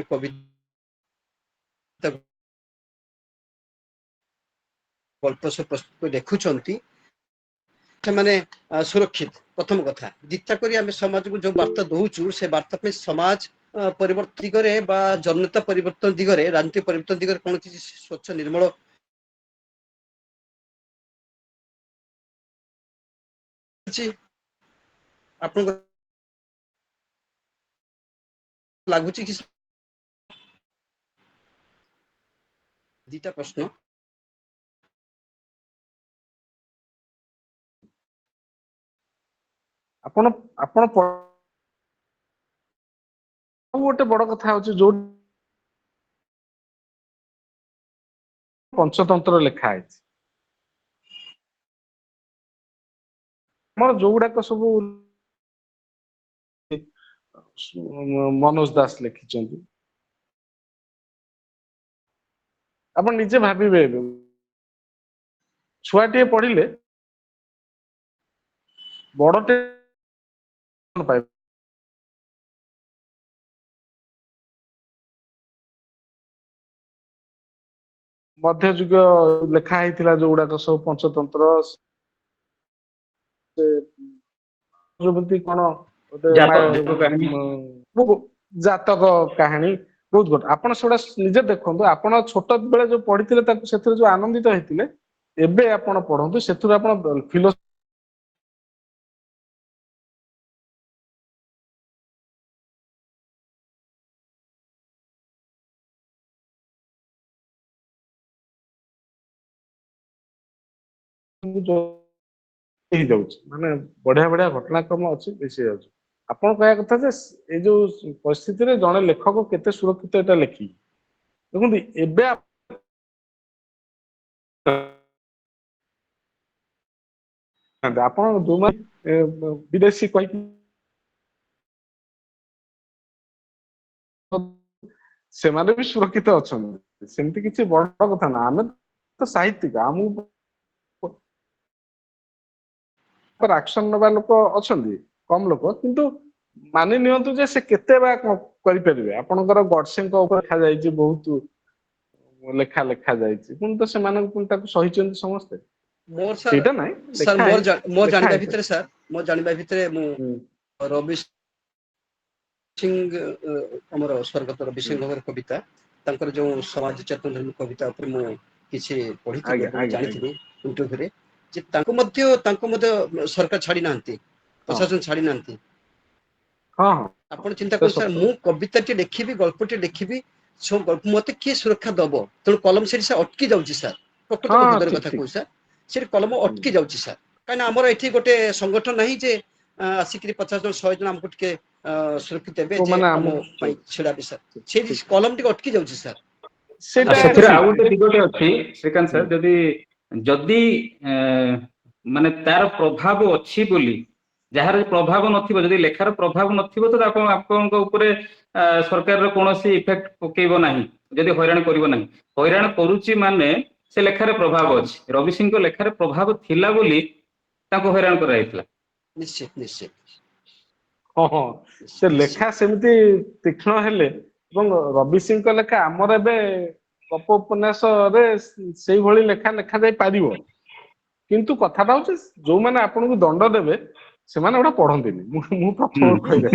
कविता गल्प सब प्रस्तुत देखुंट से सुरक्षित प्रथम कथा द्वितीय करी आम समाज को जो वार्ता दौचु से वार्ता पे समाज परिवर्तन दिगरे बा जनता परिवर्तन दिगरे राजनीति परिवर्तन दिगरे कौन किसी स्वच्छ निर्मल आपन लागुची कि दीटा प्रश्न आपण आपण गोटे बड़ कथा होची जो पंचतंत्र लिखा है मोर जो गुडाक सब मनोज दास लिखिछन्ती आपण निजे भाबिबे छुआटे पढ़िले बड़टे पाए मध्ययुग लेखा होता जो गुड़ाक सब पंचतंत्र कौन जातक कहानी बहुत गुड आप निजे देखो आप छोट बेले जो पढ़ी जो आनंदित होते एबे आपण पढ़ु से फिलोसफी माने बढ़िया बढ़िया घटनाक्रम अच्छी बेसी जाउछ आपण कहया कथा जे ए जो परिस्थिति रे जने लेखक केते सुरक्षित एटा लेखि देखो एबे आपण जो विदेशी कहि से माने भी सुरक्षित अछन सेमति किछि बड़ कथा ना आमे तो साहित्यिक आमु पर एक्शन नबा लोक अछंदी कम लोक किंतु मानि नियंतु जे से केते बा करि परिबे आपनकर गडसे को ऊपर खा जाई छी बहुत लेखा लेखा जाई छी पण तो से मानन पण ताको सही चंद समझते मोर सेटा नाही सर मोर जानिबा भितरे सर मोर जानिबा भितरे मु रवि सिंह हमर स्वर्गत रवि सिंह कविता तांकर जो समाज चेतन कविता पर मु किछि पढि थि जानि थि यूट्यूब रे जे तांको मध्य सरकार छाड़ी नांती प्रशासन छाड़ी नांती हां हां आपण चिंता कर सर मु कविता टी लिखिबी गल्प टी लिखिबी सो गल्प मते के सुरक्षा दबो त कलम से अटकी जाउची सर प्रकृत हृदय कथा कहू सर से कलम अटकी जाउची सर काना हमर एठी गोटे संगठन नाही जे आसिकरी 50 जन 100 जन हमको टिके सुरक्षित देबे जे हम पई छिडा बि सर से कलम टी अटकी जाउची सर सेटा आ गोटे दिगटे अछि श्रीकांत सर जदी जदी माने तार प्रभाव अछि बोली जहार प्रभाव नथिबो जदी लेखार प्रभाव नथिबो तो आपण आपनक ऊपरे सरकार रो कोनोसी इफेक्ट पकेइबो नाही जदी हैरान करिवो नाही हैरान करूची माने से लेखार प्रभाव अछि रवि सिंह को लेखार प्रभाव थिला बोली ताको हैरान कराइतला निश्चित निश्चित हां से लेखा सेमती तीक्ष्ण हेले ଏବଂ ରବି ସିଂଙ୍କ ଲେଖା ଆମର ଏବେ ଗପ ଉପନ୍ୟାସରେ ସେଇ ଭଳି ଲେଖା ଲେଖା ଯାଇ ପାରିବ କିନ୍ତୁ କଥାଟା ହଉଛି ଯୋଉମାନେ ଆପଣଙ୍କୁ ଦଣ୍ଡ ଦେବେ ସେମାନେ ଗୋଟା ପଢନ୍ତିନି ମୁଁ ପ୍ରଥମ କହିଲେ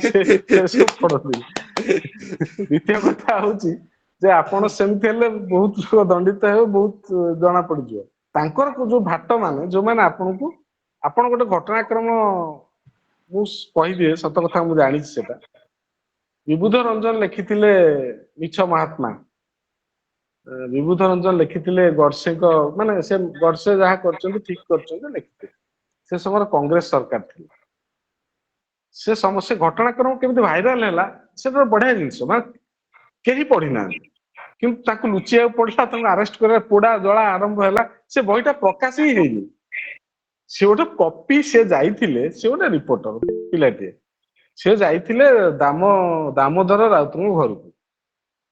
ସେ ସବୁ ପଢନ୍ତିନି ଦ୍ୱିତୀୟ କଥା ହଉଛି ଯେ ଆପଣ ସେମିତି ହେଲେ ବହୁତ ଲୋକ ଦଣ୍ଡିତ ହେବେ ବହୁତ ଜଣା ପଡିଯିବ ତାଙ୍କର ଯୋଉ ଭାଟ ମାନେ ଯୋଉମାନେ ଆପଣଙ୍କୁ ଆପଣ ଗୋଟେ ଘଟଣାକ୍ରମ ମୁଁ କହିଦିଏ ସତ କଥା ମୁଁ ଜାଣିଛି ସେଟା विबुध रंजन लिखिथिले मिछ महात्मा विबुध रंजन लिखिथिले गडसे को माने से गडसे जहा करचंती ठीक करचंती लिखिथिले से समय कांग्रेस सरकार थी से समस्या घटनाक्रम केमिति वायरल हैला से बढ़िया जिंस माने केही पढ़ी ना किंतु ताकु लुचिया पड़ला ताकु अरेस्ट करे पोड़ा जला आरंभ हैला से बहिटा प्रकाश ही हेनी से गोटे कॉपी से जाइथिले से गोटे रिपोर्टर पिलाटे से जाइथिले दामोदर राउत घर को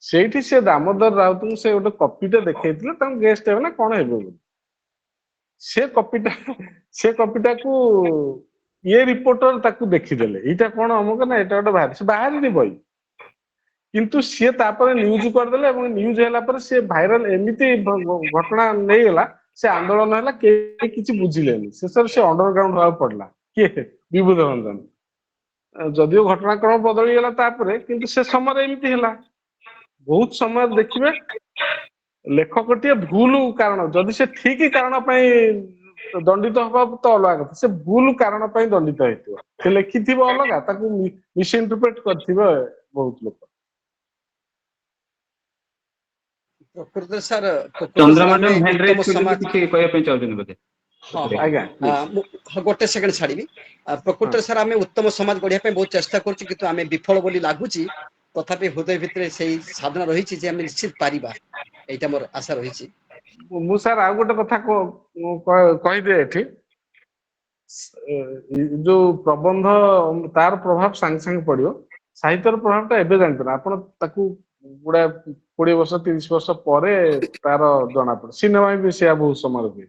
सेठी से दामोदर राउत से गोटे कॉपीटा देखैथिले तां गेस्ट हेबे ना कोन हेबे से कॉपीटा को ये रिपोर्टर ताकू देखिदेले एटा कोन हमक ना एटा गोटे बाहर से बाहर नि बई କିନ୍ତୁ ସିଏ ତାପରେ ନ୍ୟୁଜ କରିଦେଲେ ଏବଂ ନ୍ୟୁଜ ହେଲା ପରେ ସିଏ ଭାଇରାଲ ଏମିତି ଘଟଣା ନେଇଗଲା, ସେ ଆନ୍ଦୋଳନ ହେଲା, କେହି କିଛି ବୁଝିଲେନି, ଶେଷରେ ସେ ଅଣ୍ଡରଗ୍ରାଉଣ୍ଡ ହବାକୁ ପଡିଲା। କିଏ? ବିଭୂତ ରଞ୍ଜନ। ଯଦିଓ ଘଟଣାକ୍ରମ ବଦଳିଗଲା ତାପରେ, କିନ୍ତୁ ସେ ସମୟରେ ଏମିତି ହେଲା। ବହୁତ ସମୟରେ ଦେଖିବେ ଲେଖକଟିଏ ଭୁଲ କାରଣ, ଯଦି ସେ ଠିକ କାରଣ ପାଇଁ ଦଣ୍ଡିତ ହବା ତ ଅଲଗା କଥା, ସେ ଭୁଲ କାରଣ ପାଇଁ ଦଣ୍ଡିତ ହେଇଥିବ। ସେ ଲେଖିଥିବ ଅଲଗା, ତାକୁ ମିସଇଣ୍ଟରପ୍ରେଟ କରିଥିବେ ବହୁତ ଲୋକ। ପ୍ରକୃତରେ ସାର୍ ଚନ୍ଦ୍ର ଆମେ ମ୍ୟାଡାମ ହ୍ୟାଣ୍ଡ ଉତ୍ତମ ରାଇଜ କରିଛନ୍ତି, ସମାଜ, କିଛି କହିବା ପାଇଁ ଚାହୁଁଛନ୍ତି ବୋଧେ? ହଁ ହଁ ଆଜ୍ଞା ମୁଁ ଗୋଟେ ସେକେଣ୍ଡ ଛାଡିବି। ହଁ ପ୍ରକୃତରେ ସାର୍ ଆମେ ଉତ୍ତମ ସମାଜ ଗଢିବା ପାଇଁ ବହୁତ ଚେଷ୍ଟା କରୁଛୁ, କିନ୍ତୁ ଆମେ ବିଫଳ ବୋଲି ଲାଗୁଛି। ତଥାପି ହୃଦୟ ଭିତରେ ସେଇ ସାଧନା ରହିଛି ଯେ ଆମେ ନିଶ୍ଚିତ ପାରିବା, ଏଇଟା ମୋର ଆଶା ରହିଛି। ମୁଁ ସାର୍ ଆଉ ଗୋଟେ କଥା କହିଦିଏ ଏଠି, ଯୋଉ ପ୍ରବନ୍ଧ ତାର ପ୍ରଭାବ ସାଙ୍ଗେ ସାଙ୍ଗେ ପଡିବ, ସାହିତ୍ୟର ପ୍ରଭାବ ଟା ଏବେ ଜାଣିପାରେ, ଆପଣ ତାକୁ ଗୁଡା 20 ବର୍ଷ 30 ବର୍ଷ ପରେ ତାର ଜଣା ପଡେ। ସିନେମା ବି ସେୟା ବହୁତ ସମୟ ହୁଏ।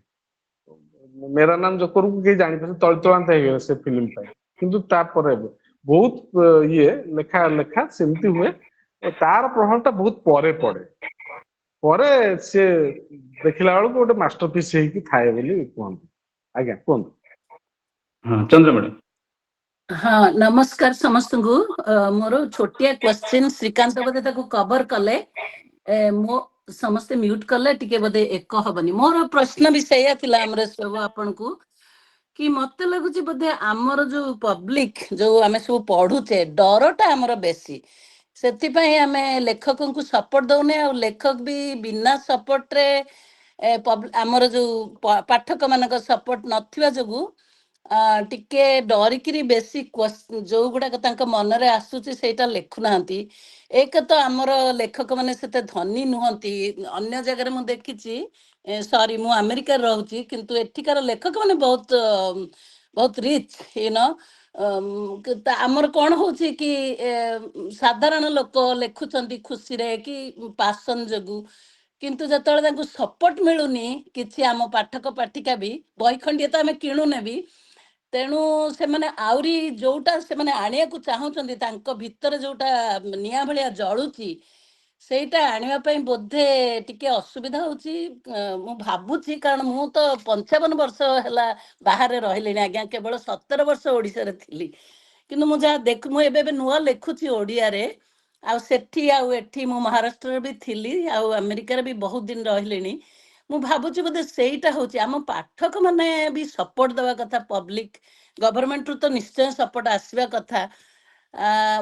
ମେରା ନାମ ଜୋକରକୁ କେହି ଜାଣିପାରେ, ତଳିତଳାନ୍ତ ହେଇଗଲେ ସେ ଫିଲ୍ମ ପାଇଁ, କିନ୍ତୁ ତାପରେ ଏବେ ବହୁତ ଲେଖା ସେମିତି ହୁଏ। ତାର ପ୍ରଭାବ ଟା ବହୁତ ପରେ ପଡେ, ପରେ ସେ ଦେଖିଲା ବେଳକୁ ଗୋଟେ ମାଷ୍ଟର ପିସ୍ ହେଇକି ଥାଏ ବୋଲି କୁହନ୍ତି। ଆଜ୍ଞା କୁହନ୍ତୁ। ହଁ ଚନ୍ଦ୍ର ମ୍ୟାଡାମ। ହଁ ନମସ୍କାର ସମସ୍ତଙ୍କୁ। ମୋର ଛୋଟିଆ କ୍ୱେଶ୍ଚିନ୍, ଶ୍ରୀକାନ୍ତ ବୋଧେ ତାକୁ କଭର କଲେ, ମୋ ସମସ୍ତେ ମ୍ୟୁଟ କଲେ, ଟିକେ ବୋଧେ ଏକ ହବନି। ମୋର ପ୍ରଶ୍ନ ବି ସେଇଆ ଥିଲା ଅମରେଶ ବାବୁ ଆପଣଙ୍କୁ, କି ମତେ ଲାଗୁଛି ବୋଧେ ଆମର ଯୋଉ ପବ୍ଲିକ, ଯୋଉ ଆମେ ସବୁ ପଢୁଛେ, ଡରଟା ଆମର ବେଶୀ, ସେଥିପାଇଁ ଆମେ ଲେଖକଙ୍କୁ ସପୋର୍ଟ ଦଉନେ, ଆଉ ଲେଖକ ବି ବିନା ସପୋର୍ଟରେ ଆମର ଯୋଉ ପାଠକ ମାନଙ୍କ ସପୋର୍ଟ ନଥିବା ଯୋଗୁ ଟିକେ ଡରିକିରି ବେଶୀ ଯୋଉ ଗୁଡାକ ତାଙ୍କ ମନରେ ଆସୁଛି ସେଇଟା ଲେଖୁନାହାନ୍ତି। ଏକ ତ ଆମର ଲେଖକ ମାନେ ସେତେ ଧନୀ ନୁହନ୍ତି। ଅନ୍ୟ ଜାଗାରେ ମୁଁ ଦେଖିଛି, ସରି ମୁଁ ଆମେରିକାରେ ରହୁଛି, କିନ୍ତୁ ଏଠିକାର ଲେଖକ ମାନେ ବହୁତ ବହୁତ ରିଚ୍ ୟୁନୋ। ଆମର କଣ ହଉଛି କି ସାଧାରଣ ଲୋକ ଲେଖୁଛନ୍ତି ଖୁସିରେ କି ପାସନ ଯୋଗୁ, କିନ୍ତୁ ଯେତେବେଳେ ତାଙ୍କୁ ସପୋର୍ଟ ମିଳୁନି କିଛି, ଆମ ପାଠକ ପାଠିକା ବି ବହି ଖଣ୍ଡିଏ ତ ଆମେ କିଣୁନେ ବି, ତେଣୁ ସେମାନେ ଆହୁରି ଯୋଉଟା ସେମାନେ ଆଣିବାକୁ ଚାହୁଁଛନ୍ତି, ତାଙ୍କ ଭିତରେ ଯୋଉଟା ନିଆଁ ଭଳିଆ ଜଳୁଛି, ସେଇଟା ଆଣିବା ପାଇଁ ବୋଧେ ଟିକେ ଅସୁବିଧା ହଉଛି ମୁଁ ଭାବୁଛି। କାରଣ ମୁଁ ତ 55 ବର୍ଷ ହେଲା ବାହାରେ ରହିଲିଣି ଆଜ୍ଞା, କେବଳ 17 ବର୍ଷ ଓଡିଶାରେ ଥିଲି। କିନ୍ତୁ ମୁଁ ଯାହା ମୁଁ ଏବେ ନୂଆ ଲେଖୁଛି ଓଡିଆରେ, ଆଉ ସେଠି ଆଉ ଏଠି ମୁଁ ମହାରାଷ୍ଟ୍ରରେ ବି ଥିଲି, ଆଉ ଆମେରିକାରେ ବି ବହୁତ ଦିନ ରହିଲିଣି। ମୁଁ ଭାବୁଛି ବୋଧେ ସେଇଟା ହଉଛି, ଆମ ପାଠକ ମାନେ ବି ସପୋର୍ଟ ଦେବା କଥା। ପବ୍ଲିକ ଗଭର୍ଣମେଣ୍ଟରୁ ତ ନିଶ୍ଚୟ ସପୋର୍ଟ ଆସିବା କଥା।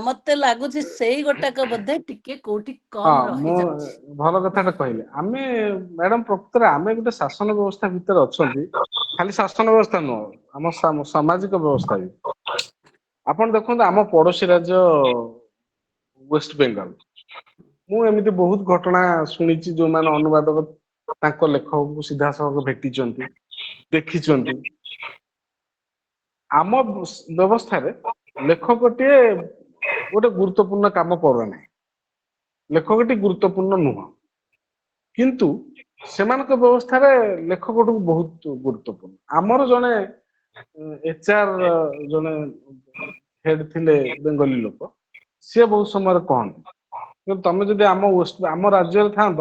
ମତେ ଲାଗୁଛି ସେଇ ଗୋଟାକ ବୋଧେ ଟିକେ କୋଉଠି ହଁ, କମ ମୁଁ ରହିଯାଉଛି। ଭଲ କଥାଟା କହିଲେ। ଆମେ ମ୍ୟାଡାମ ପ୍ରକୃତରେ ଆମେ ଗୋଟେ ଶାସନ ବ୍ୟବସ୍ଥା ଭିତରେ ଅଛନ୍ତି। ଖାଲି ଶାସନ ବ୍ୟବସ୍ଥା ନୁହଁ, ଆମ ସାମାଜିକ ବ୍ୟବସ୍ଥା ବି। ଆପଣ ଦେଖନ୍ତୁ ଆମ ପଡୋଶୀ ରାଜ୍ୟ ୱେଷ୍ଟବେଙ୍ଗଲ, ମୁଁ ଏମିତି ବହୁତ ଘଟଣା ଶୁଣିଛି, ଯୋଉମାନେ ଅନୁବାଦକ ତାଙ୍କ ଲେଖକଙ୍କୁ ସିଧାସଳଖ ଭେଟିଛନ୍ତି, ଦେଖିଛନ୍ତି। ଆମ ବ୍ୟବସ୍ଥାରେ ଲେଖକଟିଏ ଗୋଟେ ଗୁରୁତ୍ୱପୂର୍ଣ୍ଣ କାମ କରେ ନାହିଁ, ଲେଖକଟି ଗୁରୁତ୍ୱପୂର୍ଣ୍ଣ ନୁହଁ, କିନ୍ତୁ ସେମାନଙ୍କ ବ୍ୟବସ୍ଥାରେ ଲେଖକଟିକୁ ବହୁତ ଗୁରୁତ୍ୱପୂର୍ଣ୍ଣ। ଆମର ଜଣେ HR ଜଣେ ହେଡ ଥିଲେ ବେଙ୍ଗଲୀ ଲୋକ, ସିଏ ବହୁତ ସମୟରେ କହନ୍ତି, କିନ୍ତୁ ତମେ ଯଦି ଆମ ରାଜ୍ୟରେ ଥାନ୍ତ,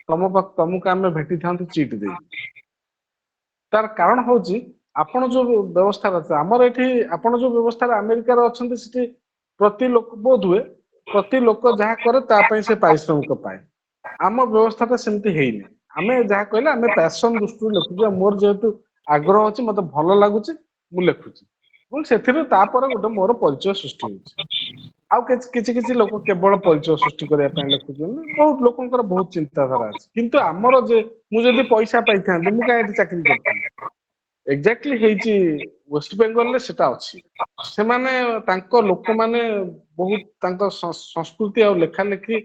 ତମକୁ ଆମେ ଭେଟିଥାନ୍ତୁ ଚିଟ ଦେଇକି। ତାର କାରଣ ହଉଛି, ଆପଣ ଯୋଉ ବ୍ୟବସ୍ଥାରେ ଅଛି, ଆମର ଏଠି ଆପଣ ଯୋଉ ବ୍ୟବସ୍ଥାରେ ଆମେରିକାରେ ଅଛନ୍ତି, ସେଠି ପ୍ରତି ଲୋକ ବୋଧ ହୁଏ ପ୍ରତି ଲୋକ ଯାହା କରେ ତା ପାଇଁ ସେ ପାରିଶ୍ରମିକ ପାଏ। ଆମ ବ୍ୟବସ୍ଥାଟା ସେମିତି ହେଇନି। ଆମେ ଯାହା କହିଲେ ଆମେ ପ୍ୟାସନ ଦୃଷ୍ଟିରୁ ଲେଖୁଛୁ, ମୋର ଯେହେତୁ ଆଗ୍ରହ ଅଛି, ମତେ ଭଲ ଲାଗୁଛି, ମୁଁ ଲେଖୁଛି, ଏବଂ ସେଥିରୁ ତାପରେ ଗୋଟେ ମୋର ପରିଚୟ ସୃଷ୍ଟି ହଉଛି। ଆଉ କିଛି ଲୋକ କେବଳ ପରିଚୟ ସୃଷ୍ଟି କରିବା ପାଇଁ ଲେଖୁଛନ୍ତି। ବହୁତ ଲୋକଙ୍କର ବହୁତ ଚିନ୍ତାଧାରା ଅଛି, କିନ୍ତୁ ଆମର ମୁଁ ଯଦି ପଇସା ପାଇଥାନ୍ତି, ମୁଁ କାହିଁ ଏଠି ଚାକିରି କରିଥାନ୍ତି। ଏକ୍ଜାକ୍ଟଲି ହେଇଛି ୱେଷ୍ଟବେଙ୍ଗଲରେ ସେଟା ଅଛି। ସେମାନେ ତାଙ୍କ ଲୋକମାନେ ବହୁତ ତାଙ୍କ ସଂସ୍କୃତି ଆଉ ଲେଖା ଲେଖି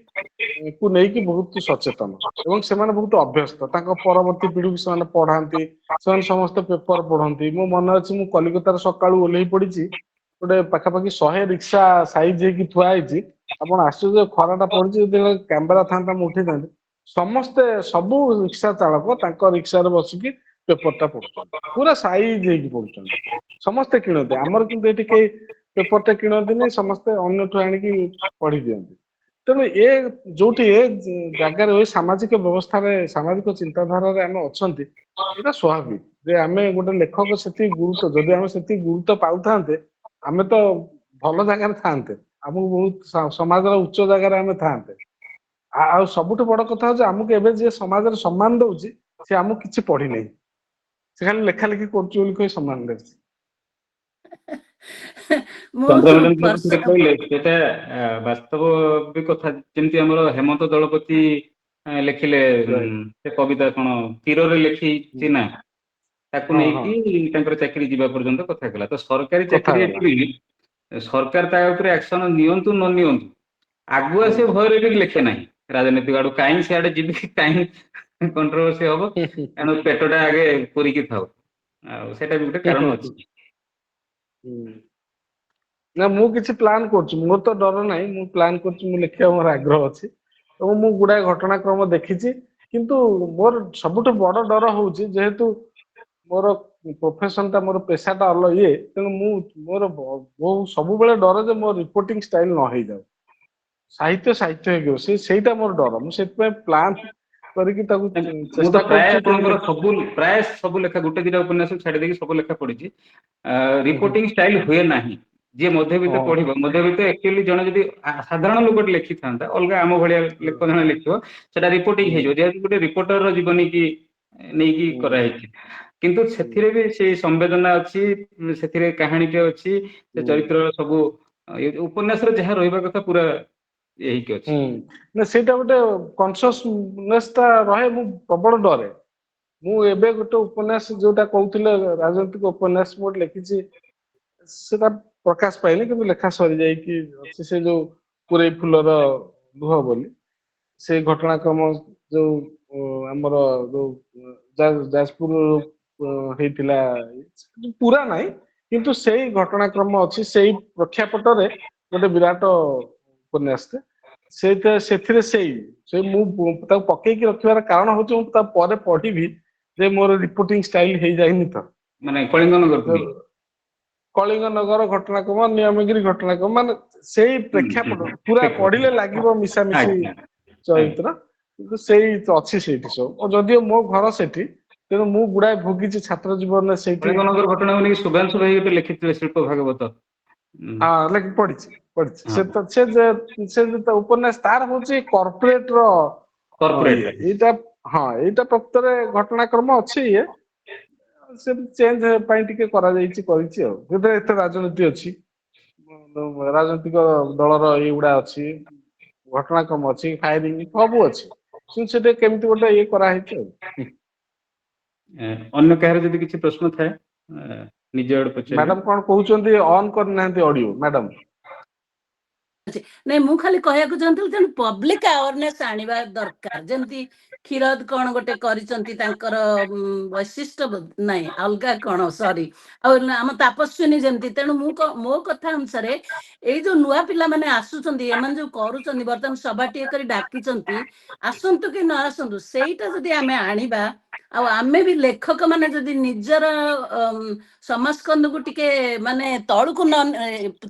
କୁ ନେଇକି ବହୁତ ସଚେତନ, ଏବଂ ସେମାନେ ବହୁତ ଅଭ୍ୟସ୍ତ। ତାଙ୍କ ପରବର୍ତ୍ତୀ ପିଢିକୁ ସେମାନେ ପଢାନ୍ତି, ସେମାନେ ସମସ୍ତେ ପେପର ପଢନ୍ତି। ମୋ ମନେ ଅଛି, ମୁଁ କଲିକତାରେ ସକାଳୁ ଓହ୍ଲେଇ ପଡିଛି, ଗୋଟେ ପାଖାପାଖି 100 ରିକ୍ସା ସାଇଜ ହେଇକି ଥୁଆ ହେଇଛି। ଆପଣ ଆଶ୍ଚର୍ଯ୍ୟ, ଖରାଟା ପଡିଛି, ଯଦି କ୍ୟାମେରା ଥାନ୍ତା ମୁଁ ଉଠେଇଥାନ୍ତି। ସମସ୍ତେ, ସବୁ ରିକ୍ସା ଚାଳକ ତାଙ୍କ ରିକ୍ସାରେ ବସିକି ପେପରଟା ପଢୁଛନ୍ତି, ପୁରା ସାଇଜ ହେଇକି ପଢୁଛନ୍ତି। ସମସ୍ତେ କିଣନ୍ତି, ଆମର କିନ୍ତୁ ଏଠି କେହି ପେପରଟା କିଣନ୍ତିନି, ସମସ୍ତେ ଅନ୍ୟଠୁ ଆଣିକି ପଢି ଦିଅନ୍ତି। ତେଣୁ ଏ ଯୋଉଠି ଏ ଜାଗାରେ ଏ ସାମାଜିକ ବ୍ୟବସ୍ଥାରେ ସାମାଜିକ ଚିନ୍ତାଧାରାରେ ଆମେ ଅଛନ୍ତି ଏଇଟା ସ୍ୱାଭାବିକ ଯେ ଆମେ ଗୋଟେ ଲେଖକ ସେତିକି ଗୁରୁତ୍ୱ ଯଦି ଆମେ ସେତିକି ଗୁରୁତ୍ୱ ପାଉଥାନ୍ତେ ଆମେ ତ ଭଲ ଜାଗାରେ ଥାନ୍ତେ ଆମକୁ ବହୁତ ସମାଜର ଉଚ୍ଚ ଜାଗାରେ ଆମେ ଥାନ୍ତେ ଆଉ ସବୁଠୁ ବଡ କଥା ହଉଛି ଆମକୁ ଏବେ ଯିଏ ସମାଜରେ ସମ୍ମାନ ଦଉଛି ସେ ଆମକୁ କିଛି ପଢିନାହିଁ ସେ ଖାଲି ଲେଖା ଲେଖି କରୁଛି ବୋଲି କହି ସମ୍ମାନ ଦେଉଛି। ମୁଁ ଚନ୍ଦ୍ରଭାଗା ପର୍ସ କହିଲେ ସେଟା ବାସ୍ତବ ବି କଥା ଯେମିତି ଆମର ହେମନ୍ତ ଦଳପତି ଲେଖିଲେ ସେ କବିତା କଣ ତୀରରେ ଲେଖିଛି ନା ତାକୁ ହଁ ହଁ ନେଇକି ତାଙ୍କର ଚାକିରି ଯିବା ପର୍ଯ୍ୟନ୍ତ କଥା କଲା ତ ସରକାରୀ କଥା ଚାକିରି ଗଲା। ଏଠି ସରକାର ତା ଉପରେ ଆକ୍ସନ ନିଅନ୍ତୁ ନ ନିଅନ୍ତୁ ଆଗୁଆ ସେ ଭୟରେ ବି ଲେଖେ ନାହିଁ ରାଜନୈତିକ ଆଡୁ କାହିଁ ସିଆଡେ ଯିବି କାହିଁ କଣ୍ଟ୍ରୋଭର୍ସି ହବ ତେଣୁ ପେଟଟା ଆଗେ ପୂରିକି ଥାଉ ଆଉ ସେଇଟା ବି ଗୋଟେ କାରଣ ଅଛି। ନା ମୁଁ କିଛି ପ୍ଲାନ୍ କରୁଛି ମୋର ତ ଡର ନାହିଁ ମୁଁ ପ୍ଲାନ୍ କରୁଛି ମୁଁ ଲେଖିବା ମୋର ଆଗ୍ରହ ଅଛି ଏବଂ ମୁଁ ଗୁଡାଏ ଘଟଣାକ୍ରମ ଦେଖିଛି କିନ୍ତୁ ମୋର ସବୁଠୁ ବଡ ଡର ହଉଛି ଯେହେତୁ ମୋର ପ୍ରଫେସନ ଟା ମୋର ପେସାଟା ଇଏ ତେଣୁ ମୁଁ ସବୁବେଳେ ଡର ଯେ ମୋ ରିପୋର୍ଟିଂ ଷ୍ଟାଇଲ ନ ହେଇଯାଉ ସାହିତ୍ୟ ହେଇଯିବ ସେଇଟା ମୋର ଡର ମୁଁ ସେଥିପାଇଁ ପ୍ଲାନ୍ କରିକି ତାକୁ ମୁଁ ତ ଚେଷ୍ଟା ପ୍ରାୟ କରୁଛି ଆପଣଙ୍କର ପ୍ରାୟ ସବୁ ଲେଖା ଗୋଟେ ଦିଟା ଉପନ୍ୟାସ ଛାଡି ଦେଇକି ସବୁ ଲେଖା ପଢିଛି ରିପୋର୍ଟିଂ ଷ୍ଟାଇଲ ହୁଏ ନାହିଁ ଯିଏ ମଧ୍ୟବିତ୍ତ ପଢିବ ମଧ୍ୟବିତ୍ତ ଆକ୍ଚୁଆଲି ଜଣେ ଯଦି ସାଧାରଣ ଲୋକଟେ ଲେଖିଥାନ୍ତା ଅଲଗା ଆମ ଭଳିଆ ଲେଖକ ଜଣେ ଲେଖିବ ସେଟା ରିପୋର୍ଟିଂ ହେଇଯିବ ଯେହେତୁ ଗୋଟେ ରିପୋର୍ଟର ଜୀବନୀ କି ନେଇକି କରାହେଇଛି କିନ୍ତୁ ସେଥିରେ ବି ସେଇ ସମ୍ବେଦନା ଅଛି ସେଥିରେ କାହାଣୀଟେ ଅଛି ସେ ଚରିତ୍ରର ସବୁ ଉପନ୍ୟାସରେ ଯାହା ରହିବା କଥା ପୁରା ହେଇକି ଅଛି। ନା ସେଇଟା ଗୋଟେ କନସିୟସନେସ୍ ଟା ରହେ ମୁଁ ପ୍ରବଳ ଡରେ ମୁଁ ଏବେ ଗୋଟେ ଉପନ୍ୟାସ ଯୋଉଟା କହୁଥିଲେ ରାଜନୈତିକ ଉପନ୍ୟାସ ମୁଁ ଗୋଟେ ଲେଖିଛି ସେଟା ପ୍ରକାଶ ପାଇନି କିନ୍ତୁ ଲେଖା ସରିଯାଇକି ଅଛି ସେ ଯୋଉ ପୁରେଇ ଫୁଲର ଲୁହ ବୋଲି ସେଇ ଘଟଣାକ୍ରମ ଯୋଉ ଆମର ଯୋଉ ଯାଜପୁର ହେଇଥିଲା ପୁରା ନାହିଁ କିନ୍ତୁ ସେଇ ଘଟଣାକ୍ରମ ଅଛି ସେଇ ପ୍ରେକ୍ଷାପଟରେ ଗୋଟେ ବିରାଟ ଉପନ୍ୟାସଟେ ସେଥିରେ ସେଇ ମୁଁ ତାକୁ ପକେଇକି ରଖିବାର କାରଣ ହଉଛି ମୁଁ ତା ପରେ ପଢିବି ଯେ ମୋର ରିପୋର୍ଟିଂ ଷ୍ଟାଇଲ ହେଇଯାଇନି ତ ମାନେ କଳିଙ୍ଗ ନଗର ପୁରୀ କଳିଙ୍ଗ ନଗର ଘଟଣାକ୍ରମ ନିୟମଗିରି ଘଟଣାକ୍ରମ ମାନେ ସେଇ ପ୍ରେକ୍ଷାପଟ ପୁରା ପଢିଲେ ଲାଗିବ ମିଶାମିଶି ଆଜ୍ଞା ଆଜ୍ଞା ଚରିତ୍ର କିନ୍ତୁ ସେଇ ଅଛି ସେଇଠି ସବୁ ଯଦିଓ ମୋ ଘର ସେଠି ତେଣୁ ମୁଁ ଗୁଡାଏ ଭୋଗିଛି ଛାତ୍ର ଜୀବନରେ ସେଇଠି କଳିଙ୍ଗନଗର ଘଟଣାକୁ ନେଇକି ଶୁଭ୍ରାଂଶୁ ଭାଇ ଗୋଟେ ଲେଖିଥିଲେ ଶିଳ୍ପ ଭାଗବତ ହଁ ପଢିଛି ସେ ଉପନ୍ୟାସ ତାର ହଉଛି କର୍ପୋରେଟ ର କର୍ପୋରେଟ ଏଇଟା ହଁ ଏଇଟା ପ୍ରକୃତରେ ଘଟଣାକ୍ରମ ଅଛି ଇଏ ସେ ଚେଞ୍ଜ ପାଇଁ ଟିକେ କରାଯାଇଛି କରିଛି ଆଉ ସେଥିରେ ଏତେ ରାଜନୀତି ଅଛି ରାଜନୈତିକ ଦଳର ଏଇଗୁଡା ଅଛି ଘଟଣାକ୍ରମ ଅଛି ଫାୟାରିଂ ସବୁ ଅଛି କିନ୍ତୁ ସେଟା କେମିତି ଗୋଟେ ଇଏ କରାହେଇଛି ଆଉ ଅନ୍ୟ କାହାର ଯଦି କିଛି ପ୍ରଶ୍ନ ଥାଏ ନିଜ ଆଡୁ ପଚାରିବେ। ମ୍ୟାଡାମ କଣ କହୁଛନ୍ତି ଅନ୍ କରିନାହାନ୍ତି ଅଡିଓ ମ୍ୟାଡାମ ନାଇଁ ମୁଁ ଖାଲି କହିବାକୁ ଚାହୁଁଥିଲି ତେଣୁ ପବ୍ଲିକ ଆୱାରନେସ ଆଣିବା ଦରକାର ଯେମିତି କ୍ଷୀରୋଦ କଣ ଗୋଟେ କରିଛନ୍ତି ତାଙ୍କର ବୈଶିଷ୍ଟ୍ୟ ନାଇଁ ଅଲଗା କଣ ସରି ଆଉ ଆମ ତାପସ୍ୱିନୀ ଯେମିତି ତେଣୁ ମୋ କଥା ଅନୁସାରେ ଏଇ ଯୋଉ ନୂଆ ପିଲାମାନେ ଆସୁଛନ୍ତି ଏମାନେ ଯୋଉ କରୁଛନ୍ତି ବର୍ତ୍ତମାନ ସଭାଟିଏ କରି ଡାକିଛନ୍ତି ଆସନ୍ତୁ କି ନ ଆସନ୍ତୁ ସେଇଟା ଯଦି ଆମେ ଆଣିବା ଆଉ ଆମେ ବି ଲେଖକ ମାନେ ଯଦି ନିଜର ସମାସ୍କନ୍ଦକୁ ଟିକେ ମାନେ ତଳୁକୁ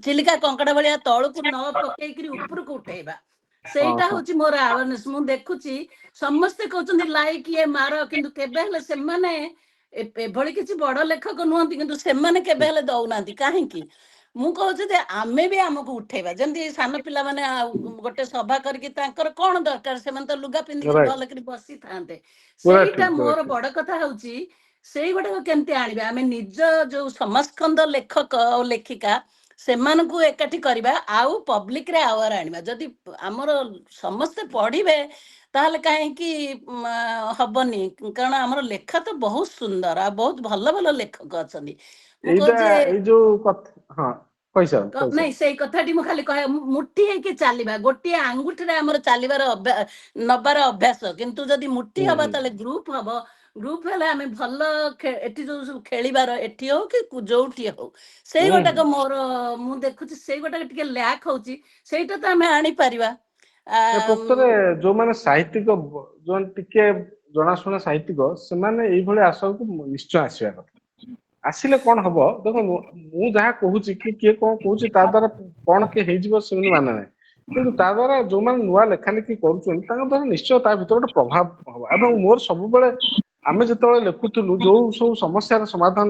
ଚିଲିକା କଙ୍କଡା ଭଳିଆ ତଳୁକୁ ନ ପକେଇକିରି ଉପରକୁ ଉଠେଇବା ହଁ ସେଇଟା ହଁ ହଉଛି ମୋର ଆୱାରନେସ ମୁଁ ଦେଖୁଛି ସମସ୍ତେ କହୁଛନ୍ତି ଲାଇକ୍ ଇଏ ମାର କିନ୍ତୁ କେବେ ହେଲେ ସେମାନେ ଏଭଳି କିଛି ବଡ ଲେଖକ ନୁହନ୍ତି କିନ୍ତୁ ସେମାନେ କେବେ ହେଲେ ଦଉନାହାନ୍ତି କାହିଁକି ମୁଁ କହୁଛି ଯେ ଆମେ ବି ଆମକୁ ଉଠେଇବା ଯେମିତି ସାନ ପିଲାମାନେ ଗୋଟେ ସଭା କରିକି ତାଙ୍କର କଣ ଦରକାର ସେମାନେ ତ ଲୁଗା ପିନ୍ଧିକିରି ରାଇଟ ଭଲ କରି ବସିଥାନ୍ତେ ପୁରା ସେଇଟା ଠିକ ପୁରା ମୋର ଠିକ ବଡ କଥା ହଉଛି ସେଇଗୁଡାକ କେମିତି ଆଣିବା ଆମେ ନିଜ ଯୋଉ ସମାସ୍କନ୍ଦ ଲେଖକ ଆଉ ଲେଖିକା ସେମାନଙ୍କୁ ଏକାଠି କରିବା ଆଉ ପବ୍ଲିକରେ ଆୱାର ଆଣିବା ଯଦି ଆମର ସମସ୍ତେ ପଢିବେ ତାହେଲେ କାହିଁକି ହବନି କାରଣ ଆମର ଲେଖା ତ ବହୁତ ସୁନ୍ଦର ଆଉ ବହୁତ ଭଲ ଭଲ ଲେଖକ ଅଛନ୍ତି ମୁଁ ଏଇଟା କହୁଛି ଏଇ ଯୋଉ କଥା ହଁ ନାଇଁ ସେଇ କଥାଟି ମୁଁ ଖାଲି କହେ ମୁଠି ହେଇକି ଚାଲିବା ଗୋଟିଏ ଆଙ୍ଗୁଠିରେ ଆମର ଚାଲିବାର ନବାର ଅଭ୍ୟାସ କିନ୍ତୁ ଯଦି ମୁଠି ହବା ତାହେଲେ ଗ୍ରୁପ ହବ ଗ୍ରୁପ ହେଲେ ଆମେ ଭଲ ଏଠି ଯୋଉ ସବୁ ଖେଳିବାର ଏଠି ହଉ କି ଯୋଉଠି ହଉ ସେଇ ଗୋଟାକ ମୋର ମୁଁ ଦେଖୁଛି ସେଇ ଗୋଟାକ ଟିକେ ଲ୍ୟାକ୍ ହଉଛି ସେଇଟା ତ ଆମେ ଆଣିପାରିବା ପ୍ରକୃତରେ ଯୋଉମାନେ ସାହିତ୍ୟିକ ଯୋଉମାନେ ଟିକେ ଜଣାଶୁଣା ସାହିତ୍ୟିକ ସେମାନେ ଏଇଭଳି ଆସକୁ ନିଶ୍ଚୟ ଆସିବା କଥା ଆସିଲେ କଣ ହବ ଦେଖନ୍ତୁ ମୁଁ ଯାହା କହୁଛି କି କିଏ କଣ କହୁଛି ତା ଦ୍ଵାରା କଣ କିଏ ହେଇଯିବ ସେମିତି ମାନେ ନାହିଁ କିନ୍ତୁ ତା ଦ୍ୱାରା ଯୋଉମାନେ ନୂଆ ଲେଖା ଲେଖି କରୁଛନ୍ତି ତାଙ୍କ ଦ୍ୱାରା ନିଶ୍ଚୟ ତା ଭିତରେ ଗୋଟେ ପ୍ରଭାବ ହବ। ଏବଂ ମୋର ସବୁବେଳେ ଆମେ ଯେତେବେଳେ ଲେଖୁଥିଲୁ ଯୋଉ ସବୁ ସମସ୍ୟାର ସମାଧାନ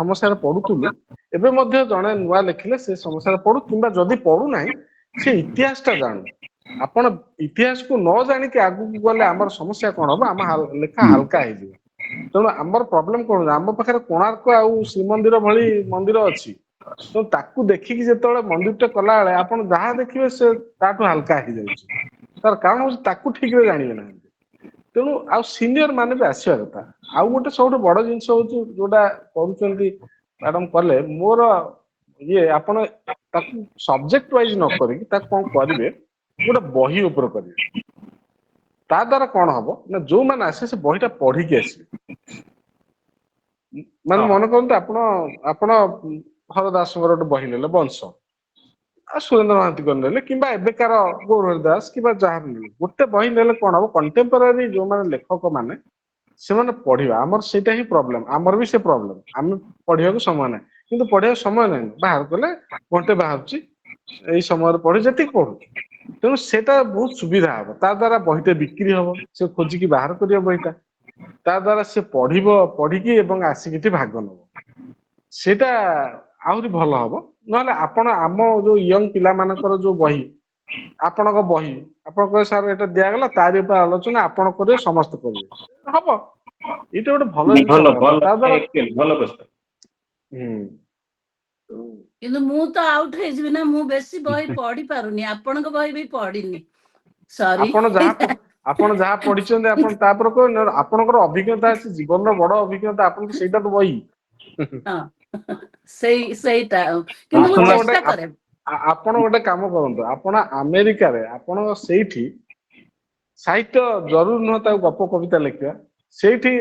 ସମସ୍ୟାରେ ପଡୁଥିଲୁ, ଏବେ ମଧ୍ୟ ଜଣେ ନୂଆ ଲେଖିଲେ ସେ ସମସ୍ୟାରେ ପଡୁ କିମ୍ବା ଯଦି ପଡୁନାହିଁ ସେ ଇତିହାସଟା ଜାଣୁ। ଆପଣ ଇତିହାସକୁ ନ ଜାଣିକି ଆଗକୁ ଗଲେ ଆମର ସମସ୍ୟା କଣ ହବ, ଆମ ଲେଖା ହାଲକା ହେଇଯିବ। ତେଣୁ ଆମର ପ୍ରୋବ୍ଲେମ କଣ, ଆମ ପାଖରେ କୋଣାର୍କ ଆଉ ଶ୍ରୀମନ୍ଦିର ଭଳି ମନ୍ଦିର ଅଛି, ତ ତାକୁ ଦେଖିକି ଯେତେବେଳେ ମନ୍ଦିରଟେ କଲାବେଳେ ଆପଣ ଯାହା ଦେଖିବେ ସେ ତାଠୁ ହାଲକା ହେଇଯାଉଛି। ତାର କାରଣ ହଉଛି ତାକୁ ଠିକରେ ଜାଣିବେ ନାହାନ୍ତି। ତେଣୁ ଆଉ ସିନିୟର ମାନେ ବି ଆସିବା କଥା। ଆଉ ଗୋଟେ ସବୁଠୁ ବଡ ଜିନିଷ ହଉଛି ଯୋଉଟା କରୁଛନ୍ତି ମ୍ୟାଡାମ କଲେ, ମୋର ଇଏ ଆପଣ ତାକୁ ସବଜେକ୍ଟ ୱାଇଜ ନ କରିକି ତାକୁ କଣ କରିବେ, ଗୋଟେ ବହି ଉପରେ କରିବେ। ତା ଦ୍ୱାରା କଣ ହବ ନା ଯୋଉମାନେ ଆସିବେ ସେ ବହିଟା ପଢିକି ଆସିବେ। ମାନେ ହଁ ମନେ କରନ୍ତୁ ଆପଣ ହରଦାସଙ୍କର ଗୋଟେ ବହି ନେଲେ ବଂଶ, ଆଉ ସୁରେନ୍ଦ୍ର ମହାନ୍ତିଙ୍କର ନେଲେ କିମ୍ବା ଏବେକାର ଗୌରହରି ଦାସ କିମ୍ବା ଯାହାର ନେଲେ, ଗୋଟେ ବହି ନେଲେ କଣ ହବ, କଣ୍ଟେମ୍ପୋରାରୀ ଯୋଉମାନେ ଲେଖକ ମାନେ ସେମାନେ ପଢିବା। ଆମର ସେଇଟା ହିଁ ପ୍ରୋବ୍ଲେମ, ଆମର ବି ସେ ପ୍ରୋବ୍ଲେମ। ଆମେ ପଢିବାକୁ ସମୟ ନାହିଁ, କିନ୍ତୁ ପଢିବାକୁ ସମୟ ନାହିଁ ବାହାର କଲେ ଘଣ୍ଟେ ବାହାରୁଛି, ଏଇ ସମୟରେ ପଢି ଯେତିକି ପଢୁଛୁ। ତେଣୁ ସେଇଟା ବହୁତ ସୁବିଧା ହବ, ତା ଦ୍ୱାରା ବହିଟେ ବିକ୍ରି ହବ, ସେ ଖୋଜିକି ବାହାର କରିବ ବହିଟା, ତା ଦ୍ୱାରା ସେ ପଢିବ, ପଢିକି ଏବଂ ଆସିକି ଏଠି ଭାଗ ନବ, ସେଇଟା ଆହୁରି ଭଲ ହବ। ନହେଲେ ଆପଣ ଆମ ଯୋଉ ୟଙ୍ଗ ପିଲାମାନଙ୍କର ଯୋଉ ବହି, ଆପଣଙ୍କ ବହି ଆପଣ କହିବେ ସାର୍ ଏଇଟା ଦିଆଗଲା ତାରି ଉପରେ ଆଲୋଚନା ଆପଣ କରିବେ ସମସ୍ତେ କରିବେ, ହବ। ଏଇଟା ଗୋଟେ ଭଲ ଜିନିଷ ଭଲ ହବା କଥା, ଭଲ ତା ଦ୍ୱାରା ଭଲ ପ୍ରଶ୍ନ। କିନ୍ତୁ ମୁଁ ତ ଆଉଟ ହେଇଯିବି ନା, ମୁଁ ବେଶୀ ବହି ପଢି ପାରୁନି, ଆପଣଙ୍କ ବହି ବି ପଢିନି, ସରି। ଆପଣ ଯାହା ପଢିଛନ୍ତି ଆପଣ ତାପରେ କହିବେ, ଆପଣଙ୍କର ଅଭିଜ୍ଞତା ଅଛି, ଜୀବନର ବଡ ଅଭିଜ୍ଞତା, ଆପଣ ତ ସେଇଟା ତ ବହି। ହଁ ସେଇଟା କିନ୍ତୁ ମୁଁ ଆପଣ ଗୋଟେ ଚେଷ୍ଟା କରେ। ଆପଣ ଗୋଟେ କାମ କରନ୍ତୁ, ଆପଣ ଆମେରିକାରେ ଆପଣ ସେଇଠି ସାହିତ୍ୟ ଜରୁରୀ ନୁହଁ ତାକୁ ଗପ କବିତା ଲେଖିବା, ସେଇଠି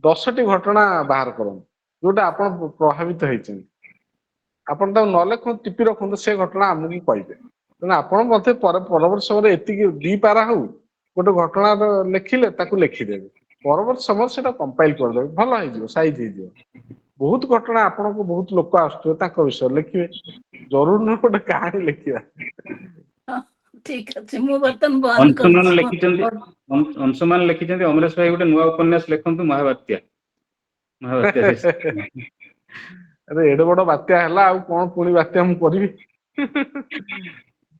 10ଟି ଘଟଣା ବାହାର କରନ୍ତୁ ଯୋଉଟା ଆପଣ ପ୍ରଭାବିତ ହେଇଛନ୍ତି। ଆପଣ ତାକୁ ନ ଲେଖନ୍ତୁ, ଟିପି ରଖନ୍ତୁ, ସେ ଘଟଣା ଆମକୁ କହିବେ। ତେଣୁ ଆପଣ ମତେ ପରବର୍ତ୍ତୀ ସମୟରେ ଏତିକି 2 ପାରା ହଉ ଗୋଟେ ଘଟଣା ଲେଖିଲେ ତାକୁ ଲେଖିଦେବେ, ପରବର୍ତ୍ତୀ ସମୟରେ ସେଟା କମ୍ପାଇଲ କରିଦେବେ, ଭଲ ହେଇଯିବ, ସାଇଜ ହେଇଯିବ। ବହୁତ ଘଟଣା ଆପଣଙ୍କୁ ବହୁତ ଲୋକ ଆସୁଥିବେ ତାଙ୍କ ବିଷୟରେ ଲେଖିବେ, ଜରୁରୀ ନୁହଁ ଗୋଟେ କାହାଣୀ ଲେଖିବା। ହଁ, ଠିକ ଅଛି, ମୁଁ ବର୍ତ୍ତମାନ ବନ୍ଦ ଅଂଶୁମାନ କରୁଛି। ଲେଖିଛନ୍ତି ଅଂଶୁମାନ ଲେଖିଛନ୍ତି ଅମରେଶ ଭାଇ ଗୋଟେ ନୂଆ ଉପନ୍ୟାସ ଲେଖନ୍ତୁ, ମହାବାତ୍ୟା। ମହାବାତ୍ୟା ଆରେ ଏଡେ ବଡ ବାତ୍ୟା ହେଲା, ଆଉ କଣ ପୁଣି ବାତ୍ୟା ମୁଁ କରିବି।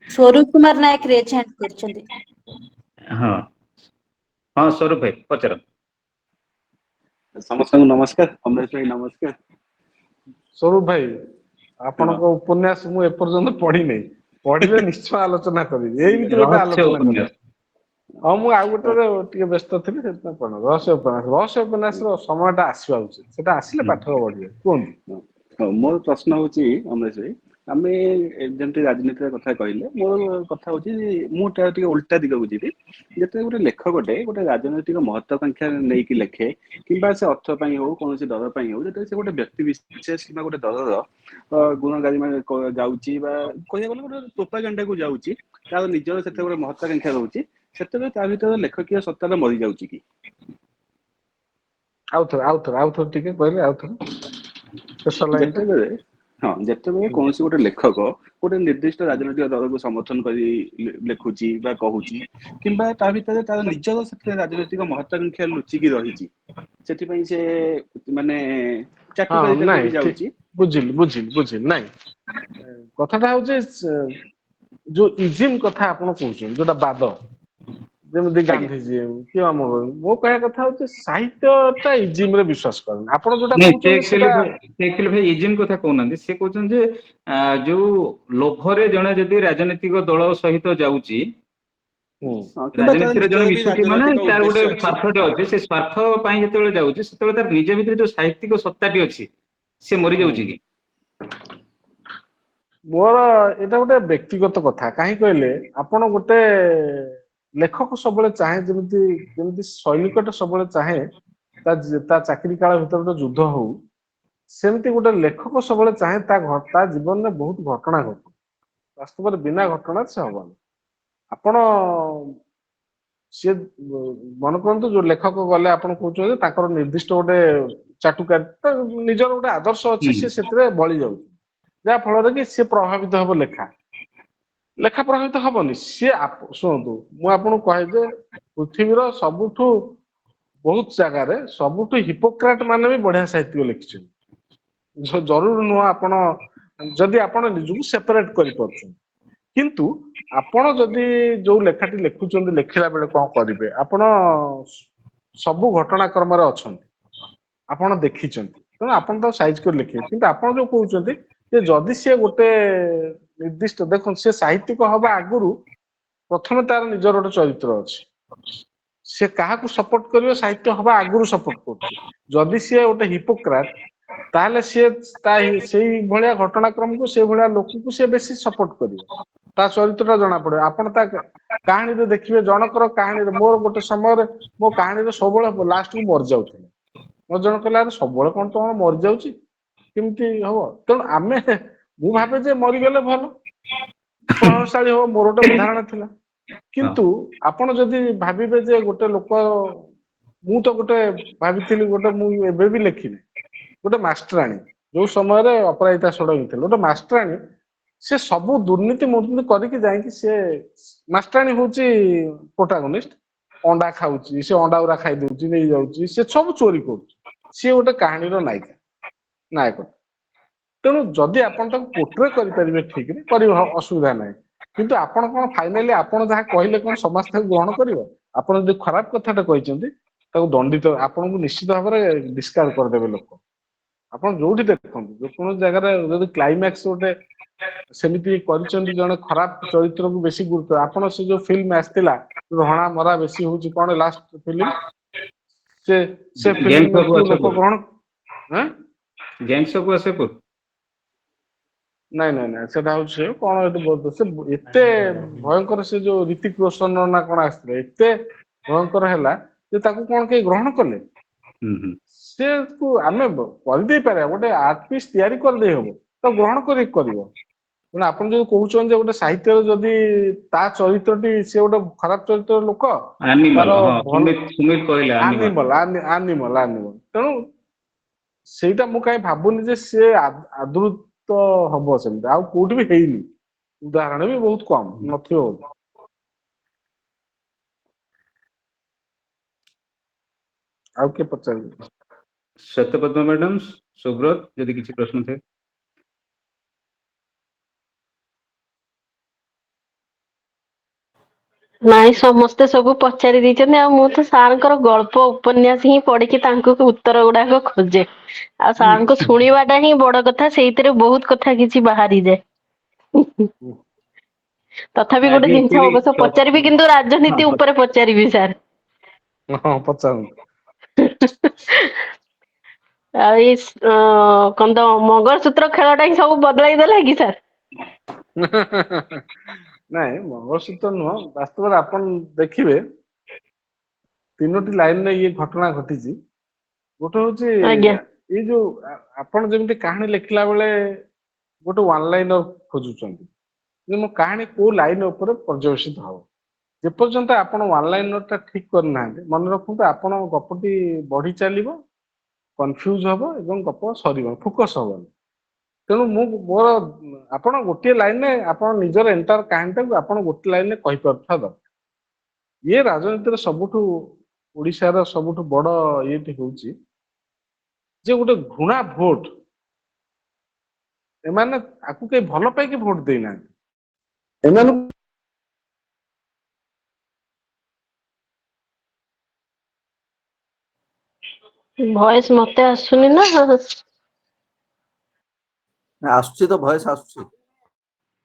ସ୍ୱରୂପ କୁମାର ନାୟକ ରେଜ୍ ହ୍ୟାଣ୍ଡ କରିଛନ୍ତି। ହଁ ହଁ ସ୍ୱରୂପ ଭାଇ ପଚାର। ସମସ୍ତଙ୍କୁ ନମସ୍କାର, ଅମରେଶ ଭାଇ ନମସ୍କାର। ସ୍ୱରୂପ ଭାଇ, ହଁ ଆପଣଙ୍କ ଉପନ୍ୟାସ ମୁଁ ଏପର୍ଯ୍ୟନ୍ତ ପଢିନି, ପଢିଲେ ନିଶ୍ଚୟ ଆଲୋଚନା କରିବି, ଏଇ ଭିତରେ ଗୋଟେ ରହସ୍ୟ ଆଲୋଚନା କରିବା। ଉପନ୍ୟାସ। ହଁ ମୁଁ ଆଉ ଗୋଟେ ଟିକେ ବ୍ୟସ୍ତ ଥିଲି, ସେଥିପାଇଁ ପଢ ରହସ୍ୟ ଉପନ୍ୟାସ। ରହସ୍ୟ ଉପନ୍ୟାସର ସମୟଟା ଆସିବା ଉଚିତ, ସେଟା ଆସିଲେ ପାଠକ ବଢିବେ। କୁହନ୍ତୁ। ହଁ, ମୋର ପ୍ରଶ୍ନ ହଉଛି ଅମରେଶ ଭାଇ, ଆମେ ଯେମିତି ରାଜନୀତିର କଥା କହିଲେ, ମୋର କଥା ହଉଛି ମୁଁ ଟିକେ ଓଲଟା ଦିଗକୁ ଯିବି। ଯେତେବେଳେ ଗୋଟେ ଲେଖକଟେ ଗୋଟେ ରାଜନୈତିକ ମହତ୍ୱାକାଂକ୍ଷା ନେଇକି ଲେଖେ, କିମ୍ବା ସେ ଅର୍ଥ ପାଇଁ ହଉ କୌଣସି ଦଳ ପାଇଁ ହଉ, ଯେତେବେଳେ ସେ ଗୋଟେ ବ୍ୟକ୍ତି ବିଶେଷ କିମ୍ବା ଗୋଟେ ଦଳର ଗୁଣଗାରିମା ଯାଉଛି ବା କହିବାକୁ ଗଲେ ଗୋଟେ ପ୍ରୋପାଗାଣ୍ଡାକୁ ଯାଉଛି, ତାର ନିଜର ସେଥିରେ ଗୋଟେ ମହତ୍ୱାକାଂକ୍ଷା ରହୁଛି, ସେତେବେଳେ ତା ଭିତରେ ଲେଖକୀୟ ସତ୍ତାଟା ମରିଯାଉଛି କି? ଆଉଥରେ ଟିକେ କହିଲେ, ଆଉଥରେ ଶେଷ ଲାଇନ ଟା। ଯେତେବେଳେ କୌଣସି ଗୋଟେ ଲେଖକ ଗୋଟେ ନିର୍ଦ୍ଦିଷ୍ଟ ରାଜନୈତିକ ଦଳକୁ ସମର୍ଥନ କରି ଲେଖୁଛି ବା କହୁଛି, କିମ୍ବା ତା ଭିତରେ ତାର ନିଜର ସେଥିରେ ରାଜନୈତିକ ମହତ୍ୱାକାଂକ୍ଷା ଲୁଚିକି ରହିଛି, ସେଥିପାଇଁ ସେ ମାନେ ହଁ ଚାଟୁକାରିତାକୁ ନାଇଁ ବି ଠିକ, ଯାଉଛି। ବୁଝିଲି ନାଇଁ, କଥାଟା ହଉଛି ଯୋଉ ଇଜିମ କଥା ଆପଣ କହୁଛନ୍ତି, ଯୋଉଟା ବାଦ, ଯେମିତି ଆଜ୍ଞା ଗାନ୍ଧିଜୀମ କି ମୋ କହିବା କଥା ହଉଛି ସାହିତ୍ୟଟା ଇଜିମରେ ବିଶ୍ୱାସ କରେନି। ଆପଣ ଯୋଉଟା ନାଇଁ ସେ କହୁଛନ୍ତି ଆକ୍ଚୁଆଲି ସେଟା ଭାଇ ଇଜିମ କଥା କହୁନାହାନ୍ତି, ସେ କହୁଛନ୍ତି ଯେ ଯୋଉ ଲୋଭରେ ଜଣେ ଯଦି ରାଜନୈତିକ ଦଳ ସହିତ ଯାଉଛି, ହଁ, କିମ୍ବା ତାର ରାଜନୀତିରେ ଜଣେ ନିଜର ବି ମିଶୁଛି ମାନେ ରାଜନୈତିକ ତାର ଗୋଟେ ଉଦ୍ଦେଶ୍ୟ ଅଛି। ସ୍ୱାର୍ଥଟେ ଅଛି, ସେ ସ୍ୱାର୍ଥ ପାଇଁ ଯେତେବେଳେ ଯାଉଛି ସେତେବେଳେ ତାର ନିଜ ଭିତରେ ଯୋଉ ସାହିତ୍ୟିକ ସତ୍ତାଟି ଅଛି ସେ ମରିଯାଉଛି କି? ମୋର ଏଇଟା ଗୋଟେ ବ୍ୟକ୍ତିଗତ କଥା, କାହିଁ କହିଲେ ଆପଣ ଗୋଟେ ଲେଖକ ସବୁବେଳେ ଚାହେଁ, ଯେମିତି ସୈନିକଟେ ସବୁବେଳେ ଚାହେଁ ତା ଚାକିରି କାଳ ଭିତରେ ଗୋଟେ ଯୁଦ୍ଧ ହଉ, ସେମିତି ଗୋଟେ ଲେଖକ ସବୁବେଳେ ଚାହେଁ ତା ଜୀବନରେ ବହୁତ ଘଟଣା ଘଟୁ। ବାସ୍ତବରେ ବିନା ଘଟଣାରେ ସେ ହବନି। ଆପଣ ସିଏ ମନେ କରନ୍ତୁ ଯୋଉ ଲେଖକ ଗଲେ, ଆପଣ କହୁଛନ୍ତି ତାଙ୍କର ନିର୍ଦ୍ଦିଷ୍ଟ ଗୋଟେ ଚାଟୁକାରୀ, ନିଜର ଗୋଟେ ଆଦର୍ଶ ଅଛି, ହୁଁ ସେ ସେଥିରେ ବଳି ଯାଉଛି, ଯାହା ଫଳରେ କି ସେ ପ୍ରଭାବିତ ହବ ଲେଖା। ଲେଖା ପ୍ରଭାବିତ ହବନି। ସିଏ ଶୁଣନ୍ତୁ, ମୁଁ ଆପଣଙ୍କୁ କହେ ଯେ ପୃଥିବୀର ସବୁଠୁ ବହୁତ ଜାଗାରେ ସବୁଠୁ ହିପୋକ୍ରାଟ ମାନେ ବି ବଢିଆ ସାହିତ୍ୟ ଲେଖିଛନ୍ତି। ଜରୁରୀ ନୁହଁ ଆପଣ ଯଦି ଆପଣ ନିଜକୁ ସେପାରେଟ କରିପାରୁଛନ୍ତି। କିନ୍ତୁ ଆପଣ ଯଦି ଯୋଉ ଲେଖାଟି ଲେଖୁଛନ୍ତି ଲେଖିଲା ବେଳେ କଣ କରିବେ, ଆପଣ ସବୁ ଘଟଣାକ୍ରମରେ ଅଛନ୍ତି, ଆପଣ ଦେଖିଛନ୍ତି, ତେଣୁ ଆପଣ ତାକୁ ସାଇଜ କରି ଲେଖିବେ। କିନ୍ତୁ ଆପଣ ଯୋଉ କହୁଛନ୍ତି ଯେ ଯଦି ସିଏ ଗୋଟେ ନିର୍ଦ୍ଦିଷ୍ଟ, ଦେଖନ୍ତୁ ସେ ସାହିତ୍ୟିକ ହବା ଆଗରୁ ପ୍ରଥମେ ତାର ନିଜର ଗୋଟେ ଚରିତ୍ର ଅଛି। ସେ କାହାକୁ ସପୋର୍ଟ କରିବ ସାହିତ୍ୟ ହବା ଆଗରୁ ସପୋର୍ଟ କରୁଛି। ଯଦି ସିଏ ଗୋଟେ ହିପୋକ୍ରାଟ ତାହେଲେ ସିଏ ସେଇ ଭଳିଆ ଘଟଣାକ୍ରମକୁ ସେଇ ଭଳିଆ ଲୋକକୁ ସିଏ ବେଶୀ ସପୋର୍ଟ କରିବ, ତା ଚରିତ୍ରଟା ଜଣା ପଡିବ। ଆପଣ ତା କାହାଣୀରେ ଦେଖିବେ, ଜଣଙ୍କର କାହାଣୀରେ, ମୋର ଗୋଟେ ସମୟରେ ମୋ କାହାଣୀରେ ସବୁବେଳେ ଲାଷ୍ଟକୁ ମରିଯାଉଥିଲେ। ମୋ ଜଣ କହିଲା ଆରେ ସବୁବେଳେ କଣ ତମର ମରିଯାଉଛି, କେମିତି ହବ? ତେଣୁ ମୁଁ ଭାବେ ଯେ ମରିଗଲେ ଭଲ, ପ୍ରଭାବଶାଳୀ ହବ, ମୋର ଗୋଟେ ଧାରଣା ଥିଲା। କିନ୍ତୁ ଆପଣ ଯଦି ଭାବିବେ ଯେ ଗୋଟେ ଲୋକ, ମୁଁ ତ ଗୋଟେ ଭାବିଥିଲି, ମୁଁ ଏବେ ବି ଲେଖିବି ଗୋଟେ ମାଷ୍ଟରାଣୀ, ଯୋଉ ସମୟରେ ଅପରାଜିତା ଷଡଙ୍ଗୀ ଥିଲେ ଗୋଟେ ମାଷ୍ଟରାଣୀ, ସେ ସବୁ ଦୁର୍ନୀତି ମୁର୍ନୀତି କରିକି ଯାଇକି ସେ ମାଷ୍ଟରାଣୀ ହଉଛି ପ୍ରୋଟାଗନିଷ୍ଟ, ଅଣ୍ଡା ଖାଉଛି, ସେ ଅଣ୍ଡା ଗୁରା ଖାଇ ଦଉଛି, ନେଇଯାଉଛି, ସେ ସବୁ ଚୋରି କରୁଛି, ସିଏ ଗୋଟେ କାହାଣୀର ନାୟକ। ତେଣୁ ଯଦି ଆପଣ ତାକୁ ପୋଟ୍ରେ କରିପାରିବେ ଠିକରେ, କରିବ, ଅସୁବିଧା ନାହିଁ। କିନ୍ତୁ ଆପଣ କଣ ଫାଇନାଲି ଆପଣ ଯାହା କହିଲେ କଣ ସମାଜ ତାକୁ ଗ୍ରହଣ କରିବ? ଆପଣ ଯଦି ଖରାପ କଥାଟା କହିଛନ୍ତି ତାକୁ ଦଣ୍ଡିତ, ଆପଣଙ୍କୁ ନିଶ୍ଚିତ ଭାବରେ ଡିସକାର୍ଡ କରିଦେବେ ଲୋକ। ଆପଣ ଯୋଉଠି ଦେଖନ୍ତୁ, ଯେକୌଣସି ଜାଗାରେ ଯଦି କ୍ଲାଇମାକ୍ସ ଗୋଟେ ସେମିତି କରିଛନ୍ତି, ଜଣେ ଖରାପ ଚରିତ୍ରକୁ ବେଶୀ ଗୁରୁତ୍ବ, ଆପଣ ସେ ଯୋଉ ଫିଲ୍ମ ଆସିଥିଲା ହଣା ମରା ବେଶୀ ହଉଛି, କଣ ଲାଷ୍ଟ ଫିଲ୍ମ, ସେ ଗ୍ୟାଙ୍ଗସ୍ ଅଫ୍ ଫିଲ୍ମକୁ ଲୋକ ୱାସେପୁର, ଗ୍ରହଣ ଗ୍ୟାଙ୍ଗସ୍ ଅଫ୍ ୱାସେପୁର। ନାଇଁ ସେଟା ହଉଛି କଣ, ସେ ଏତେ ଭୟଙ୍କର, ସେ ଯୋଉ ରିତିକ ରୋଶନ ନା କଣ ଆସିଥିଲେ, ଏତେ ଭୟଙ୍କର ହେଲା ଯେ ତାକୁ କଣ କେହି ଗ୍ରହଣ କଲେ? ସେ ଆମେ କରିଦେଇ ପାରିବା, ଗୋଟେ ଆର୍ଟ ପିସ୍ ତିଆରି କରିଦେଇ ହବ, ତାକୁ ଗ୍ରହଣ କରିବ। ତେଣୁ ଆପଣ ଯଦି କହୁଛନ୍ତି ଯେ ଗୋଟେ ସାହିତ୍ୟରେ ଯଦି ତା ଚରିତ୍ରଟି, ସେ ଗୋଟେ ଖରାପ ଚରିତ୍ରର ଲୋକ, ଆନିମଲ, ତାର ହଁ, ଭଲ ସୁମିତ କହିଲେ ଆନିମଲ। ଆନିମଲ। ତେଣୁ ସେଇଟା ମୁଁ କାହିଁ ଭାବୁନି ଯେ ସେ ଆଦୃତ ହବ ସେମିତି, ଆଉ କୋଉଠି ବି ହେଇନି, ଉଦାହରଣ ବି ବହୁତ କମ ନଥିବ ବୋଲି। ଆଉ କିଏ ପଚାରିବେ? ଶ୍ୱେତପଦ୍ମ ମ୍ୟାଡାମ, ସୁବ୍ରତ, ଯଦି କିଛି ପ୍ରଶ୍ନ ଥାଏ। ନାଇଁ, ସମସ୍ତେ ସବୁ ପଚାରି ଦେଇଛନ୍ତି। ଆଉ ମୁଁ ତ ସାରଙ୍କର ଗଳ୍ପ ଉପନ୍ୟାସ ହିଁ ପଢିକି ତାଙ୍କୁ ଉତ୍ତର ଗୁଡାକ ଖୋଜେ, ଆଉ ସାରଙ୍କୁ ଶୁଣିବାଟା ହିଁ ବଡ କଥା, ସେଇଥିରେ ବହୁତ କଥା କିଛି ବାହାରିଯାଏ। ତଥାପି ଗୋଟେ ଆଜି ଜିନିଷ ଆକ୍ଚୁଆଲି ଅବଶ୍ୟ ପଚାରିବି, କିନ୍ତୁ ରାଜନୀତି ଉପରେ ପଚାରିବି ସାର୍। ହଁ, ପଚାରନ୍ତୁ। ଆଉ ଏଇ କଣ ତ ମଙ୍ଗଳସୂତ୍ର ଖେଳଟା ହିଁ ସବୁ ବଦଳାଇ ଦେଲା କି ସାର୍? ନାଇଁ, ମଙ୍ଗଳସୂତ୍ର ନୁହଁ, ବାସ୍ତବରେ ଆପଣ ଦେଖିବେ 3ଟି ଲାଇନରେ ଇଏ ଘଟଣା ଘଟିଛି। ଗୋଟେ ହଉଛି ଆଜ୍ଞା ଏଇ ଯୋଉ ଆପଣ ଯେମିତି କାହାଣୀ ଲେଖିଲା ବେଳେ ଗୋଟେ ୱାନ୍ ଲାଇନର ଖୋଜୁଛନ୍ତି, ଯେ ମୋ କାହାଣୀ କୋଉ ଲାଇନ ଉପରେ ପର୍ଯ୍ୟବେସିତ ହବ। ଯେପର୍ଯ୍ୟନ୍ତ ଆପଣ ୱାନ୍ ଲାଇନର ଟା ଠିକ କରିନାହାନ୍ତି, ମନେ ରଖନ୍ତୁ ଆପଣ ଗପଟି ବଢି ଚାଲିବ, କନଫ୍ୟୁଜ ହବ ଏବଂ ଗପ ସରିବ, ଫୋକସ ହବନି। ତେଣୁ ମୋର ଆପଣ ଗୋଟିଏ ଲାଇନରେ ଆପଣ ନିଜର ଏଣ୍ଟାର କାହାଣୀଟାକୁ ଆପଣ ଗୋଟେ ଲାଇନରେ କହିପାରୁଥିବା ଦରକାର। ଇଏ ରାଜନୀତିର ସବୁଠୁ, ଓଡିଶାର ସବୁଠୁ ବଡ ଇଏଟି ହଉଛି ଯେ ଗୋଟେ ଘୃଣା ଭୋଟ, ଏମାନେ ଆକୁ କେହି ଭଲ ପାଇକି ଭୋଟ ଦେଇନାହାନ୍ତି, ଏମାନଙ୍କୁ ଭଏସ ମତେ ଆସୁନି ନା? ଆସୁଛି ତ, ଭଏସ ଆସୁଛି।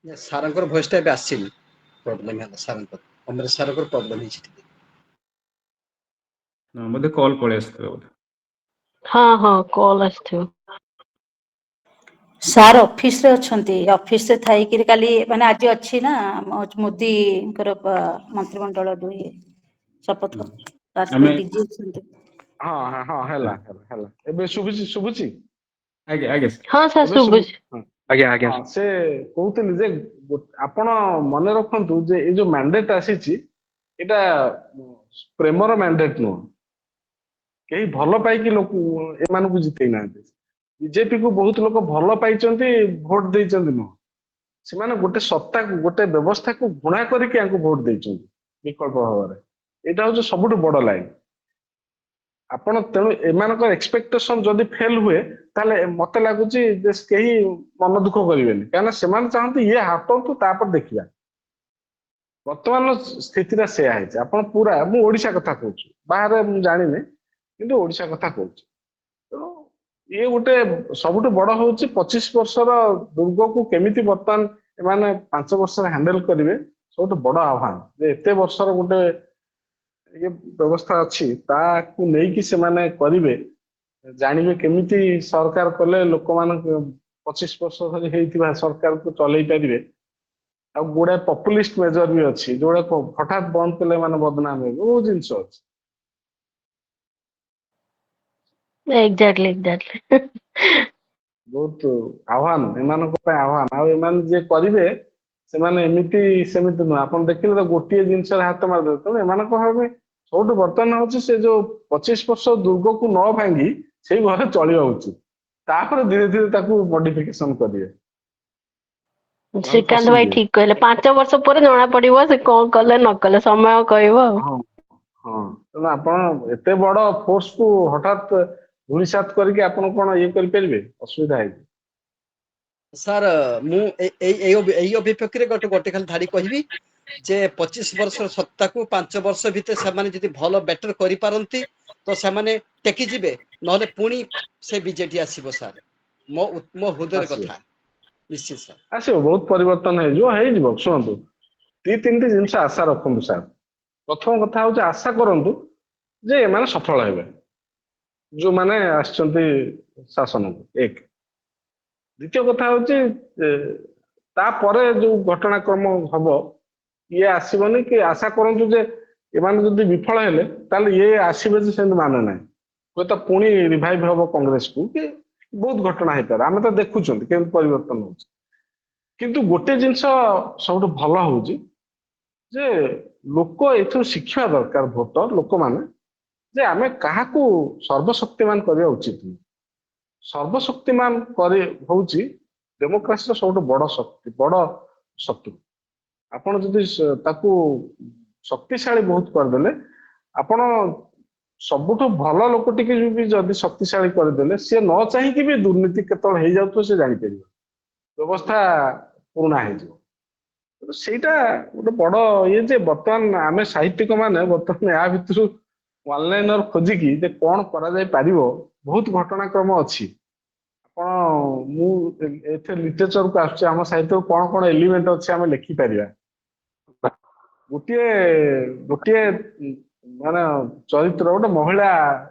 ସାରଙ୍କର ଭଏସ ଟା ଏବେ ଆସିନି, ପ୍ରୋବ୍ଲେମ ହେଲା ସାରଙ୍କର, ଅମରେଶ ସାରଙ୍କର ପ୍ରୋବ୍ଲେମ ହେଇଛି ଟିକେ। ବୋଧେ କଲ୍ ପଳେଇ ଆସିଥିଲା ବୋଧେ। ହଁ, କଲ୍ ଆସିଥିବ। ସାର୍ ଅଫିସରେ ଅଛନ୍ତି, ଅଫିସରେ ଥାଇକିରି କାଲି, ମାନେ ଆଜି ଅଛି ନା ମୋଦିଙ୍କର ମନ୍ତ୍ରିମଣ୍ଡଳ ଦୁଇ ଶପଥ, ଆମେ ବିଜି ଅଛନ୍ତି। ହଁ, ହେଲା। ଏବେ ଶୁଭୁଛି? ଆଜ୍ଞା ଆଜ୍ଞା ହଁ ସାର୍, ଏବେ ଶୁଭୁଛି। ହଁ, ସେ କହୁଥିଲି ଯେ ଆପଣ ମନେ ରଖନ୍ତୁ ଯେ ଏଇ ଯୋଉ ମ୍ୟାଣ୍ଡେଟ ଆସିଛି, ଏଇଟା ପ୍ରେମର ମ୍ୟାଣ୍ଡେଟ ନୁହଁ। କେହି ଭଲ ପାଇକି ଏମାନଙ୍କୁ ଜିତେଇ ନାହାନ୍ତି। ବିଜେପି କୁ ବହୁତ ଲୋକ ଭଲ ପାଇଛନ୍ତି, ଭୋଟ ଦେଇଛନ୍ତି ନୁହଁ। ସେମାନେ ଗୋଟେ ସତ୍ତାକୁ ଗୋଟେ ବ୍ୟବସ୍ଥାକୁ ଘୃଣା କରିକି ୟାଙ୍କୁ ଭୋଟ ଦେଇଛନ୍ତି ବିକଳ୍ପ ଭାବରେ। ଏଇଟା ହଉଛି ସବୁଠୁ ବଡ ଲାଇନ୍। ଆପଣ ତେଣୁ ଏମାନଙ୍କର ଏକ୍ସପେକ୍ଟେସନ ଯଦି ଫେଲ ହୁଏ ତାହେଲେ ମତେ ଲାଗୁଛି ଯେ କେହି ମନ ଦୁଃଖ କରିବେନି, କାହିଁକିନା ସେମାନେ ଚାହାନ୍ତି ଇଏ ହାଟନ୍ତୁ ତାପରେ ଦେଖିବା। ବର୍ତ୍ତମାନ ସ୍ଥିତିଟା ସେୟା ହେଇଛି। ଆପଣ ପୁରା, ମୁଁ ଓଡିଶା କଥା କହୁଛି, ବାହାରେ ମୁଁ ଜାଣିନି, କିନ୍ତୁ ଓଡିଶା କଥା କହୁଛି। ତେଣୁ ଇଏ ଗୋଟେ ସବୁଠୁ ବଡ ହଉଛି 25 ବର୍ଷର ଦୁର୍ଗକୁ କେମିତି ବର୍ତ୍ତମାନ ଏମାନେ 5 ବର୍ଷରେ ହ୍ୟାଣ୍ଡେଲ କରିବେ, ସବୁଠୁ ବଡ ଆହ୍ୱାନ। ଯେ ଏତେ ବର୍ଷର ଗୋଟେ ଇଏ ବ୍ୟବସ୍ଥା ଅଛି ତାକୁ ନେଇକି ସେମାନେ କରିବେ, ଜାଣିବେ କେମିତି ସରକାର କଲେ ଲୋକମାନଙ୍କ 25 ବର୍ଷ ଧରି ହେଇଥିବା ସରକାରକୁ ଚଲେଇ ପାରିବେ। ଆଉ ଗୁଡାଏ ପପୁଲିଷ୍ଟ ମେଜର ବି ଅଛି ଯୋଉଟା ହଠାତ୍ ବନ୍ଦ କଲେ ମାନେ ବଦନାମ ହେବେ, ବହୁତ ଜିନିଷ ଅଛି। ଏକ୍ଜାକ୍ଟଲି ବହୁତ ଆହ୍ୱାନ ଏମାନଙ୍କ ପାଇଁ ଆହ୍ୱାନ। ଆଉ ଏମାନେ ଯିଏ କରିବେ ସେମାନେ ଏମିତି ସେମିତି ନୁହଁ। ଆପଣ ଦେଖିଲେ ତ ଗୋଟିଏ ଜିନିଷରେ ହାତ ମାରିଦେବେ। ତେଣୁ ଏମାନଙ୍କ ଭାବେ ସବୁଠୁ ବର୍ତ୍ତମାନ ହଉଛି ସେ ଯୋଉ 25 ବର୍ଷ ଦୁର୍ଗକୁ ନ ଭାଙ୍ଗି ସେଇ ଘରେ ଚଳିବା ଉଚିତ, ତାପରେ ଧୀରେ ଧୀରେ ତାକୁ ମଡିଫିକେସନ କରିବେ। ନହେଲେ ଶ୍ରୀକାନ୍ତ ଭାଇ ଫସିଯିବେ। ଠିକ କହିଲେ, 5 ବର୍ଷ ପରେ ଜଣା ପଡିବ ସେ କଣ କଲେ ନ କଲେ, ସମୟ କହିବ ଆଉ। ହଁ ହଁ, ତେଣୁ ଆପଣ ଏତେ ବଡ ଫୋର୍ସ କୁ ହଠାତ୍ ଧୂଳିସାତ କରିକି ଆପଣ କଣ ଇଏ କରିପାରିବେ? ଅସୁବିଧା ହେଇଛି। ସାର୍ ମୁଁ ଏଇ ଅଭିପକ୍ଷରେ ଗୋଟେ ଖାଲି ଧାଡି କହିବି ଯେ 25 ବର୍ଷର ସତ୍ତାକୁ 5 ବର୍ଷ ଭିତରେ ସେମାନେ ଯଦି ଭଲ ବେଟର କରିପାରନ୍ତି ତ ସେମାନେ ଟେକିଯିବେ, ନହେଲେ ପୁଣି ସେ ବିଜେଡି ଆସିବ ସାର୍। ମୋ ହୃଦୟର ଆସିବ କଥା। ନିଶ୍ଚିତ ସାର୍। ଆସିବ, ବହୁତ ପରିବର୍ତ୍ତନ ହେଇଯିବ। ଶୁଣନ୍ତୁ, 2-3ଟି ଜିନିଷ ଆଶା ରଖନ୍ତୁ ସାର୍। ପ୍ରଥମ କଥା ହଉଛି ଆଶା କରନ୍ତୁ ଯେ ଏମାନେ ସଫଳ ହେବେ, ଯୋଉମାନେ ଆସିଛନ୍ତି ଶାସନକୁ। 1। ଦ୍ୱିତୀୟ କଥା ହଉଛି ତାପରେ ଯୋଉ ଘଟଣାକ୍ରମ ହବ ଇଏ ଆସିବନି କି ଆଶା କରନ୍ତୁ ଯେ ଏମାନେ ଯଦି ବିଫଳ ହେଲେ ତାହେଲେ ଇଏ ଆସିବେ ଯେ ସେମିତି ମାନେ ନାହିଁ। ହୁଏତ ପୁଣି ରିଭାଇଭ ହବ କଂଗ୍ରେସକୁ, କି ବହୁତ ଘଟଣା ହେଇପାରେ। ଆମେ ତ ଦେଖୁଛନ୍ତି କେମିତି ପରିବର୍ତ୍ତନ ହଉଛି। କିନ୍ତୁ ଗୋଟେ ଜିନିଷ ସବୁଠୁ ଭଲ ହଉଛି ଯେ ଲୋକ ଏଥିରୁ ଶିଖିବା ଦରକାର, ଭୋଟର ଲୋକମାନେ, ଯେ ଆମେ କାହାକୁ ସର୍ବଶକ୍ତିମାନ କରିବା ଉଚିତ ନୁହେଁ। ସର୍ବଶକ୍ତିମାନ ହଉଛି ଡେମୋକ୍ରାସିର ସବୁଠୁ ବଡ ଶକ୍ତି, ବଡ ଶତ୍ରୁ। ଆପଣ ଯଦି ତାକୁ ଶକ୍ତିଶାଳୀ ବହୁତ କରିଦେଲେ, ଆପଣ ସବୁଠୁ ଭଲ ଲୋକ ଟିକେ ବି ଯଦି ଶକ୍ତିଶାଳୀ କରିଦେଲେ, ସିଏ ନ ଚାହିଁକି ବି ଦୁର୍ନୀତି କେତେବେଳେ ହେଇଯାଉଥିବ ସେ ଜାଣିପାରିବ, ବ୍ୟବସ୍ଥା ପୁରୁଣା ହେଇଯିବ। ସେଇଟା ଗୋଟେ ବଡ ଇଏ ଯେ ବର୍ତ୍ତମାନ ଆମେ ସାହିତ୍ୟିକ ମାନେ ବର୍ତ୍ତମାନ ୟା ଭିତରୁ ଅନଲାଇନର ଖୋଜିକି ଯେ କଣ କରାଯାଇ ପାରିବ, ବହୁତ ଘଟଣାକ୍ରମ ଅଛି। ଆପଣ ମୁଁ ଏଥିରେ ଲିଟରେଚରକୁ ଆସୁଛି, ଆମ ସାହିତ୍ୟକୁ କଣ କଣ ଏଲିମେଣ୍ଟ ଅଛି ଆମେ ଲେଖିପାରିବା। ଗୋଟିଏ ଗୋଟିଏ ମାନେ ଚରିତ୍ର, ଗୋଟେ ମହିଳା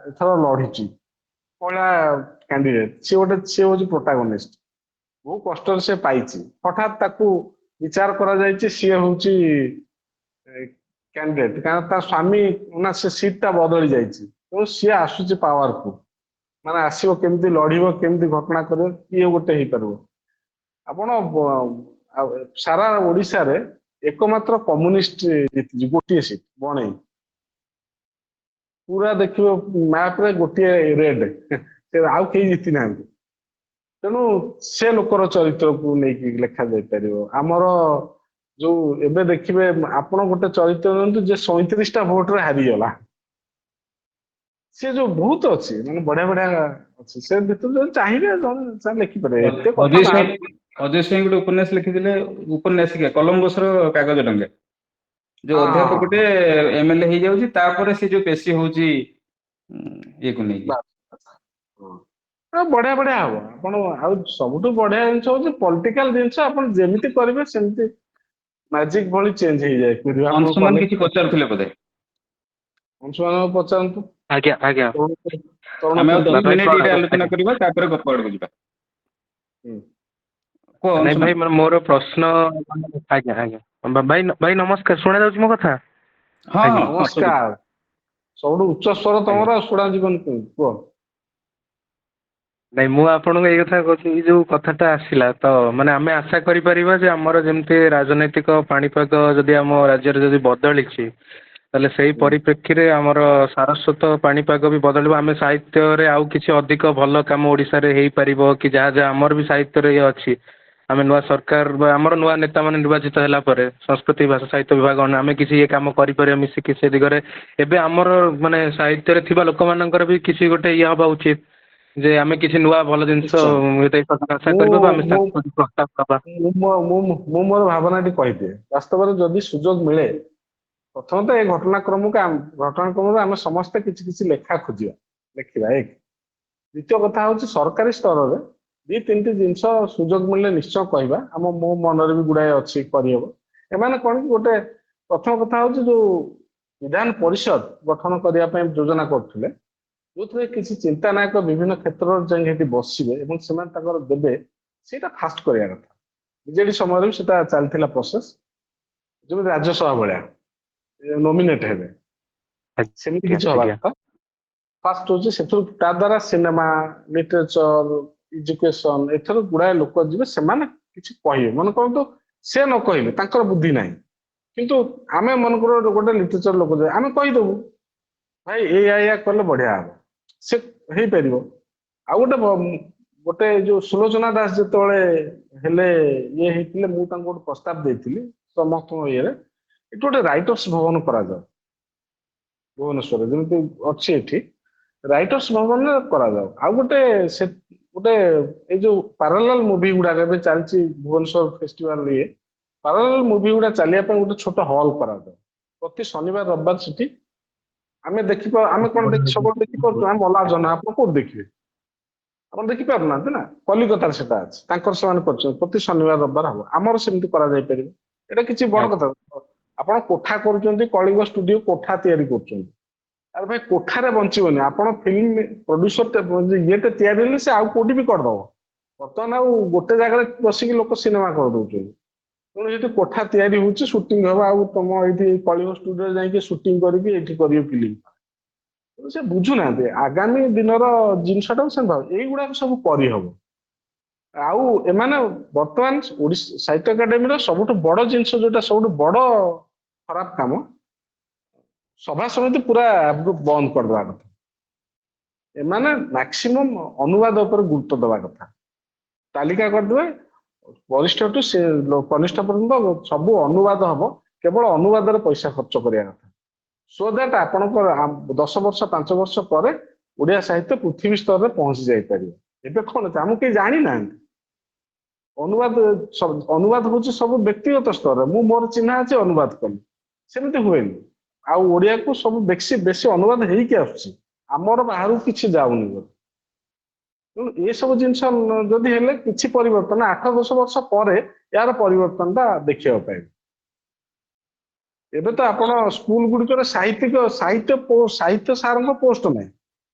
ଏଥର ଲଢିଛି, ମହିଳା କ୍ୟାଣ୍ଡିଡେଟ, ସିଏ ହଉଛି ପ୍ରୋଟାଗନିଷ୍ଟ। ବହୁ କଷ୍ଟରେ ସେ ପାଇଛି, ହଠାତ୍ ତାକୁ ବିଚାର କରାଯାଇଛି ସିଏ ହଉଛି କ୍ୟାଣ୍ଡିଡେଟ, କାରଣ ତା ସ୍ୱାମୀ ନା ସେ ସିଟ୍ ଟା ବଦଳି ଯାଇଛି। ତେଣୁ ସିଏ ଆସୁଛି ପାୱାରକୁ, ମାନେ ଆସିବ କେମିତି ଲଢିବ, କେମିତି ଘଟଣା କରିବ, କିଏ ଗୋଟେ ହେଇପାରିବ। ଆପଣ ସାରା ଓଡିଶାରେ ଏକମାତ୍ର କମ୍ୟୁନିଷ୍ଟ ଜିତିଛି ଗୋଟିଏ ସିଟ୍, ବଣେଇ। ପୁରା ଦେଖିବ ମ୍ୟାପରେ ଗୋଟିଏ ରେଡ୍, ଆଉ କେହି ଜିତି ନାହାନ୍ତି। ତେଣୁ ସେ ଲୋକର ଚରିତ୍ରକୁ ନେଇକି ଲେଖା ଯାଇପାରିବ। ଆମର ଯୋଉ ଏବେ ଦେଖିବେ ଆପଣ ଗୋଟେ ଚରିତ୍ର ନିଅନ୍ତୁ ଯେ 37ଟା ଭୋଟରେ ହାରିଗଲା, ସେ ଯୋଉ ବହୁତ ଅଛି, ମାନେ ବଢିଆ ବଢିଆ ଅଛି। ସେ ଭିତରୁ ଯଦି ଚାହିଁବେ ଲେଖିପାରିବେ, ଏତେ କଥା ଅଜୟ ନା। ସ୍ୱାଇଁ ଗୋଟେ ଉପନ୍ୟାସ ଲେଖିଥିଲେ, ଉପନ୍ୟାସିକା କଲମ୍ବସର କାଗଜ ଡଙ୍ଗା। ଯୋଉ ହଁ ହଁ ଅଧ୍ୟାପକଟେ MLA ହେଇଯାଉଛି, ତାପରେ ସେ ଯୋଉ ପେଶୀ ହଉଛି ଇଏକୁ ନେଇକି। ବଢିଆ ବଢିଆ ହବ ଆପଣ। ଆଉ ସବୁଠୁ ବଢିଆ ଜିନିଷ ହଉଛି ପଲିଟିକାଲ ଜିନିଷ, ଆପଣ ଯେମିତି କରିବେ ସେମିତି ମ୍ୟାଜିକ ଭଳି ଚେଞ୍ଜ ହେଇଯାଏ। ଆପଣ ଅଂଶୁମାନ କଲେ କିଛି ପଚାରୁଥିଲେ ବୋଧେ? ଅଂଶୁମାନଙ୍କୁ ପଚାରନ୍ତୁ। ଆଜ୍ଞା ଆଜ୍ଞା ଆମେ ଆଉ 2 ଭାଇ ମିନିଟ ଏଇଟା ପ୍ରଣାମ। ଆଲୋଚନା ଆଜ୍ଞା କରିବା, ତାପରେ ଗପ ଆଡକୁ ଯିବା। କୁହ ନାଇଁ ଅଂଶୁମାନ। ଭାଇ ମୋର ପ୍ରଶ୍ନ। ଆଜ୍ଞା ଆଜ୍ଞା ଭାଇ ନମସ୍କାର, ଶୁଣା ଯାଉଛି ମୋ କଥା? ହଁ ଆଜ୍ଞା ହଁ ଶୁଭୁଛି। ନମସ୍କାର। ସବୁଠୁ ଉଚ୍ଚ ସ୍ୱର ଆଜ୍ଞା। ତମର, ଶୁଣା ଯିବନି କେମିତି, କୁହ। ନାଇଁ ମୁଁ ଆପଣଙ୍କୁ ଏଇ କଥା କହୁଥିଲି, ଏଇ ଯୋଉ କଥାଟା ଆସିଲା ତ ମାନେ ଆମେ ଆଶା କରିପାରିବା ଯେ ଆମର ଯେମିତି ରାଜନୈତିକ ପାଣିପାଗ ଯଦି ଆମ ରାଜ୍ୟରେ ଯଦି ବଦଳିଛି, ତାହେଲେ ସେଇ ପରିପ୍ରେକ୍ଷୀରେ ଆମର ସାରସ୍ୱତ ପାଣିପାଗ ବି ବଦଳିବ। ଆମେ ସାହିତ୍ୟରେ ଆଉ କିଛି ଅଧିକ ଭଲ କାମ ଓଡ଼ିଶାରେ ହେଇପାରିବ କି, ଯାହା ଯାହା ଆମର ବି ସାହିତ୍ୟରେ ଇଏ ଅଛି ଆମେ ନୂଆ ସରକାର ବା ଆମର ନୂଆ ନେତା ମାନେ ନିର୍ବାଚିତ ହେଲା ପରେ ସଂସ୍କୃତି ଭାଷା ସାହିତ୍ୟ ବିଭାଗ ଆମେ କିଛି ଇଏ କାମ କରିପାରିବା ମିଶିକି ସେ ଦିଗରେ। ଏବେ ଆମର ମାନେ ସାହିତ୍ୟରେ ଥିବା ଲୋକମାନଙ୍କର ବି କିଛି ଗୋଟେ ଇଏ ହବା ଉଚିତ ଯେ ଆମେ କିଛି ନୂଆ ଭଲ ଜିନିଷ ନିଶ୍ଚୟ ଆଶା ମୁଁ କରିବା ବା ଆମେ ମୁଁ ତାଙ୍କୁ ପ୍ରସ୍ତାବ ଦବା। ମୁଁ ମୋର ଭାବନାଟି କହିଦିଏ। ବାସ୍ତବରେ ଯଦି ସୁଯୋଗ ମିଳେ, ପ୍ରଥମତଃ ଏ ଘଟଣାକ୍ରମରୁ ଆମେ ସମସ୍ତେ କିଛି କିଛି ଲେଖା ଖୋଜିବା, ଲେଖିବା ଏକ। ଦ୍ୱିତୀୟ କଥା ହଉଛି ସରକାରୀ ସ୍ତରରେ 2-3ଟି ଜିନିଷ ସୁଯୋଗ ମିଳିଲେ ନିଶ୍ଚୟ କହିବା। ମୋ ମନରେ ବି ଗୁଡାଏ ଅଛି କରିହବ। ଏମାନେ କଣ କି ଗୋଟେ ପ୍ରଥମ କଥା ହଉଛି ଯୋଉ ବିଧାନ ପରିଷଦ ଗଠନ କରିବା ପାଇଁ ଯୋଜନା କରୁଥିଲେ, ଯୋଉଥିରେ କିଛି ଚିନ୍ତାନାୟକ ବିଭିନ୍ନ କ୍ଷେତ୍ରରେ ଯାଇ ସେଠି ବସିବେ ଏବଂ ସେମାନେ ତାଙ୍କର ଦେବେ, ସେଇଟା ଫାଷ୍ଟ କରିବା କଥା। ବିଜେଡି ସମୟରେ ବି ସେଟା ଚାଲିଥିଲା ପ୍ରୋସେସ, ଯେମିତି ରାଜ୍ୟସଭା ଭଳିଆ ନୋମିନେଟ ହେବେ, ସେମିତି ଆଜ୍ଞା କିଛି ହବା ଆଜ୍ଞା କଥା। ଫାଷ୍ଟ ହଉଛି ସେଥିରୁ ତା ଦ୍ୱାରା ସିନେମା, ଲିଟରେଚର, ଏଜୁକେସନ ଏଥର ଗୁଡାଏ ଲୋକ ଯିବେ, ସେମାନେ କିଛି କହିବେ। ମନେ କରନ୍ତୁ ସେ ନ କହିବେ, ତାଙ୍କର ବୁଦ୍ଧି ନାହିଁ, କିନ୍ତୁ ଆମେ ମନେକର ଗୋଟେ ଲିଟରେଚର ଲୋକ ଯିବେ, ଆମେ କହିଦବୁ ଭାଇ ଏଇଆ କଲେ ବଢିଆ ହବ, ସେ ହେଇପାରିବ। ଆଉ ଗୋଟେ ଯୋଉ ସୁଲୋଚନା ଦାସ ଯେତେବେଳେ ହେଲେ ଇଏ ହେଇଥିଲେ, ମୁଁ ତାଙ୍କୁ ଗୋଟେ ପ୍ରସ୍ତାବ ଦେଇଥିଲି ସମସ୍ତଙ୍କ ଇଏରେ, ଏଠି ଗୋଟେ ରାଇଟର୍ସ ଭବନ କରାଯାଉ ଭୁବନେଶ୍ୱରରେ, ଯେମିତି ଅଛି ଏଠି ରାଇଟର୍ସ ଭବନରେ କରାଯାଉ। ଆଉ ଗୋଟେ ଏଇ ଯୋଉ ପାରାଲାଲ ମୁଭି ଗୁଡାକ ଏବେ ଚାଲିଛି ଭୁବନେଶ୍ୱର ଫେଷ୍ଟିଭାଲ ଇଏ, ପାରାଲାଲ ମୁଭି ଗୁଡା ଚାଲିବା ପାଇଁ ଗୋଟେ ଛୋଟ ହଲ୍ କରାଯାଉ। ପ୍ରତି ଶନିବାର ରବିବାର ସେଠି ଆମେ ଆମେ କଣ ସବୁବେଳେ ଦେଖିପାରୁଛୁ, ଆମେ ମଲାଜନ ଆପଣ କୋଉଠି ଦେଖିବେ? ଆପଣ ଦେଖିପାରୁନାହାନ୍ତି ନା, କଲିକତାରେ ସେଟା ଅଛି, ତାଙ୍କର ସେମାନେ କରୁଛନ୍ତି, ପ୍ରତି ଶନିବାର ରବିବାର ହବ। ଆମର ସେମିତି କରାଯାଇ ପାରିବ, ଏଇଟା କିଛି ବଡ କଥା। ଆପଣ କୋଠା କରୁଛନ୍ତି, କଳିଙ୍ଗ ଷ୍ଟୁଡିଓ କୋଠା ତିଆରି କରୁଛନ୍ତି, ଆରେ ଭାଇ କୋଠାରେ ବଞ୍ଚିବନି। ଆପଣ ଫିଲ୍ମ ପ୍ରଡ୍ୟୁସର ଇଏଟେ ତିଆରି ହେଲେ ସେ ଆଉ କୋଉଠି ବି କରିଦବ। ବର୍ତ୍ତମାନ ଆଉ ଗୋଟେ ଜାଗାରେ ବସିକି ଲୋକ ସିନେମା କରିଦଉଛନ୍ତି, ତେଣୁ ସେଠି କୋଠା ତିଆରି ହଉଛି, ସୁଟିଂ ହବ। ଆଉ ତମ ଏଇଠି କଳିଙ୍ଗ ଷ୍ଟୁଡିଓରେ ଯାଇକି ସୁଟିଂ କରିକି ଏଇଠି କରିବେ ଫିଲ୍ମ। ସେ ବୁଝୁନାହାନ୍ତି ଆଗାମୀ ଦିନର ଜିନିଷଟାକୁ ସେମିତି ଭାବ, ଏଇଗୁଡାକ ସବୁ କରିହବ। ଆଉ ଏମାନେ ବର୍ତ୍ତମାନ ଓଡ଼ିଶା ସାହିତ୍ୟ ଏକାଡେମୀର ସବୁଠୁ ବଡ ଜିନିଷ, ଯୋଉଟା ସବୁଠୁ ବଡ ଖରାପ କାମ, ସଭା ସମିତି ପୁରା ବନ୍ଦ କରିଦବା କଥା। ଏମାନେ ମ୍ୟାକ୍ସିମମ୍ ଅନୁବାଦ ଉପରେ ଗୁରୁତ୍ୱ ଦେବା କଥା। ତାଲିକା କରିଦେବେ, ବରିଷ୍ଠଠୁ ସେ କନିଷ୍ଠ ପର୍ଯ୍ୟନ୍ତ ସବୁ ଅନୁବାଦ ହବ, କେବଳ ଅନୁବାଦରେ ପଇସା ଖର୍ଚ୍ଚ କରିବା କଥା। ସୋ ଦ୍ୟାଟ୍ ଆପଣଙ୍କର 10 ବର୍ଷ 5 ବର୍ଷ ପରେ ଓଡ଼ିଆ ସାହିତ୍ୟ ପୃଥିବୀ ସ୍ତରରେ ପହଞ୍ଚି ଯାଇପାରିବ। ଏବେ କଣ ଆମକୁ କେହି ଜାଣିନାହାନ୍ତି। ଅନୁବାଦ ହଉଛି ସବୁ ବ୍ୟକ୍ତିଗତ ସ୍ତରରେ, ମୁଁ ମୋର ଚିହ୍ନା ଅଛି ଅନୁବାଦ କଲି, ସେମିତି ହୁଏନି। ଆଉ ଓଡ଼ିଆକୁ ସବୁ ବେଶୀ ଅନୁବାଦ ହେଇକି ଆସୁଛି, ଆମର ବାହାରକୁ କିଛି ଯାଉନି। ତେଣୁ ଏସବୁ ଜିନିଷ ଯଦି ହେଲେ କିଛି ପରିବର୍ତ୍ତନ 8-10 ବର୍ଷ ପରେ ଏହାର ପରିବର୍ତ୍ତନଟା ଦେଖିବାକୁ ପାଇବେ। ଏବେ ତ ଆପଣ ସ୍କୁଲ ଗୁଡିକରେ ସାହିତ୍ୟ ସାରଙ୍କ ପୋଷ୍ଟ ନାହିଁ,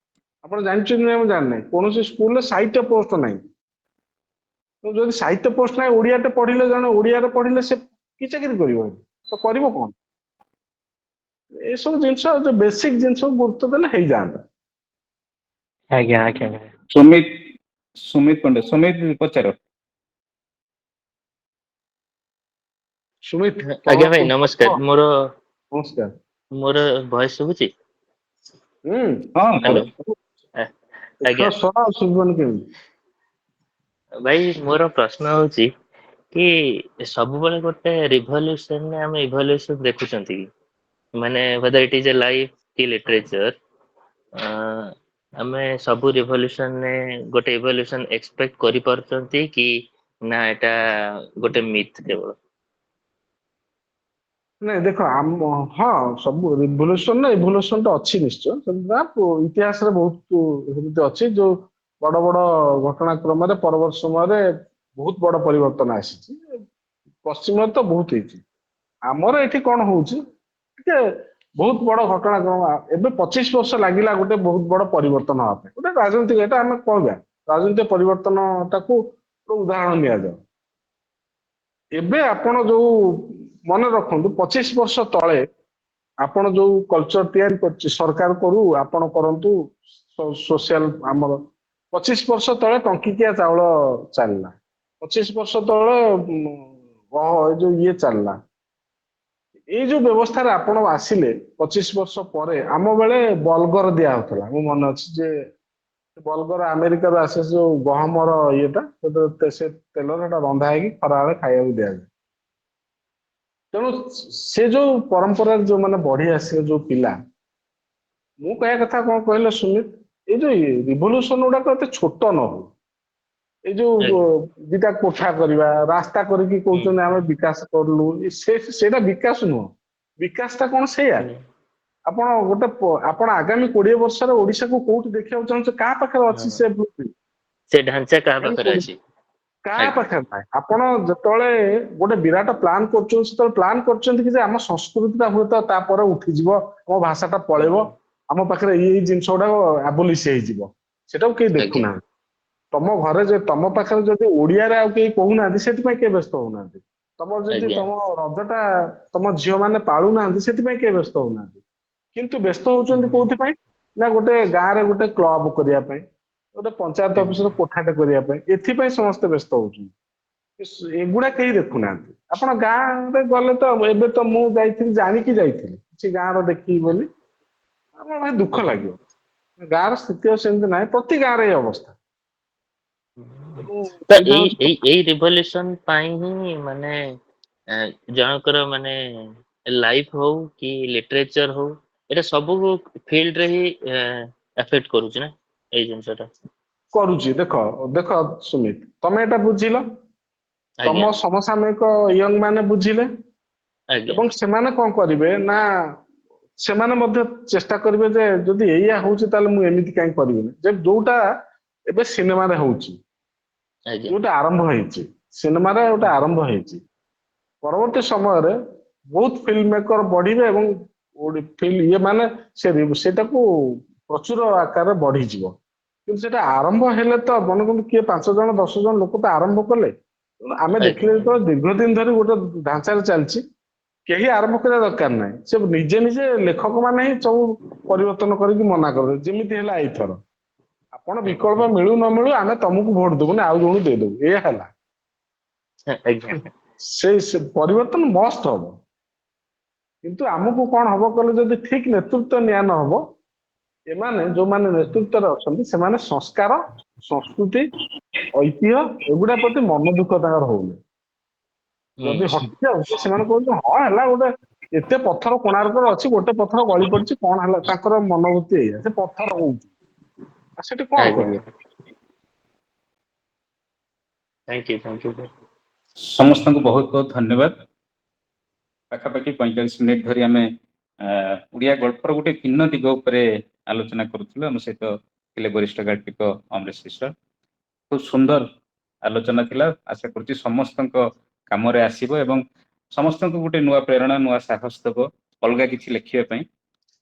ଆପଣ ଜାଣିଛନ୍ତି ନା? ମୁଁ ଜାଣିନାହିଁ, କୌଣସି ସ୍କୁଲରେ ସାହିତ୍ୟ ପୋଷ୍ଟ ନାହିଁ। ଯଦି ସାହିତ୍ୟ ପୋଷ୍ଟ ନାହିଁ, ଓଡ଼ିଆଟେ ପଢିଲେ, ଜଣେ ଓଡ଼ିଆରେ ପଢିଲେ ସେ କି ଚାକିରି କରିବ? ତ କରିବ କଣ? ଏସବୁ ଜିନିଷ ବେସିକ ଜିନିଷକୁ ଗୁରୁତ୍ୱ ଦେଲେ ହେଇଯାଆନ୍ତା। ଆଜ୍ଞା ଆଜ୍ଞା ସୁମିତ ପଣ୍ଡେ, ସୁମିତ ପଚାର। ସୁମିତ ଆଜ୍ଞା ଭାଇ କଣ? ନମସ୍କାର। ନମସ୍କାର। ମୋର ଭଏସ ଶୁଭୁଛି? ହୁଁ ହଁ ହ୍ୟାଲୋ। ଆଜ୍ଞା ଶୁଭିବନି କେମିତି? ଭାଇ, ମୋର ପ୍ରଶ୍ନ ହଉଛି କି ସବୁବେଳେ ଗୋଟେ ରିଭଲ୍ୟୁସନରେ ଆମେ ଇଭଲ୍ୟୁସନ ଦେଖୁଛନ୍ତି କି? ମାନେ whether it is a life କି literature, ଆମେ ସବୁ ରିଭଲ୍ୟୁସନରେ ଗୋଟେ ଇଭଲ୍ୟୁସନ ଏକ୍ସପେକ୍ଟ କରିପାରୁଛନ୍ତି କି ନା ଏଟା ଗୋଟେ ମିଥ୍ କେବଳ? ନାଇଁ ଦେଖ, ହଁ ସବୁ ରିଭଲ୍ୟୁସନ ନା ଇଭଲ୍ୟୁସନ ଟା ଅଛି ନିଶ୍ଚୟ। ଇତିହାସରେ ବହୁତ ଏମିତି ଅଛି ଯୋଉ ବଡ ବଡ ଘଟଣାକ୍ରମରେ ପରବର୍ତ୍ତୀ ସମୟରେ ବହୁତ ବଡ ପରିବର୍ତ୍ତନ ଆସିଛି। ପଶ୍ଚିମରେ ତ ବହୁତ ହେଇଛି, ଆମର ଏଠି କଣ ହଉଛି ଟିକେ ବହୁତ ବଡ ଘଟଣାକ୍ରମ। ଏବେ 25 ବର୍ଷ ଲାଗିଲା ଗୋଟେ ବହୁତ ବଡ ପରିବର୍ତ୍ତନ ହବା ପାଇଁ, ଗୋଟେ ରାଜନୈତିକ, ଏଟା ଆମେ କହିବା ରାଜନୈତିକ ପରିବର୍ତ୍ତନ ଟାକୁ ଉଦାହରଣ ନିଆଯାଉ। ଏବେ ଆପଣ ଯୋଉ ମନେ ରଖନ୍ତୁ 25 ବର୍ଷ ତଳେ ଆପଣ ଯୋଉ କଲଚର ତିଆରି କରିଛି ସରକାର କରୁ, ଆପଣ କରନ୍ତୁ ସୋସିଆଲ, ଆମର 25 ବର୍ଷ ତଳେ ଟଙ୍କିକିଆ ଚାଉଳ ଚାଲିଲା, 25 ବର୍ଷ ତଳେ ଏ ଯୋଉ ଇଏ ଚାଲିଲା। ଏଇ ଯୋଉ ବ୍ୟବସ୍ଥାରେ ଆପଣ ଆସିଲେ 25 ବର୍ଷ ପରେ, ଆମ ବେଳେ ବଲଗର ଦିଆ ହଉଥିଲା, ମୁଁ ମନେ ଅଛି ଯେ ବଲଗର ଆମେରିକାରୁ ଆସେ ଯୋଉ ଗହମର ଇଏଟା ସେ ତେଲରେ ସେଟା ରନ୍ଧା ହେଇକି ଖରାବେଳେ ଖାଇବାକୁ ଦିଆଯାଏ। ତେଣୁ ସେ ଯୋଉ ପରମ୍ପରାରେ ଯୋଉମାନେ ବଢି ଆସିବେ ଯୋଉ ପିଲା, ମୁଁ କହିବା କଥା କଣ କହିଲେ ସୁମିତ, ଏଇ ଯୋଉ ରିଭଲ୍ୟୁସନ ଗୁଡାକ ଏତେ ଛୋଟ ନ ହଉ। ଏଇ ଯୋଉ ଆଜ୍ଞା। ଦିଟା କୋଠା କରିବା, ରାସ୍ତା କରିକି ହୁଁ କହୁଛନ୍ତି ଆମେ ବିକାଶ କରିଲୁ, ସେଇଟା ବିକାଶ ନୁହଁ। ବିକାଶ ଟା କଣ ସେଇଆ? ହୁଁ ଆପଣ ଆପଣ ଆଗାମୀ 20 ବର୍ଷରେ ଓଡିଶାକୁ କୋଉଠି ଦେଖିବାକୁ ଚାହୁଁଛନ୍ତି? କାହା ପାଖରେ ଅଛି ହଁ ସେ blueprint? ସେ ଢାଞ୍ଚା କାହା ପାଖରେ ଅଛି? କାହା ଆଜ୍ଞା ପାଖରେ ନାହିଁ। ଆପଣ ଯେତେବେଳେ ଗୋଟେ ବିରାଟ ପ୍ଲାନ କରୁଛନ୍ତି, ସେତେବେଳେ ପ୍ଲାନ କରୁଛନ୍ତି କି ଯେ ଆମ ସଂସ୍କୃତିଟା ହୁଏତ ତାପରେ ଉଠିଯିବ, ଆମ ଭାଷାଟା ପଳେଇବ, ଆଜ୍ଞା ଆମ ପାଖରେ ଏଇ ଜିନିଷ ଗୁଡାକ ଆବୋଲିସ ହେଇଯିବ। ସେଟାକୁ କେହି ଆଜ୍ଞା ଦେଖୁନାହାନ୍ତି। ତମ ଘରେ ତମ ପାଖରେ ଯଦି ଓଡିଆରେ ଆଉ କେହି କହୁନାହାନ୍ତି, ସେଥିପାଇଁ କେହି ବ୍ୟସ୍ତ ହଉନାହାନ୍ତି। ତମର ଯଦି ଆଜ୍ଞା ତମ ରଜଟା ତମ ଝିଅ ମାନେ ପାଳୁନାହାନ୍ତି, ସେଥିପାଇଁ କେହି ବ୍ୟସ୍ତ ହଉନାହାନ୍ତି। କିନ୍ତୁ ବ୍ୟସ୍ତ ହଉଛନ୍ତି ହୁଁ କୋଉଥିପାଇଁ? ନା ଗୋଟେ ଗାଁରେ ଗୋଟେ କ୍ଲବ କରିବା ପାଇଁ, ଗୋଟେ ପଞ୍ଚାୟତ ହୁଁ ଅଫିସର କୋଠାଟେ କରିବା ପାଇଁ, ଏଥିପାଇଁ ସମସ୍ତେ ବ୍ୟସ୍ତ ହଉଛନ୍ତି। ଏଗୁଡା କେହି ଦେଖୁନାହାନ୍ତି। ଆପଣ ଗାଁରେ ଗଲେ ତ, ଏବେ ତ ମୁଁ ଯାଇଥିଲି, ଜାଣିକି ଯାଇଥିଲି କିଛି ଗାଁର ଦେଖିବି ବୋଲି, ଆମର ଭାରି ଦୁଃଖ ହୁଁ ଲାଗିବ। ଗାଁର ସ୍ଥିତି ଆଉ ସେମିତି ନାହିଁ, ପ୍ରତି ଗାଁରେ ଏଇ ଅବସ୍ଥା। ତେଣୁ ତ ଏଇଟା ଏଇ ହଉଛି ଏଇ ଏଇ ରିଭଲ୍ୟୁସନ ପାଇଁ ହିଁ ମାନେ ଜଣଙ୍କର ମାନେ ଲାଇଫ ହଉ କି ଲିଟରେଚର ହଉ, ଏଇଟା ସବୁ ଫିଲ୍ଡରେ ହିଁ ଆଫେକ୍ଟ କରୁଛି ନା ଏଇ ଜିନିଷଟା। କରୁଛି। ଦେଖ ଦେଖ ସୁମିତ, ତମେ ଏଇଟା ବୁଝିଲ, ଆଜ୍ଞା ତମ ସମସାମୟିକ ୟଙ୍ଗ ମାନେ ବୁଝିଲେ, ଆଜ୍ଞା ଏବଂ ସେମାନେ କଣ କରିବେ ନା ସେମାନେ ମଧ୍ୟ ଚେଷ୍ଟା କରିବେ ଯେ ଯଦି ଏଇଆ ହଉଛି ତାହେଲେ ମୁଁ ଏମିତି କାହିଁ କରିବିନି। ଯେ ଯୋଉଟା ଏବେ ସିନେମାରେ ହଉଛି, ଆଜ୍ଞା ଯୋଉଟା ଆରମ୍ଭ ହେଇଛି, ସିନେମାରେ ଗୋଟେ ହୁଁ ଆରମ୍ଭ ହେଇଛି, ପରବର୍ତ୍ତୀ ସମୟରେ ବହୁତ ଫିଲ୍ମ ମେକର ବଢିବେ ଏବଂ ଇଏ ମାନେ ସେଟାକୁ ପ୍ରଚୁର ଆକାରରେ ବଢିଯିବ। କିନ୍ତୁ ସେଟା ଆରମ୍ଭ ହେଲେ ତ ମନେ କରନ୍ତୁ କିଏ 5 ଜଣ 10 ଜଣ ଲୋକ ତ ଆରମ୍ଭ କଲେ। ଆମେ ଆଜ୍ଞା ଦେଖିଲେ ଯେତେବେଳେ ଦୀର୍ଘ ଦିନ ଧରି ଗୋଟେ ଢାଞ୍ଚାରେ ଚାଲିଛି, କେହି ଆରମ୍ଭ କରିବା ଦରକାର ନାହିଁ। ସେ ନିଜେ ନିଜେ ଲେଖକ ମାନେ ହିଁ ସବୁ ପରିବର୍ତ୍ତନ କରିକି ମନା କରିବେ। ଯେମିତି ହେଲା ଏଇଥର, ଆପଣ ବିକଳ୍ପ ମିଳୁ ନ ମିଳୁ ଆମେ ତମକୁ ଭୋଟ ଦବୁନି, ଆଉ ଜଣଙ୍କୁ ଦେଇଦବୁ, ଏଇଆ ହେଲା। ଆଜ୍ଞା ସେ ପରିବର୍ତ୍ତନ ମଷ୍ଟ ହବ। କିନ୍ତୁ ଆମକୁ କଣ ହବ କହିଲେ, ଯଦି ଠିକ ନେତୃତ୍ୱ ନିଆ ନ ହବ, ଏମାନେ ଯୋଉମାନେ ନେତୃତ୍ୱରେ ଅଛନ୍ତି, ସେମାନେ ସଂସ୍କାର, ସଂସ୍କୃତି, ଐତିହ୍ୟ ଏଗୁଡା ପ୍ରତି ମନ ଦୁଃଖ ତାଙ୍କର ହଉନି। ଯଦି ହୁଁ ହଟି ଯାଉଛି, ସେମାନେ କହୁଛନ୍ତି ହଁ ହେଲା, ଗୋଟେ ଏତେ ପଥର କୋଣାର୍କରେ ଅଛି, ଗୋଟେ ପଥର ଗଳି ପଡିଛି, କଣ ହେଲା? ତାଙ୍କର ମନୋବୃତ୍ତି ଏଇଆ, ସେ ପଥର ହଉଛି, ଆଉ ସେଠି କଣ ଆଜ୍ଞା କରିବେ? Thank you. ସମସ୍ତଙ୍କୁ ବହୁତ ବହୁତ ଧନ୍ୟବାଦ। ପାଖାପାଖି 45 ମିନିଟ୍ ଧରି ଆମେ ଓଡ଼ିଆ ଗଳ୍ପର ଗୋଟେ ଭିନ୍ନ ଦିଗ ଉପରେ ଆଲୋଚନା କରୁଥିଲୁ। ଆମ ସହିତ ଥିଲେ ବରିଷ୍ଠ ଗାଳ୍ପିକ ଅମରେଶ ମିଶ୍ର। ଖୁବ ସୁନ୍ଦର ଆଲୋଚନା ଥିଲା। ଆଶା କରୁଛି ସମସ୍ତଙ୍କ କାମରେ ଆସିବ ଏବଂ ସମସ୍ତଙ୍କୁ ଗୋଟେ ନୂଆ ପ୍ରେରଣା, ନୂଆ ସାହସ ଦେବ ଅଲଗା କିଛି ଲେଖିବା ପାଇଁ।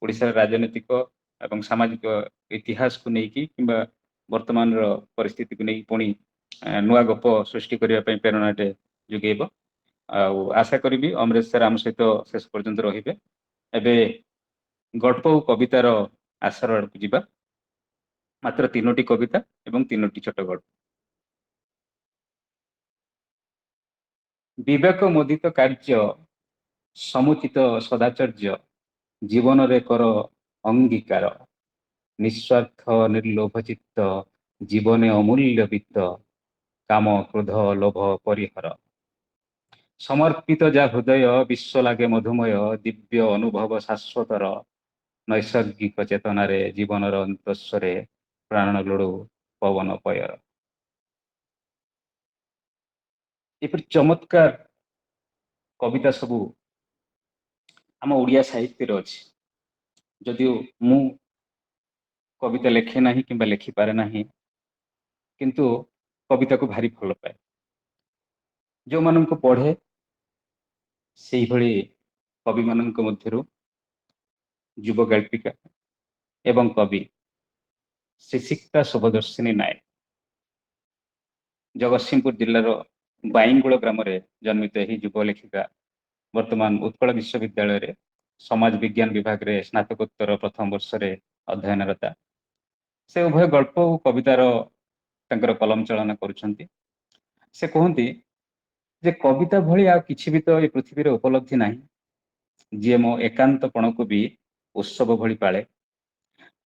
ଓଡ଼ିଶାର ରାଜନୈତିକ ଏବଂ ସାମାଜିକ ଇତିହାସକୁ ନେଇକି କିମ୍ବା ବର୍ତ୍ତମାନର ପରିସ୍ଥିତିକୁ ନେଇ ପୁଣି ନୂଆ ଗପ ସୃଷ୍ଟି କରିବା ପାଇଁ ପ୍ରେରଣାଟେ ଯୋଗେଇବ। ଆଉ ଆଶା କରିବି ଅମରେଶ ସାର୍ ଆମ ସହିତ ଶେଷ ପର୍ଯ୍ୟନ୍ତ ରହିବେ। ଏବେ ଗଳ୍ପ ଓ କବିତାର ଆସର ଆଡ଼କୁ ଯିବା। ମାତ୍ର 3ଟି କବିତା ଏବଂ 3ଟି ଛୋଟ ଗଳ୍ପ। ବିବେକ ମୋଦିତ କାର୍ଯ୍ୟ ସମୁଚିତ ସଦାଚର୍ଯ୍ୟ ଜୀବନରେ କର ଅଙ୍ଗୀକାର। ନିଃସ୍ୱାର୍ଥ ନିର୍ଲୋଭ ଚିତ୍ତ ଜୀବନେ ଅମୂଲ୍ୟ ବିତ୍ତ। କାମ କ୍ରୋଧ ଲୋଭ ପରିହର। ସମର୍ପିତ ଯା ହୃଦୟ ବିଶ୍ଵ ଲାଗେ ମଧୁମୟ ଦିବ୍ୟ ଅନୁଭବ ଶାଶ୍ଵତର। ନୈସର୍ଗିକ ଚେତନାରେ ଜୀବନର ଅନ୍ତସ୍ୱରେ ପ୍ରାଣ ଲୋଡୁ ପବନ ପୟ। ଏପରି ଚମତ୍କାର କବିତା ସବୁ ଆମ ଓଡ଼ିଆ ସାହିତ୍ୟରେ ଅଛି। ଯଦିଓ ମୁଁ କବିତା ଲେଖେ ନାହିଁ କିମ୍ବା ଲେଖିପାରେ ନାହିଁ, କିନ୍ତୁ କବିତାକୁ ଭାରି ଭଲ ପାଏ। ଯୋଉମାନଙ୍କୁ ପଢ଼େ ସେଇଭଳି କବିମାନଙ୍କ ମଧ୍ୟରୁ ଯୁବ ଗାଳ୍ପିକା ଏବଂ କବି ଶ୍ରୀସିକ୍ତା ଶୁଭଦର୍ଶିନୀ ନାୟକ। ଜଗତସିଂହପୁର ଜିଲ୍ଲାର ବାଇଙ୍ଗୁଳ ଗ୍ରାମରେ ଜନ୍ମିତ ଏହି ଯୁବ ଲେଖିକା ବର୍ତ୍ତମାନ ଉତ୍କଳ ବିଶ୍ୱବିଦ୍ୟାଳୟରେ ସମାଜ ବିଜ୍ଞାନ ବିଭାଗରେ ସ୍ନାତକୋତ୍ତର ପ୍ରଥମ ବର୍ଷରେ ଅଧ୍ୟୟନରତା। ସେ ଉଭୟ ଗଳ୍ପ ଓ କବିତାର ତାଙ୍କର କଲମ ଚାଳନା କରୁଛନ୍ତି। ସେ କୁହନ୍ତି ଯେ କବିତା ଭଳି ଆଉ କିଛି ବି ତ ଏ ପୃଥିବୀରେ ଉପଲବ୍ଧି ନାହିଁ, ଯିଏ ମୋ ଏକାନ୍ତ ପଣକୁ ବି ଉତ୍ସବ ଭଳି ପାଳେ।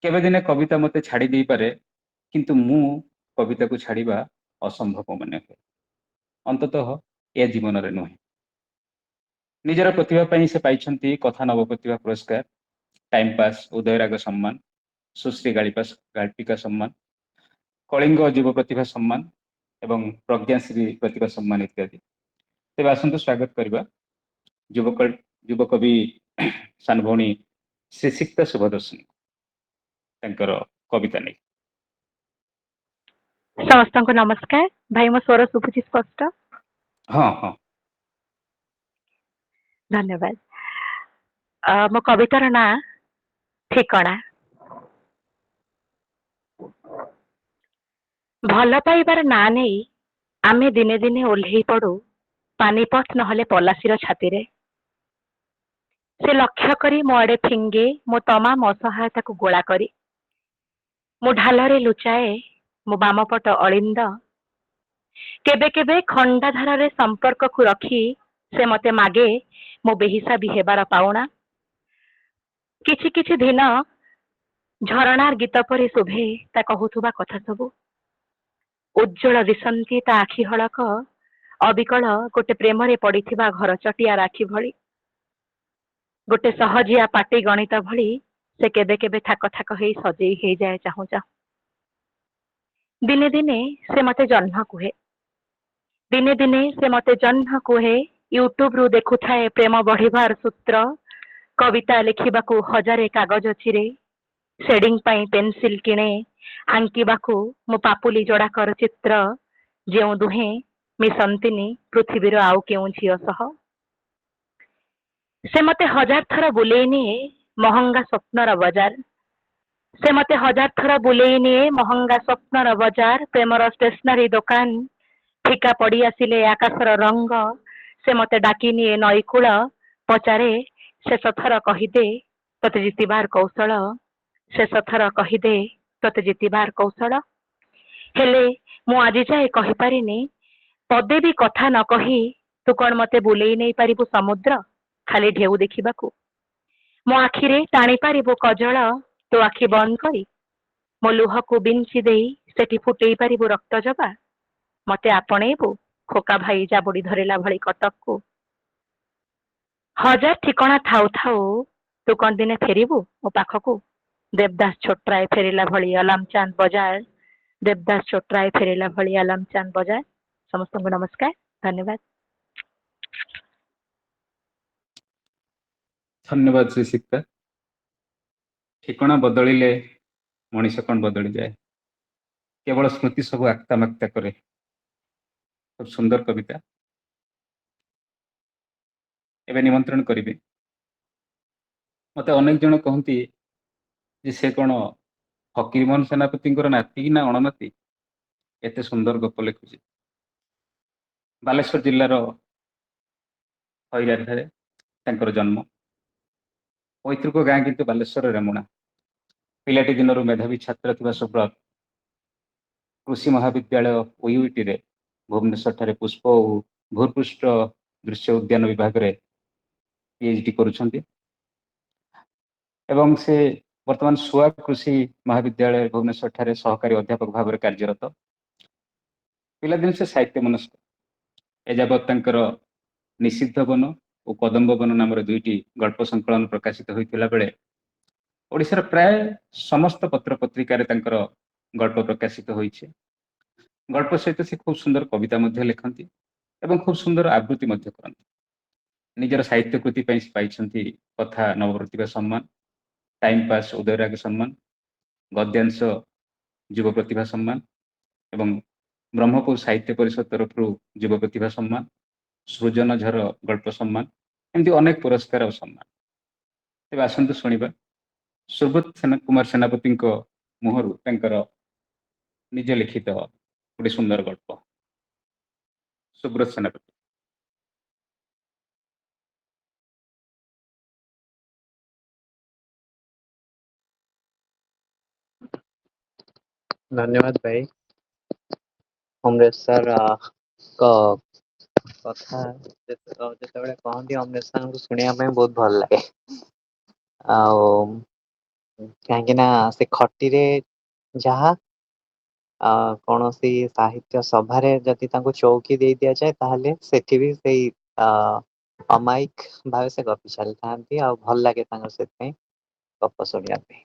କେବେ ଦିନେ କବିତା ମୋତେ ଛାଡ଼ି ଦେଇପାରେ, କିନ୍ତୁ ମୁଁ କବିତାକୁ ଛାଡ଼ିବା ଅସମ୍ଭବ ମନେ ହୁଏ। ଅନ୍ତତଃ ଏ ଜୀବନରେ ନୁହେଁ। ନିଜର ପ୍ରତିଭା ପାଇଁ ସେ ପାଇଛନ୍ତି କଥା ନବ ପ୍ରତିଭା ପୁରସ୍କାର, ଟାଇମ୍ ପାସ୍ ଉଦୟରାଗ ସମ୍ମାନ, ସୁଶ୍ରୀ ଗାଳ୍ପିକା ସମ୍ମାନ, କଳିଙ୍ଗ ଯୁବ ପ୍ରତିଭା ସମ୍ମାନ ଏବଂ ପ୍ରଜ୍ଞାଶ୍ରୀ ପ୍ରତିଭା ସମ୍ମାନ ଇତ୍ୟାଦି। ତେବେ ଆସନ୍ତୁ ସ୍ୱାଗତ କରିବା ଯୁବ କବି ସାନ ଭଉଣୀ ଶ୍ରୀସିକ୍ତା ଶୁଭଦର୍ଶିନୀ ତାଙ୍କର କବିତା ନେଇ। ସମସ୍ତଙ୍କୁ ନମସ୍କାର। ଭାଇ ମୋ ସ୍ୱର ଶୁଭୁଛି ସ୍ପଷ୍ଟ? ହଁ ହଁ ଧନ୍ୟବାଦ। ମୋ କବିତାର ନାଁ ଠିକଣା। ଭଲ ପାଇବାର ନାଁ ନେଇ ଆମେ ଦିନେ ଦିନେ ଓହ୍ଲେଇ ପଡୁ ପାନିପଥ ନହେଲେ ପଲାଶୀର ଛାତିରେ। ସେ ଲକ୍ଷ୍ୟ କରି ମୋ ଆଡେ ଫିଙ୍ଗେ ମୋ ତମାମ ଅସହାୟତାକୁ ଗୋଳା କରି। ମୁଁ ଢାଲରେ ଲୁଚାଏ ମୋ ବାମପଟ ଅଳିନ୍ଦ। କେବେ କେବେ ଖଣ୍ଡାଧାରରେ ସମ୍ପର୍କକୁ ରଖି ସେ ମତେ ମାଗେ ମୋ ବେହିସାବୀ ହେବାର ପାଉଣା। କିଛି କିଛି ଦିନ ଝରଣାର ଗୀତ ପରି ଶୁଭେ ତା କହୁଥିବା କଥା ସବୁ। ଉଜ୍ଜଳ ଦିଶନ୍ତି ତା ଆଖି ହଳକ ଅବିକଳ ଗୋଟେ ପ୍ରେମରେ ପଡିଥିବା ଘର ଚଟିଆ ରାକ୍ଷୀ ଭଳି। ଗୋଟେ ସହଜିଆ ପାଟି ଗଣିତ ଭଳି ସେ କେବେ କେବେ ଥାକ ଥାକ ହେଇ ସଜେଇ ହେଇଯାଏ ଚାହୁଁ ଚାହୁଁ। ଦିନେ ଦିନେ ସେ ମତେ ଜହ୍ନ କୁହେ। ଦିନେ ଦିନେ ସେ ମତେ ଜହ୍ନ କୁହେ। ୟୁଟ୍ୟୁବରୁ ଦେଖୁଥାଏ ପ୍ରେମ ବଢିବାର ସୂତ୍ର। କବିତା ଲେଖିବାକୁ ହଜାରେ କାଗଜ ଚିରେ। ସେଡିଂ ପାଇଁ ପେନସିଲ କିଣେ। ଆଙ୍କିବାକୁ ମୋ ପାପୁଲି ଯୋଡାକର ଚିତ୍ର। ଯେଉଁ ଦୁହେଁ ମିଶନ୍ତିନି ପୃଥିବୀର ଆଉ କେଉଁ ଝିଅ ସହ। ସେ ମତେ ହଜାର ଥର ବୁଲେଇ ନିଏ ମହଙ୍ଗା ସ୍ୱପ୍ନର ବଜାର। ସେ ମତେ ହଜାର ଥର ବୁଲେଇ ନିଏ ମହଙ୍ଗା ସ୍ୱପ୍ନର ବଜାର। ପ୍ରେମର ଷ୍ଟେସନାରୀ ଦୋକାନ। ଫିକା ପଡି ଆସିଲେ ଆକାଶର ରଙ୍ଗ। ସେ ମତେ ଡାକି ନିଏ ନଈକୂଳ। ପଚାରେ ଶେଷ ଥର କହିଦେ ତତେ ଜିତିବାର କୌଶଳ। ଶେଷ ଥର କହିଦେ ତତେ ଜିତିବାର କୌଶଳ। ହେଲେ ମୁଁ ଆଜି ଯାଏ କହିପାରିନି ପଦେ ବି କଥା ନ କହି ତୁ କଣ ମତେ ବୁଲେଇ ନେଇ ପାରିବୁ ସମୁଦ୍ର ଖାଲି ଢେଉ ଦେଖିବାକୁ। ମୋ ଆଖିରେ ଟାଣି ପାରିବୁ କଜଳ ତୋ ଆଖି ବନ୍ଦ କରି। ମୋ ଲୁହକୁ ବିଞ୍ଚି ଦେଇ ସେଠି ଫୁଟେଇ ପାରିବୁ ରକ୍ତ ଜବା। ମତେ ଆପଣେଇବୁ ଖୋକା ଭାଇ ଜାବୁଡି ଧରିଲା ଭଳି କଟକକୁ। ହଜାର ଠିକଣା ଥାଉ ଥାଉ ତୁ କଣ ଦିନେ ଫେରିବୁ ମୋ ପାଖକୁ। ଦେବଦାସ ଛୋଟରାୟ ଫେରିଲା ଭଳି ଆଲାମ ଚାନ୍ଦ ବଜାର। ଦେବଦାସ ଛୋଟରାୟ ଫେରିଲା ଭଳି ଆଲାମ ଚାନ୍ଦ ବଜାର। ସମସ୍ତଙ୍କୁ ନମସ୍କାର, ଧନ୍ୟବାଦ। ଧନ୍ୟବାଦ ଶ୍ରୀସିକ୍ତା। ଠିକଣା ବଦଳିଲେ ମଣିଷ କଣ ବଦଳିଯାଏ, କେବଳ ସ୍ମୃତି ସବୁ ଆକ୍ତା ମାକ୍ତା କରେ। ଖୁବ ସୁନ୍ଦର କବିତା। ଏବେ ନିମନ୍ତ୍ରଣ କରିବି, ମତେ ଅନେକ ଜଣ କହନ୍ତି ଯେ ସେ କଣ ଫକୀରମୋହନ ସେନାପତିଙ୍କର ନାତି ନା ଅଣନାତି, ଏତେ ସୁନ୍ଦର ଗପ ଲେଖୁଛି। ବାଲେଶ୍ୱର ଜିଲ୍ଲାର ହଇରାଠାରେ ତାଙ୍କର ଜନ୍ମ। ପୈତୃକ ଗାଁ କିନ୍ତୁ ବାଲେଶ୍ୱର ରେମୁଣା। ପିଲାଟି ଦିନରୁ ମେଧାବୀ ଛାତ୍ର ଥିବା ସୁବ୍ରତ କୃଷି ମହାବିଦ୍ୟାଳୟ ଓୟୁଇଟିରେ ଭୁବନେଶ୍ୱରଠାରେ ପୁଷ୍ପ ଓ ଭୂପୃଷ୍ଠ ଦୃଶ୍ୟ ଉଦ୍ୟାନ ବିଭାଗରେ ପିଏଚ୍ଡି କରୁଛନ୍ତି ଏବଂ ସେ ବର୍ତ୍ତମାନ ସୁଆ କୃଷି ମହାବିଦ୍ୟାଳୟ ଭୁବନେଶ୍ୱରଠାରେ ସହକାରୀ ଅଧ୍ୟାପକ ଭାବରେ କାର୍ଯ୍ୟରତ। ପିଲାଦିନେ ସେ ସାହିତ୍ୟ ମନସ୍କ। ଏଯାବତ୍ ତାଙ୍କର ନିଷିଦ୍ଧ ବନ ଓ କଦମ୍ବ ବନ ନାମରେ ଦୁଇଟି ଗଳ୍ପ ସଂକଳନ ପ୍ରକାଶିତ ହୋଇଥିଲା ବେଳେ ଓଡ଼ିଶାର ପ୍ରାୟ ସମସ୍ତ ପତ୍ର ପତ୍ରିକାରେ ତାଙ୍କର ଗଳ୍ପ ପ୍ରକାଶିତ ହୋଇଛି। ଗଳ୍ପ ସହିତ ସେ ଖୁବ ସୁନ୍ଦର କବିତା ମଧ୍ୟ ଲେଖନ୍ତି ଏବଂ ଖୁବ ସୁନ୍ଦର ଆବୃତ୍ତି ମଧ୍ୟ କରନ୍ତି। ନିଜର ସାହିତ୍ୟ କୃତି ପାଇଁ ସେ ପାଇଛନ୍ତି କଥା ନବପ୍ରତିଭା ସମ୍ମାନ, ଟାଇମ୍ ପାସ୍ ଉଦୟରାଗ ସମ୍ମାନ, ଗଦ୍ୟାଂଶ ଯୁବ ପ୍ରତିଭା ସମ୍ମାନ ଏବଂ ବ୍ରହ୍ମପୁର ସାହିତ୍ୟ ପରିଷଦ ତରଫରୁ ଯୁବ ପ୍ରତିଭା ସମ୍ମାନ, ସୃଜନ ଝର ଗଳ୍ପ ସମ୍ମାନ, ଏମିତି ଅନେକ ପୁରସ୍କାର ଓ ସମ୍ମାନ। ତେବେ ଆସନ୍ତୁ ଶୁଣିବା ସୁବ୍ରତ କୁମାର ସେନାପତିଙ୍କ ମୁହଁରୁ ତାଙ୍କର ନିଜ ଲିଖିତ ଗୋଟେ ସୁନ୍ଦର ଗଳ୍ପ। ସୁବ୍ରତ ସେନାପତି। ଧନ୍ୟବାଦ ଭାଇ। ଅମରେଶ ସାର୍ କଥା ଯେତେବେଳେ କହନ୍ତି ଅମରେଶ ସାର୍ଙ୍କୁ ଶୁଣିବା ପାଇଁ ବହୁତ ଭଲ ଲାଗେ। ଆଉ କାହିଁକି ନା ସେ ଖଟିରେ ଯାହା କୌଣସି ସାହିତ୍ୟ ସଭାରେ ଯଦି ତାଙ୍କୁ ଚୌକି ଦେଇ ଦିଆଯାଏ ତାହେଲେ ସେଠି ବି ସେଇ ଅମାୟିକ ଭାବେ ସେ ଗପି ଚାଲିଥାନ୍ତି ଆଉ ଭଲ ଲାଗେ ତାଙ୍କର ସେଥିପାଇଁ ଗପ ଶୁଣିବା ପାଇଁ।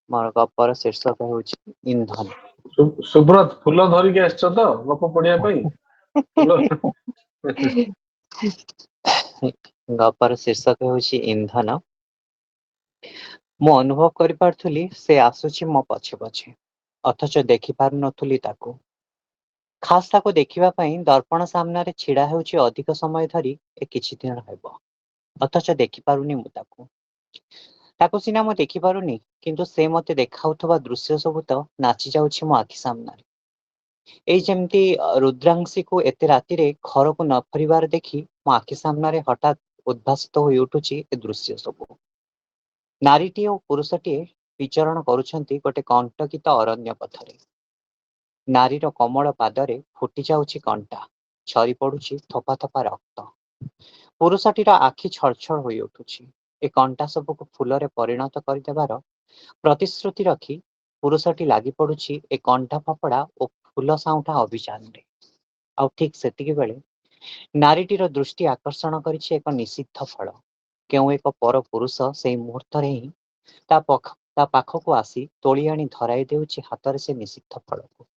ମୋର ଗପର ଶୀର୍ଷକ ହେଉଛି ଇନ୍ଧନ। ସୁବ୍ରତ ଫୁଲ ଧରିକି ଆସିଛ ତ ଗପ ପଢିବା ପାଇଁ? ଫୁଲ ଗପର ଶୀର୍ଷକ ହେଉଛି ଇନ୍ଧନ। ମୁଁ ଅନୁଭବ କରିପାରୁଥିଲି ସେ ଆସୁଛି ମୋ ପଛେ ପଛେ, ଅଥଚ ଦେଖିପାରୁନଥିଲି ତାକୁ। ଖାସ୍ ତାକୁ ଦେଖିବା ପାଇଁ ଦର୍ପଣ ସାମ୍ନାରେ ଛିଡା ହେଉଛି ଅଧିକ ସମୟ ଧରି ଏ କିଛି ଦିନ ହେବ, ଅଥଚ ଦେଖିପାରୁନି ମୁଁ ତାକୁ। ତାକୁ ସିନା ମୁଁ ଦେଖିପାରୁନି, କିନ୍ତୁ ସେ ମତେ ଦେଖାଉଥିବା ଦୃଶ୍ୟ ସବୁ ତ ନାଚି ଯାଉଛି ମୋ ଆଖି ସାମ୍ନାରେ। ଏଇ ଯେମିତି ରୁଦ୍ରାଂଶୀକୁ ଏତେ ରାତିରେ ଘରକୁ ନ ଫେରିବାର ଦେଖି ମୋ ଆଖି ସାମ୍ନାରେ ହଠାତ୍ ଉଦ୍ଭାସିତ ହୋଇ ଉଠୁଛି ଏ ଦୃଶ୍ୟ ସବୁ। ନାରୀଟିଏ ଓ ପୁରୁଷଟିଏ ବିଚରଣ କରୁଛନ୍ତି ଗୋଟେ କଣ୍ଟକିତ ଅରଣ୍ୟ ପଥରେ। ନାରୀର କୋମଳ ପାଦରେ ଫୁଟି ଯାଉଛି କଣ୍ଟା, ଝରି ପଡୁଛି ଥୋପା ଥୋପା ରକ୍ତ। ପୁରୁଷଟିର ଆଖି ଛଳଛଳ ହୋଇ ଉଠୁଛି। ଏ କଣ୍ଟା ସବୁକୁ ଫୁଲରେ ପରିଣତ କରିଦେବାର ପ୍ରତିଶ୍ରୁତି ରଖି ପୁରୁଷଟି ଲାଗି ପଡୁଛି ଏ କଣ୍ଟା ଫପଡା ଓ ଫୁଲ ସାଉଁଟା ଅଭିଯାନରେ। ଆଉ ଠିକ୍ ସେତିକି ବେଳେ ନାରୀଟିର ଦୃଷ୍ଟି ଆକର୍ଷଣ କରିଛି ଏକ ନିଷିଦ୍ଧ ଫଳ। କେଉଁ ଏକ ପର ପୁରୁଷ ସେଇ ମୁହୂର୍ତ୍ତରେ ହିଁ ତା ପାଖକୁ ଆସି ତୋଳି ଆଣି ଧରାଇ ଦେଉଛି ହାତରେ ସେ ନିଷିଦ୍ଧ ଫଳକୁ।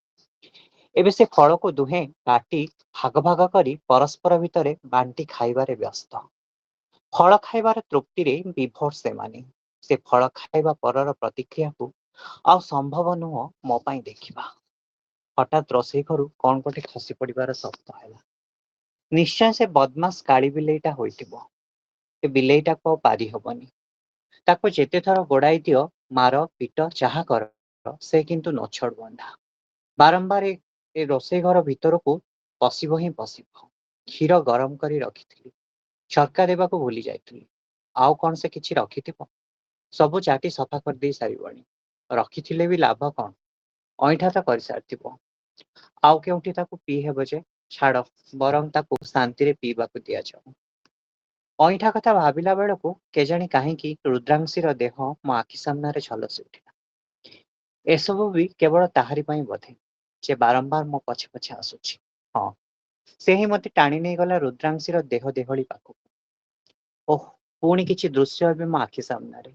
ଏବେ ସେ ଫଳକୁ ଦୁହେଁ କାଟି ଭାଗ ଭାଗ କରି ପରସ୍ପର ଭିତରେ ବାଣ୍ଟି ଖାଇବାରେ ବ୍ୟସ୍ତ। ଫଳ ଖାଇବାର ତୃପ୍ତିରେ ବିଭୋର ସେମାନେ। ସେ ଫଳ ଖାଇବା ପରର ପ୍ରତିକ୍ରିୟାକୁ ଆଉ ସମ୍ଭବ ନୁହଁ ମୋ ପାଇଁ ଦେଖିବା। ହଠାତ୍ ରୋଷେଇ ଘରୁ କଣ ଗୋଟେ ଖସି ପଡିବାର ଶବ୍ଦ ହେଲା। ନିଶ୍ଚୟ ସେ ବଦମାସ କାଳି ବିଲେଇଟା ହୋଇଥିବ। ଏ ବିଲେଇଟାକୁ ଆଉ ପାରି ହବନି। ତାକୁ ଯେତେ ଥର ଗୋଡାଇ ଦିଅ, ମାର ପିଟ ଯାହା କର, ସେ କିନ୍ତୁ ନଛୋଡ ବନ୍ଧା। ବାରମ୍ବାର ଏ ରୋଷେଇ ଘର ଭିତରକୁ ପଶିବ ହିଁ ପଶିବ। କ୍ଷୀର ଗରମ କରି ରଖିଥିଲି, ଝରକା ଦେବାକୁ ଭୁଲି ଯାଇଥିଲି। ଆଉ କଣ ସେ କିଛି ରଖିଥିବ? ସବୁ ଚାଟି ସଫା କରିଦେଇ ସାରିବଣି। ରଖିଥିଲେ ବି ଲାଭ କଣ? ଅଇଁଠା ତ କରିସାରିଥିବ। ଆଉ କେଉଁଠି ତାକୁ ପିଇ ହେବ ଯେ? ଛାଡ, ବରଂ ତାକୁ ଶାନ୍ତିରେ ପିଇବାକୁ ଦିଆଯାଉ। ଅଇଁଠା କଥା ଭାବିଲା ବେଳକୁ କେଜାଣି କାହିଁକି ରୁଦ୍ରାଂଶୀର ଦେହ ମୋ ଆଖି ସାମ୍ନାରେ ଝଲସି ଉଠିଲା। ଏସବୁ ବି କେବଳ ତାହାରି ପାଇଁ ବୋଧେ, ଯେ ବାରମ୍ବାର ମୋ ପଛେ ପଛେ ଆସୁଛି। ହଁ, ସେ ହିଁ ମତେ ଟାଣି ନେଇଗଲା ରୁଦ୍ରାଂଶୀର ଦେହ ଦେହଳି ପାଖକୁ। ଓଃ, ପୁଣି କିଛି ଦୃଶ୍ୟ ଏବେ ମୋ ଆଖି ସାମ୍ନାରେ।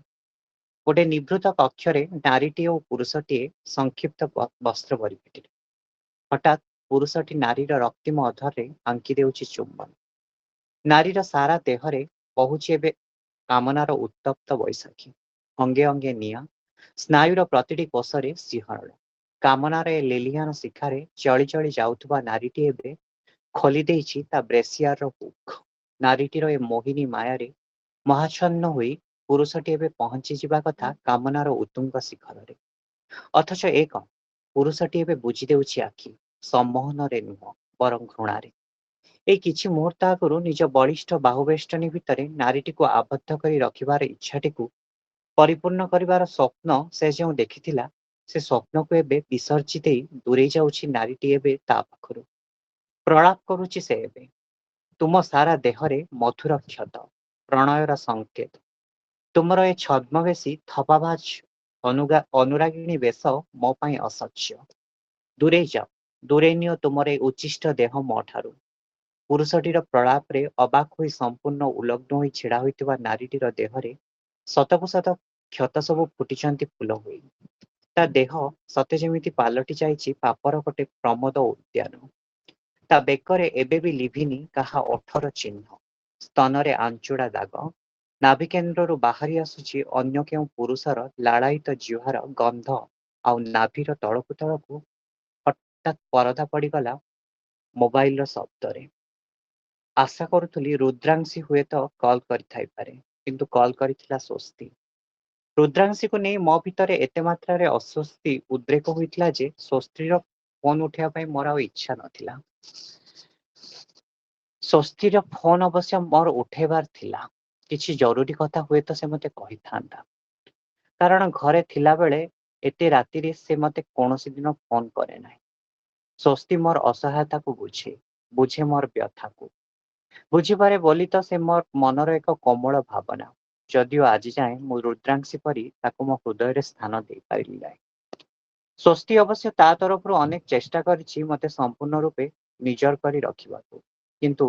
ଗୋଟେ ନିଭୃତ କକ୍ଷରେ ନାରୀଟିଏ ଓ ପୁରୁଷଟିଏ ସଂକ୍ଷିପ୍ତ ବସ୍ତ୍ର ପରିପାଟିରେ। ହଠାତ୍ ପୁରୁଷଟି ନାରୀର ରକ୍ତିମ ଅଧରରେ ଆଙ୍କି ଦେଉଛି ଚୁମ୍ବନ। ନାରୀର ସାରା ଦେହରେ ବହୁଛି ଏବେ କାମନାର ଉତ୍ତପ୍ତ ବୈଶାଖୀ। ଅଙ୍ଗେ ଅଙ୍ଗେ ନିଆଁ, ସ୍ନାୟୁର ପ୍ରତିଟି କୋଷରେ ଶିହରଣ। କାମନାର ଏ ଲେଲିହାନ ଶିଖାରେ ଜଳି ଜଳି ଯାଉଥିବା ନାରୀଟି ଏବେ ଖୋଲି ଦେଇଛି ତା ବ୍ରେସିୟାରର ହୁକ୍। ନାରୀଟିର ଏ ମୋହିନୀ ମାୟାରେ ମହାଚ୍ଛନ୍ନ ହୋଇ ପୁରୁଷଟି ଏବେ ପହଞ୍ଚି ଯିବା କଥା କାମନାର ଉତ୍ତୁଙ୍ଗ ଶିଖରରେ। ଅଥଚ ଏ କଣ? ପୁରୁଷଟି ଏବେ ବୁଝି ଦେଉଛି ଆଖି, ସମ୍ମୋହନରେ ନୁହଁ, ବରଂ ଘୃଣାରେ। ଏଇ କିଛି ମୁହୂର୍ତ୍ତ ଆଗରୁ ନିଜ ବଳିଷ୍ଠ ବାହୁବେଷ୍ଟନୀ ଭିତରେ ନାରୀଟିକୁ ଆବଦ୍ଧ କରି ରଖିବାର ଇଚ୍ଛାଟିକୁ ପରିପୂର୍ଣ୍ଣ କରିବାର ସ୍ୱପ୍ନ ସେ ଯେଉଁ ଦେଖିଥିଲା, ସେ ସ୍ୱପ୍ନକୁ ଏବେ ବିସର୍ଜି ଦେଇ ଦୂରେଇ ଯାଉଛି ନାରୀଟି ଏବେ ତା ପାଖରୁ। ପ୍ରଳାପ କରୁଛି ସେ ଏବେ। ତୁମ ସାରା ଦେହରେ ମଧୁର କ୍ଷତ, ପ୍ରଣୟର ସଂକେତ। ତୁମର ଏ ଛଦ୍ମବେଶୀ ଥପାବାଜ ଅନୁରାଗିଣୀ ବେଶ ମୋ ପାଇଁ ଅସହ୍ୟ। ଦୂରେଇ ଯାଅ, ଦୂରେଇ ନିଅ ତୁମର ଏ ଉଚ୍ଛିଷ୍ଟ ଦେହ ମୋ ଠାରୁ। ପୁରୁଷଟିର ପ୍ରଳାପରେ ଅବାକ ହୋଇ ସମ୍ପୂର୍ଣ୍ଣ ଉଲଗ୍ନ ହୋଇ ଛିଡା ହୋଇଥିବା ନାରୀଟିର ଦେହରେ ସତକୁ ସତ କ୍ଷତ ସବୁ ଫୁଟିଛନ୍ତି ଫୁଲ ହୋଇ। ତା ଦେହ ସତେ ଯେମିତି ପାଲଟି ଯାଇଛି ପାପର ଗୋଟେ ପ୍ରମୋଦ ଉଦ୍ୟାନ। ତା ବେକରେ ଏବେ ବି ଲିଭିନି କାହା ଓଠର ଚିହ୍ନ, ସ୍ତନରେ ଆଞ୍ଚୁଡା ଦାଗ। ନାଭିକେନ୍ଦ୍ରରୁ ବାହାରି ଆସୁଛି ଅନ୍ୟ କେଉଁ ପୁରୁଷର ଲାଳାୟିତ ଜିହ୍ବାର ଗନ୍ଧ ଆଉ ନାଭିର ତଳକୁ ତଳକୁ ହଠାତ୍ ପରଦା ପଡ଼ିଗଲା ମୋବାଇଲର ଶବ୍ଦରେ। ଆଶା କରୁଥିଲି ରୁଦ୍ରାଂଶୀ ହୁଏତ କଲ୍ କରିଥାଇପାରେ, କିନ୍ତୁ କଲ୍ କରିଥିଲା ସ୍ୱସ୍ତି। ରୁଦ୍ରାଂଶୀକୁ ନେଇ ମୋ ଭିତରେ ଏତେ ମାତ୍ରାରେ ଅସ୍ୱସ୍ତି ଉଦ୍ରେକ ହୋଇଥିଲା ଯେ ସ୍ୱସ୍ତିର ଫୋନ୍ ଉଠାଇବା ପାଇଁ ମୋର ଆଉ ଇଚ୍ଛା ନଥିଲା। ସ୍ୱସ୍ତିର ଫୋନ୍ ଅବଶ୍ୟ ମୋର ଉଠାଇବାର ଥିଲା। କିଛି ଜରୁରୀ କଥା ହୁଏତ ସେ ମୋତେ କହିଥାନ୍ତା। କାରଣ ଘରେ ଥିଲାବେଳେ ଏତେ ରାତିରେ ସେ ମୋତେ କୌଣସି ଦିନ ଫୋନ୍ କରେ ନାହିଁ। ସ୍ୱସ୍ତି ମୋର ଅସହାୟତାକୁ ବୁଝେ ମୋର ବ୍ୟଥାକୁ। ବୁଝିପାରେ ବୋଲି ତ ସେ ମୋ ମନର ଏକ କୋମଳ ଭାବନା, ଯଦିଓ ଆଜି ଯାଏଁ ମୁଁ ରୁଦ୍ରାଂଶୀ ପରି ତାକୁ ମୋ ହୃଦୟରେ ସ୍ଥାନ ଦେଇପାରିଲି ନାହିଁ। ସ୍ୱସ୍ତି ଅବଶ୍ୟ ତା ତରଫରୁ ଅନେକ ଚେଷ୍ଟା କରିଛି ମତେ ସମ୍ପୂର୍ଣ୍ଣ ରୂପେ ନିଜର କରି ରଖିବାକୁ, କିନ୍ତୁ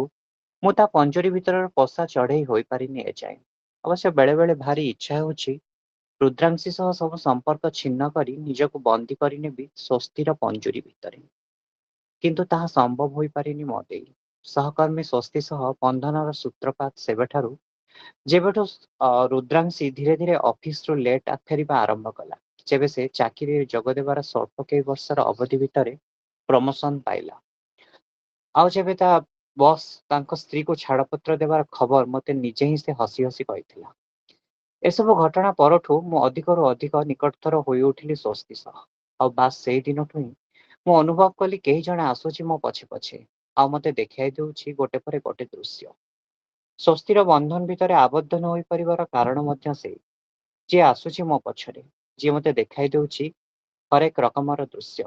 ମୁଁ ତା ପଞ୍ଜୁରୀ ଭିତରର ପୋଷା ଚଢ଼େଇ ହୋଇପାରିନି ଏଯାଏଁ। ଅବଶ୍ୟ ବେଳେ ବେଳେ ଭାରି ଇଚ୍ଛା ହେଉଛି ରୁଦ୍ରାଂଶୀ ସହ ସବୁ ସମ୍ପର୍କ ଛିନ୍ନ କରି ନିଜକୁ ବନ୍ଦୀ କରିନେବି ସ୍ୱସ୍ତିର ପଞ୍ଜୁରୀ ଭିତରେ, କିନ୍ତୁ ତାହା ସମ୍ଭବ ହୋଇପାରିନି ମୋ ଦେଇ। ସହକର୍ମୀ ସ୍ୱସ୍ତି ସହ ବନ୍ଧନର ସୂତ୍ରପାତ ସେବେଠାରୁ ଯେବେଠୁ ରୁଦ୍ରାଂଶୀ ଧୀରେ ଧୀରେ ଅଫିସରୁ ଲେଟ୍ ଫେରିବା ଆରମ୍ଭ କଲା, ଯେବେ ସେ ଚାକିରିରେ ଯୋଗ ଦେବାର ସ୍ୱଳ୍ପ କେଇ ବର୍ଷର ଅବଧି ଭିତରେ ପ୍ରମୋସନ ପାଇଲା, ଆଉ ଯେବେ ତା ବସ୍ ତାଙ୍କ ସ୍ତ୍ରୀକୁ ଛାଡ଼ପତ୍ର ଦେବାର ଖବର ମୋତେ ନିଜେ ହିଁ ସେ ହସି ହସି କହିଥିଲା। ଏସବୁ ଘଟଣା ପରଠୁ ମୁଁ ଅଧିକରୁ ଅଧିକ ନିକଟତର ହୋଇଉଠିଲି ସ୍ୱସ୍ତି ସହ, ଆଉ ବାସ୍ ସେଇ ଦିନଠୁ ହିଁ ମୁଁ ଅନୁଭବ କଲି କେହି ଜଣେ ଆସୁଛି ମୋ ପଛେ ପଛେ, ଆଉ ମୋତେ ଦେଖାଇ ଦେଉଛି ଗୋଟେ ପରେ ଗୋଟେ ଦୃଶ୍ୟ। ସ୍ୱସ୍ତିର ବନ୍ଧନ ଭିତରେ ଆବଦ୍ଧ ନ ହୋଇପାରିବାର କାରଣ ମଧ୍ୟ ସେଇ, ଯିଏ ଆସୁଛି ମୋ ପଛରେ, ଯିଏ ମୋତେ ଦେଖାଇ ଦେଉଛି ହରେକ ରକମର ଦୃଶ୍ୟ।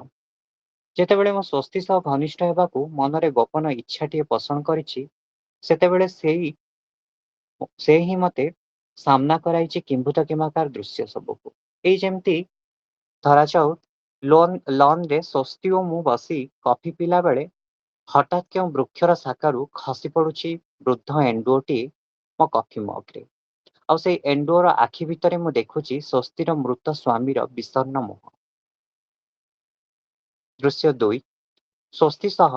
ଯେତେବେଳେ ମୁଁ ସ୍ୱସ୍ତି ସହ ଘନିଷ୍ଠ ହେବାକୁ ମନରେ ଗୋପନ ଇଚ୍ଛାଟିଏ ପୋଷଣ କରିଛି, ସେତେବେଳେ ସେ ହିଁ ମୋତେ ସାମ୍ନା କରାଇଛି କିମ୍ଭୂତ କିମାକାର ଦୃଶ୍ୟ ସବୁକୁ। ଏଇ ଯେମିତି ଧରାଯାଉ ଲନ୍ରେ ସ୍ୱସ୍ତି ଓ ମୁଁ ବସି କଫି ପିଇଲା ବେଳେ ହଠାତ୍ କେଉଁ ବୃକ୍ଷର ଶାଖାରୁ ଖସି ପଡୁଛି ବୃଦ୍ଧ ଏଣ୍ଡୁଅଟିଏ ମୋ କଫି ମଗ୍ରେ, ଆଉ ସେଇ ଏଣ୍ଡୁଅର ଆଖି ଭିତରେ ମୁଁ ଦେଖୁଛି ସ୍ୱସ୍ତିର ମୃତ ସ୍ୱାମୀର ବିଷଣ୍ଣ ମୁହଁ। ଦୃଶ୍ୟ 2। ସ୍ୱସ୍ତି ସହ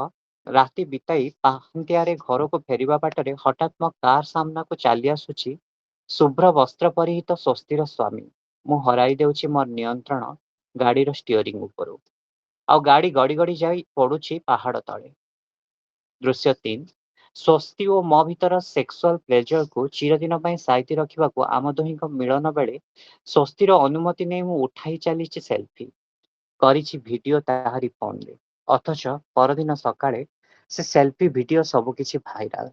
ରାତି ବିତାଇ ପାହାନ୍ତିଆରେ ଘରକୁ ଫେରିବା ବାଟରେ ହଠାତ୍ ମୋ କାର୍ ସାମ୍ନାକୁ ଚାଲି ଆସୁଛି ଶୁଭ୍ର ବସ୍ତ୍ର ପରିହିତ ସ୍ୱସ୍ତିର ସ୍ୱାମୀ। ମୁଁ ହରାଇ ଦେଉଛି ମୋର ନିୟନ୍ତ୍ରଣ ଗାଡ଼ିର ଷ୍ଟିଅରିଂ ଉପରୁ, ଆଉ ଗାଡ଼ି ଗଡ଼ି ଗଡ଼ି ଯାଇ ପଡୁଛି ପାହାଡ଼ ତଳେ। ଦୃଶ୍ୟ 3। ସ୍ୱସ୍ତି ଓ ମୋ ଭିତର ସେକ୍ସୁଆଲ ପ୍ଲେଜରକୁ ଚିରଦିନ ପାଇଁ ସାଇତି ରଖିବାକୁ ଆମ ଦୁହିଁଙ୍କ ମିଳନ ବେଳେ ସ୍ୱସ୍ତିର ଅନୁମତି ନେଇ ମୁଁ ଉଠାଇ ଚାଲିଛି ସେଲ୍ଫି, କରିଛି ଭିଡିଓ ତାହାରି ଫୋନରେ, ଅଥଚ ପରଦିନ ସକାଳେ ସେ ସେଲ୍ଫି ଭିଡିଓ ସବୁକିଛି ଭାଇରାଲ।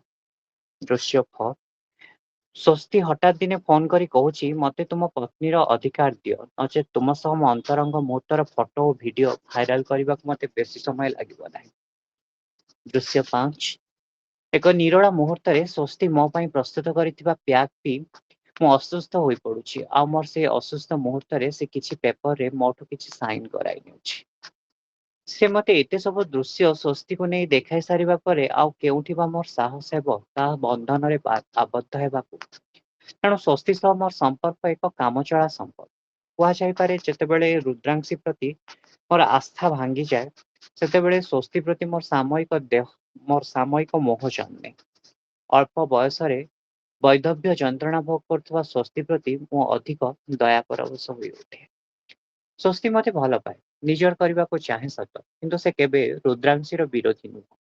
ଦୃଶ୍ୟ 4। ସ୍ୱସ୍ତି ହଠାତ୍ ଦିନେ ଫୋନ କରି କହୁଛି ମୋତେ ତୁମ ପତ୍ନୀର ଅଧିକାର ଦିଅ, ନଚେତ୍ ତୁମ ସହ ମୋ ଅନ୍ତରଙ୍ଗ ମୁହୂର୍ତ୍ତର ଫଟୋ ଓ ଭିଡିଓ ଭାଇରାଲ କରିବାକୁ ମୋତେ ବେଶୀ ସମୟ ଲାଗିବ ନାହିଁ। ଦୃଶ୍ୟ 5। ଏକ ନିରୋଳା ମୁହୂର୍ତ୍ତରେ ସ୍ୱସ୍ତି ମୋ ପାଇଁ ପ୍ରସ୍ତୁତ କରିଥିବା ପ୍ୟାକ୍ ପିଇ ମୁଁ ଅସୁସ୍ଥ ହୋଇପଡୁଛି, ଆଉ ମୋର ସେଇ ଅସୁସ୍ଥ ମୁହୂର୍ତ୍ତରେ ସେ କିଛି ପେପରରେ ମୋଠୁ କିଛି ସାଇନ କରାଇ ନେଉଛି। ସେ ମୋତେ ଏତେ ସବୁ ଦୃଶ୍ୟ ସ୍ୱସ୍ତିକୁ ନେଇ ଦେଖାଇ ସାରିବା ପରେ ଆଉ କେଉଁଠି ବା ମୋର ସାହସ ହେବ ତାହା ବନ୍ଧନରେ ଆବଦ୍ଧ ହେବାକୁ। ତେଣୁ ସ୍ୱସ୍ତି ସହ ମୋର ସମ୍ପର୍କ ଏକ କାମଚଳା ସମ୍ପର୍କ। କୁହାଯାଇପାରେ ଯେତେବେଳେ ରୁଦ୍ରାଂଶୀ ପ୍ରତି ମୋର ଆସ୍ଥା ଭାଙ୍ଗିଯାଏ, ସେତେବେଳେ ସ୍ୱସ୍ତି ପ୍ରତି ମୋର ସାମୟିକ ମୋହ ଜନ୍ମେ। ଅଳ୍ପ ବୟସରେ ବୈଧବ୍ୟ ଯନ୍ତ୍ରଣା ଭୋଗ କରୁଥିବା ସ୍ୱସ୍ତି ପ୍ରତି ମୁଁ ଅଧିକ ଦୟାପରବଶ ହୋଇଉଠେ। ସ୍ୱସ୍ତି ମୋତେ ଭଲ ପାଏ, ନିଜର କରିବାକୁ ଚାହେଁ ସତ, କିନ୍ତୁ ସେ କେବେ ରୁଦ୍ରାଂଶୀର ବିରୋଧୀ ନୁହଁ।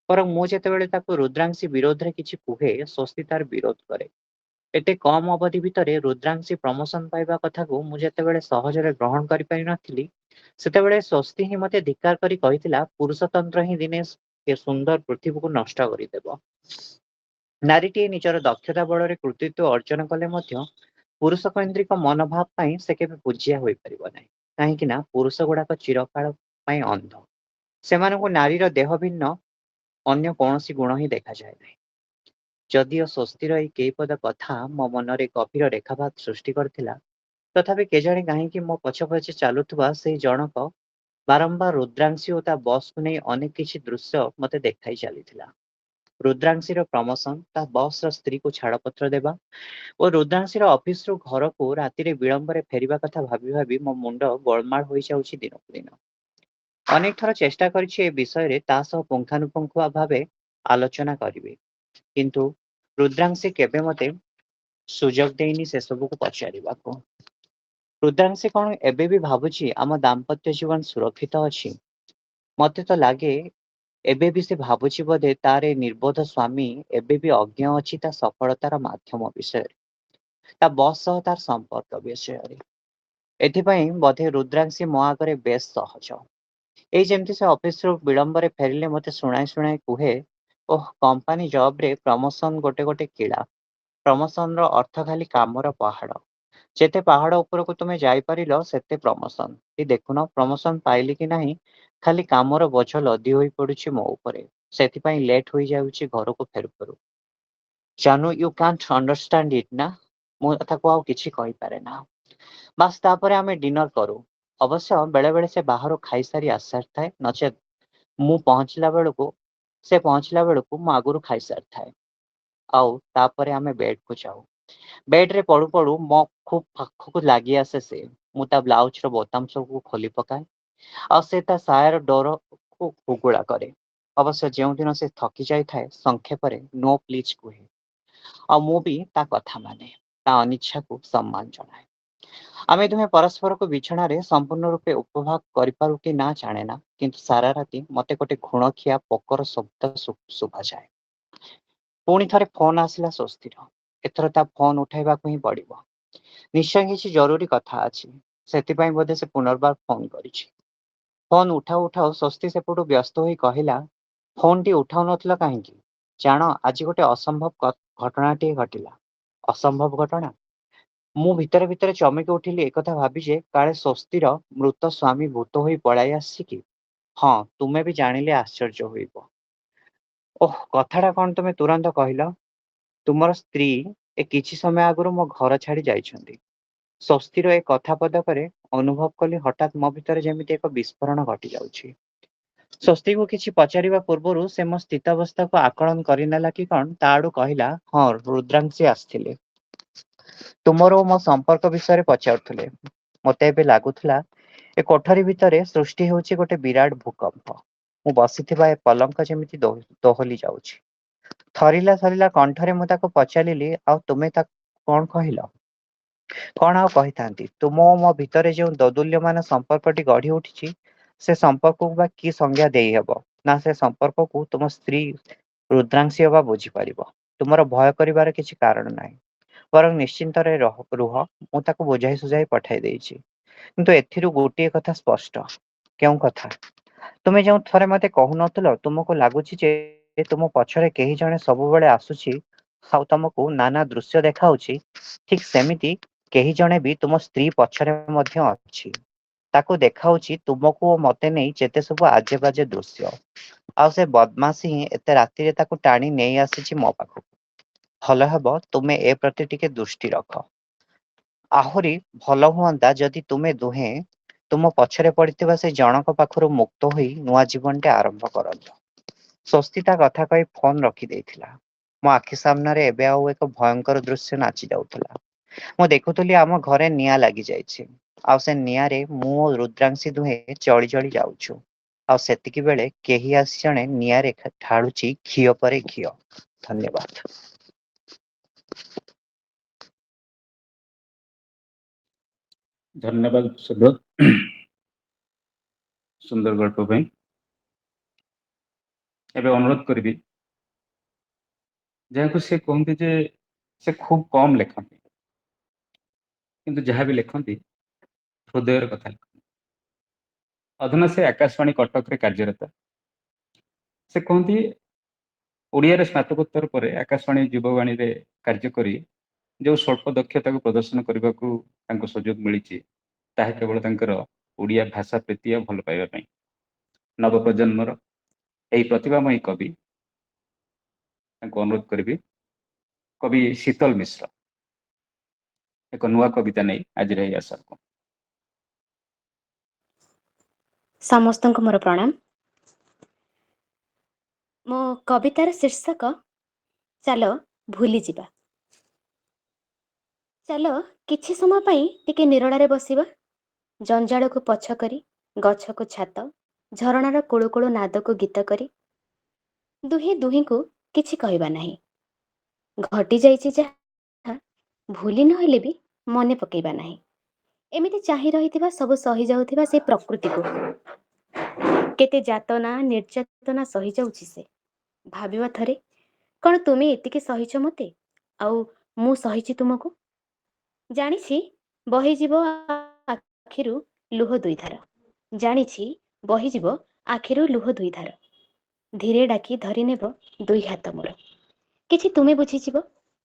ବରଂ ମୁଁ ଯେତେବେଳେ ତାକୁ ରୁଦ୍ରାଂଶୀ ବିରୋଧରେ କିଛି କୁହେ, ସ୍ୱସ୍ତି ତାର ବିରୋଧ କରେ। ଏତେ କମ ଅବଧି ଭିତରେ ରୁଦ୍ରାଂଶୀ ପ୍ରମୋସନ ପାଇବା କଥାକୁ ମୁଁ ଯେତେବେଳେ ସହଜରେ ଗ୍ରହଣ କରିପାରି ନଥିଲି, ସେତେବେଳେ ସ୍ୱସ୍ତି ହିଁ ମୋତେ ଧିକ୍କାର କରି କହିଥିଲା ପୁରୁଷତନ୍ତ୍ର ହିଁ ଦିନେ ଏ ସୁନ୍ଦର ପୃଥିବୀକୁ ନଷ୍ଟ କରିଦେବ। ନାରୀଟିଏ ନିଜର ଦକ୍ଷତା ବଳରେ କୃତିତ୍ୱ ଅର୍ଜନ କଲେ ମଧ୍ୟ ପୁରୁଷକୈନ୍ଦ୍ରିକ ମନୋଭାବ ପାଇଁ ସେ କେବେ ପୂଜିଆ ହୋଇପାରିବ ନାହିଁ, କାହିଁକି ନା ପୁରୁଷ ଗୁଡାକ ଚିରକାଳ ପାଇଁ ଅନ୍ଧ। ସେମାନଙ୍କୁ ନାରୀର ଦେହ ଭିନ୍ନ ଅନ୍ୟ କୌଣସି ଗୁଣ ହିଁ ଦେଖାଯାଏ ନାହିଁ। ଯଦିଓ ସ୍ୱସ୍ତିର ଏଇ କେଇପଦ କଥା ମୋ ମନରେ ଗଭୀର ରେଖାପାତ ସୃଷ୍ଟି କରିଥିଲା, ତଥାପି କେଜାଣି କାହିଁକି ମୋ ପଛେ ପଛେ ଚାଲୁଥିବା ସେଇ ଜଣକ ବାରମ୍ବାର ରୁଦ୍ରାଂଶୀ ଓ ତା ବସ୍କୁ ନେଇ ଅନେକ କିଛି ଦୃଶ୍ୟ ମୋତେ ଦେଖାଇ ଚାଲିଥିଲା। ରୁଦ୍ରାଂଶୀର ପ୍ରମୋସନ, ତା ବସ୍ର ସ୍ତ୍ରୀକୁ ଛାଡ଼ପତ୍ର ଦେବା ଓ ରୁଦ୍ରାଂଶୀର ଅଫିସରୁ ଘରକୁ ରାତିରେ ବିଳମ୍ବରେ ଫେରିବା କଥା ଭାବି ଭାବି ମୋ ମୁଣ୍ଡ ଗୋଳମାଳ ହୋଇଯାଉଛି ଦିନକୁ ଦିନ। ଅନେକ ଥର ଚେଷ୍ଟା କରିଛି ଏ ବିଷୟରେ ତା ସହ ପୁଙ୍ଖାନୁପୁଙ୍ଖ ଭାବେ ଆଲୋଚନା କରିବି, କିନ୍ତୁ ରୁଦ୍ରାଂଶୀ କେବେ ମୋତେ ସୁଯୋଗ ଦେଇନି ସେସବୁକୁ ପଚାରିବାକୁ। ରୁଦ୍ରାଂଶୀ କଣ ଏବେ ବି ଭାବୁଛି ଆମ ଦାମ୍ପତ୍ୟ ଜୀବନ ସୁରକ୍ଷିତ ଅଛି? ମୋତେ ତ ଲାଗେ ଏବେ ବି ସେ ଭାବୁଛି ବୋଧେ ତାର ଏ ନିର୍ବୋଧ ସ୍ୱାମୀ ଏବେ ବି ଅଜ୍ଞ ଅଛି ତା ସଫଳତାର ମାଧ୍ୟମ ବିଷୟରେ, ତା ବସ୍ ସହ ତାର ସମ୍ପର୍କ ବିଷୟରେ। ଏଥିପାଇଁ ବୋଧେ ରୁଦ୍ରାଂଶୀ ମୋ ଆଗରେ ବେଶ ସହଜ। ଏଇ ଯେମିତି ସେ ଅଫିସରୁ ବିଳମ୍ବରେ ଫେରିଲେ ମୋତେ ଶୁଣାଇ ଶୁଣାଇ କୁହେ, ଓହ, କମ୍ପାନୀ ଜବରେ ପ୍ରମୋସନ ଗୋଟେ ଗୋଟେ କିଳା। ପ୍ରମୋସନର ଅର୍ଥ ଖାଲି କାମର ପାହାଡ଼। ଯେତେ ପାହାଡ଼ ଉପରକୁ ତୁମେ ଯାଇପାରିଲ ସେତେ ପ୍ରମୋସନ। ଏ ଦେଖୁନ, ପ୍ରମୋସନ ପାଇଲି କି ନାହିଁ, ଖାଲି କାମର ବୋଝ ଲଦି ହୋଇ ପଡୁଛି ମୋ ଉପରେ। ସେଥିପାଇଁ ଲେଟ୍ ହୋଇଯାଉଛି ଘରକୁ ଫେରୁ ଫେରୁ। ଜାନୁ, ୟୁ କାଣ୍ଟ ଅଣ୍ଡରଷ୍ଟାଣ୍ଡ ଇଟ୍ ନା। ମୁଁ ତାକୁ ଆଉ କିଛି କହିପାରେ ନା। ବାସ୍ ତାପରେ ଆମେ ଡିନର କରୁ। ଅବଶ୍ୟ ବେଳେ ବେଳେ ସେ ବାହାରୁ ଖାଇସାରି ଆସିସାରିଥାଏ, ନଚେତ୍ ମୁଁ ପହଞ୍ଚିଲା ବେଳକୁ ମୁଁ ଆଗରୁ ଖାଇସାରିଥାଏ। ଆଉ ତାପରେ ଆମେ ବେଡକୁ ଯାଉ। ବେଡରେ ପଡୁ ପଡୁ ମୋ ଖୁବ୍ ପାଖକୁ ଲାଗି ଆସେ ସେ। ମୁଁ ତା ବ୍ଲାଉଜର ବୋତାମ ସବୁ ଖୋଲି ପକାଏ ଆଉ ସେ ତା ସାୟାର ଡୋରକୁ ହୁଗୁଳା କରେ। ଅବଶ୍ୟ ଯେଉଁଦିନ ସେ ଥକି ଯାଇଥାଏ ସଂକ୍ଷେପରେ ନୋ ପ୍ଲିଜ୍ କୁହେ। ଆଉ ମୁଁ ବି ତା କଥା ମାନେ, ତା ଅନିଚ୍ଛାକୁ ସମ୍ମାନ ଜଣାଏ। ଆମେ ଦୁହେଁ ପରସ୍ପରକୁ ବିଛଣାରେ ସମ୍ପୂର୍ଣ୍ଣ ରୂପେ ଉପଭୋଗ କରିପାରୁ କି ନା ଜାଣେନା, କିନ୍ତୁ ସାରା ରାତି ମତେ ଗୋଟେ ଘୁଣଖିଆ ପୋକର ଶବ୍ଦ ଶୁଭାଯାଏ। ପୁଣି ଥରେ ଫୋନ ଆସିଲା ସ୍ୱସ୍ତିର। ଏଥର ତା ଫୋନ ଉଠାଇବାକୁ ହିଁ ପଡିବ। ନିଶ୍ଚୟ କିଛି ଜରୁରୀ କଥା ଅଛି, ସେଥିପାଇଁ ବୋଧେ ସେ ପୁନର୍ବାର ଫୋନ କରିଛି। ଫୋନ ଉଠାଉ ଉଠାଉ ସ୍ୱସ୍ତି ସେପଟୁ ବ୍ୟସ୍ତ ହୋଇ କହିଲା, ଫୋନଟି ଉଠାଉ ନଥିଲ କାହିଁକି? ଜାଣ, ଆଜି ଗୋଟେ ଅସମ୍ଭବ ଘଟଣାଟିଏ ଘଟିଲା। ଅସମ୍ଭବ ଘଟଣା? ମୁଁ ଭିତରେ ଭିତରେ ଚମକି ଉଠିଲି ଏକଥା ଭାବି ଯେ କାଳେ ସ୍ୱସ୍ତିର ମୃତ ସ୍ୱାମୀ ଭୂତ ହୋଇ ପଳାଇ ଆସିଛି କି? ହଁ, ତୁମେ ବି ଜାଣିଲେ ଆଶ୍ଚର୍ଯ୍ୟ ହୋଇବ। ଓଃ, କଥାଟା କଣ ତୁମେ ତୁରନ୍ତ କହିଲ? ତୁମର ସ୍ତ୍ରୀ ଏ କିଛି ସମୟ ଆଗରୁ ମୋ ଘର ଛାଡି ଯାଇଛନ୍ତି। ସ୍ୱସ୍ତିର ଏ କଥା ପଦକରେ ଅନୁଭବ କଲି ହଠାତ୍ ମୋ ଭିତରେ ଯେମିତି ଏକ ବିସ୍ଫୋରଣ ଘଟି ଯାଉଛି। ସ୍ୱସ୍ତିକୁ କିଛି ପଚାରିବା ପୂର୍ବରୁ ସେ ମୋ ସ୍ଥିତାବସ୍ଥାକୁ ଆକଳନ କରିନେଲା କି କଣ ତା ଆଡୁ କହିଲା, ହଁ, ରୁଦ୍ରାଂଶୀ ଆସିଥିଲେ। ତୁମର ଓ ମୋ ସମ୍ପର୍କ ବିଷୟରେ ପଚାରୁଥିଲେ। ମୋତେ ଏବେ ଲାଗୁଥିଲା ଏ କୋଠରୀ ଭିତରେ ସୃଷ୍ଟି ହେଉଛି ଗୋଟେ ବିରାଟ ଭୂକମ୍ପ। ମୁଁ ବସିଥିବା ଏ ପଲଙ୍କ ଯେମିତି ଦୋହଲି ଯାଉଛି। ଥରିଲା ଥରିଲା କଣ୍ଠରେ ମୁଁ ତାକୁ ପଚାରିଲି, ଆଉ ତୁମେ ତାକୁ କଣ କହିଲ? କଣ ଆଉ କହିଥାନ୍ତି? ତୁମ ଓ ମୋ ଭିତରେ ଯେଉଁ ଦୋଦୁଲ୍ୟମାନ ସମ୍ପର୍କଟି ଗଢି ଉଠିଛି, ସେ ସମ୍ପର୍କକୁ ବା କି ସଂଜ୍ଞା ଦେଇହେବ? ନା ସେ ସମ୍ପର୍କକୁ ତୁମ ସ୍ତ୍ରୀ ରୁଦ୍ରାଂଶୀ ଅବା ବୁଝିପାରିବ? ତୁମର ଭୟ କରିବାର କିଛି କାରଣ ନାହିଁ। ବରଂ ନିଶ୍ଚିନ୍ତରେ ରୁହ, ମୁଁ ତାକୁ ବୁଝାଇ ସୁଝାଇ ପଠାଇ ଦେଇଛି। କିନ୍ତୁ ଏଥିରୁ ଗୋଟିଏ କଥା ସ୍ପଷ୍ଟ। କେଉଁ କଥା? ତୁମେ ଯେଉଁ ଥରେ ମତେ କହୁନଥିଲ ତୁମକୁ ଲାଗୁଛି ଯେ ତୁମ ପଛରେ କେହି ଜଣେ ସବୁବେଳେ ଆସୁଛି ଆଉ ତମକୁ ନାନା ଦୃଶ୍ୟ ଦେଖାଉଛି, ଠିକ୍ ସେମିତି କେହି ଜଣେ ବି ତୁମ ସ୍ତ୍ରୀ ପଛରେ ମଧ୍ୟ ଅଛି। ତାକୁ ଦେଖାଉଛି ତୁମକୁ ଓ ମତେ ନେଇ ଯେତେ ସବୁ ଆଜେ ବାଜେ ଦୃଶ୍ୟ। ଆଉ ସେ ବଦମାସି ହିଁ ଏତେ ରାତିରେ ତାକୁ ଟାଣି ନେଇ ଆସିଛି ମୋ ପାଖକୁ। ଭଲ ହେବ ତୁମେ ଏ ପ୍ରତି ଟିକେ ଦୃଷ୍ଟି ରଖ। ଆହୁରି ଭଲ ହୁଅନ୍ତା ଯଦି ତୁମେ ଦୁହେଁ ତୁମ ପଛରେ ପଡିଥିବା ସେ ଜଣକ ପାଖରୁ ମୁକ୍ତ ହୋଇ ନୂଆ ଜୀବନଟେ ଆରମ୍ଭ କରନ୍ତ। ସ୍ୱସ୍ତି ତା କଥା କହି ଫୋନ ରଖିଦେଇଥିଲା। ମୋ ଆଖି ସାମ୍ନାରେ ଏବେ ଆଉ ଏକ ଭୟଙ୍କର ଦୃଶ୍ୟ ନାଚି ଯାଉଥିଲା। ମୁଁ ଦେଖୁଥିଲି ଆମ ଘରେ ନିଆଁ ଲାଗିଯାଇଛି। ଆଉ ସେ ନିଆଁରେ ମୁଁ ଓ ରୁଦ୍ରାଂଶୀ ଦୁହେଁ ଜଳି ଜଳି ଯାଉଛୁ। ଆଉ ସେତିକି ବେଳେ କେହି ଆସି ଜଣେ ନିଆଁରେ ଢାଳୁଛି ଘିଅ ପରେ ଘିଅ। ଧନ୍ୟବାଦ। ଧନ୍ୟବାଦ ସୁବ୍ରତ, ସୁନ୍ଦର ଗଳ୍ପ ପାଇଁ। ଏବେ ଅନୁରୋଧ କରିବି, ଯାହାକୁ ସେ କୁହନ୍ତି ଯେ ସେ ଖୁବ୍ କମ୍ ଲେଖନ୍ତି, କିନ୍ତୁ ଯାହା ବି ଲେଖନ୍ତି ହୃଦୟର କଥା ଲେଖନ୍ତି। ଅଧୁନା ସେ ଆକାଶବାଣୀ କଟକରେ କାର୍ଯ୍ୟରତ। ସେ କୁହନ୍ତି, ଓଡ଼ିଆରେ ସ୍ନାତକୋତ୍ତର ପରେ ଆକାଶବାଣୀ ଯୁବବାଣୀରେ କାର୍ଯ୍ୟ କରି ଯେଉଁ ସ୍ୱଳ୍ପ ଦକ୍ଷତାକୁ ପ୍ରଦର୍ଶନ କରିବାକୁ ତାଙ୍କୁ ସୁଯୋଗ ମିଳିଛି, ତାହା କେବଳ ତାଙ୍କର ଓଡ଼ିଆ ଭାଷା ପ୍ରୀତି ଆଉ ଭଲ ପାଇବା ପାଇଁ। ନବପ୍ରଜନ୍ମର ଏହି ପ୍ରତିଭାମୟୀ କବି, ତାଙ୍କୁ ଅନୁରୋଧ କରିବି, କବି ଶୀତଲ ମିଶ୍ର ଏକ ନୂଆ କବିତା ନେଇ ଆଜିର ଏହି ଆସରକୁ। ସମସ୍ତଙ୍କୁ ମୋର ପ୍ରଣାମ। ମୋ କବିତାର ଶୀର୍ଷକ ଚାଲ ଭୁଲିଯିବା। ଚାଲ କିଛି ସମୟ ପାଇଁ ଟିକେ ନିରଳାରେ ବସିବା। ଜଞ୍ଜାଳକୁ ପଛ କରି, ଗଛକୁ ଛାତ, ଝରଣାର କୁଳୁ କୁଳୁ ନାଦକୁ ଗୀତ କରି ଦୁହେଁ ଦୁହିଁଙ୍କୁ କିଛି କହିବା ନାହିଁ। ଘଟି ଯାଇଛି ଯାହା ଭୁଲି ନହେଲେ ବି ମନେ ପକେଇବା ନାହିଁ। ଏମିତି ଚାହିଁ ରହିଥିବା ସବୁ ସହିଯାଉଥିବା ସେ ପ୍ରକୃତିକୁ। କେତେ ଯାତନା ନିର୍ଯାତନା ସହିଯାଉଛି ସେ। ଭାବିବା ଥରେ, କଣ ତୁମେ ଏତିକି ସହିଛ ମତେ, ଆଉ ମୁଁ ସହିଛି ତୁମକୁ? ଜାଣିଛି ବହିଯିବ ଆଖିରୁ ଲୁହ ଦୁଇଧାର। ଜାଣିଛି ବହିଯିବ ଆଖିରୁ ଲୁହ ଦୁଇଧାର। ଧୀରେ ଡାକି ଧରି ନେବ ଦୁଇ ହାତ ମୋର। କିଛି ତୁମେ ବୁଝିଯିବ,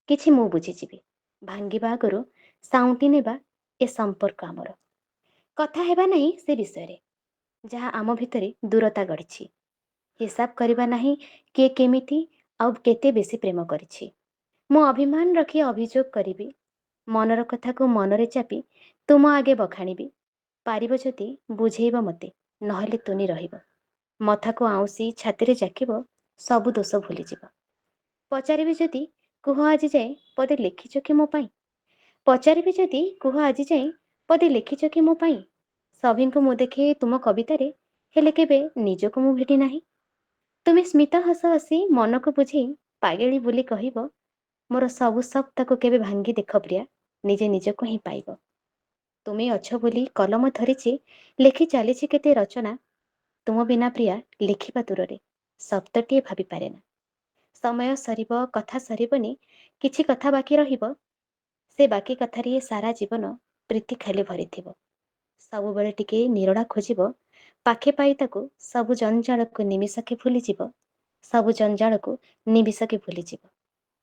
କିଛି ମୁଁ ବୁଝିଯିବି। ଭାଙ୍ଗିବା ଆଗରୁ ସାଉଁଟି ନେବା ଏ ସମ୍ପର୍କ ଆମର। କଥା ହେବା ନାହିଁ ସେ ବିଷୟରେ, ଯାହା ଆମ ଭିତରେ ଦୂରତା ଗଢ଼ିଛି। ହିସାବ କରିବା ନାହିଁ କିଏ କେମିତି ଆଉ କେତେ ବେଶୀ ପ୍ରେମ କରିଛି। ମୁଁ ଅଭିମାନ ରଖି ଅଭିଯୋଗ କରିବି, ମନର କଥାକୁ ମନରେ ଚାପି ତୁମ ଆଗେ ବଖାଣିବି। ପାରିବ ଯଦି ବୁଝେଇବ ମୋତେ, ନହେଲେ ତୁନି ରହିବ। ମଥାକୁ ଆଉଁସି ଛାତିରେ ଜାକିବ, ସବୁ ଦୋଷ ଭୁଲିଯିବ। ପଚାରିବି ଯଦି କୁହ ଆଜି ଯାଏ ପଦେ ଲେଖିଛ କି ମୋ ପାଇଁ? ପଚାରିବି ଯଦି କୁହ ଆଜି ଯାଏ ପଦେ ଲେଖିଛ କି ମୋ ପାଇଁ? ସଭିଙ୍କୁ ମୁଁ ଦେଖେ ତୁମ କବିତାରେ, ହେଲେ କେବେ ନିଜକୁ ମୁଁ ଭେଟି ନାହିଁ। ତୁମେ ସ୍ମିତ ହସ ହସି ମନକୁ ବୁଝେଇ ପାଗେଳି ବୋଲି କହିବ, ମୋର ସବୁ ସପ୍ତାକୁ କେବେ ଭାଙ୍ଗି ଦେଖ ପ୍ରିୟା, ନିଜେ ନିଜକୁ ହିଁ ପାଇବ। ତୁମେ ଅଛ ବୋଲି କଲମ ଧରିଛି, ଲେଖି ଚାଲିଛି କେତେ ରଚନା। ତୁମ ବିନା ପ୍ରିୟା ଲେଖିବା ଦୂରରେ, ଶବ୍ଦଟିଏ ଭାବିପାରେ ନା। ସମୟ ସରିବ, କଥା ସରିବନି, କିଛି କଥା ବାକି ରହିବ। ସେ ବାକି କଥାରେ ସାରା ଜୀବନ ପ୍ରୀତି ଖାଲି ଭରିଥିବ। ସବୁବେଳେ ଟିକେ ନିରଳା ଖୋଜିବ, ପାଖେ ପାଇ ତାକୁ ସବୁ ଜଞ୍ଜାଳକୁ ନିମିଷକେ ଭୁଲିଯିବ। ସବୁ ଜଞ୍ଜାଳକୁ ନିମିଷକେ ଭୁଲିଯିବ।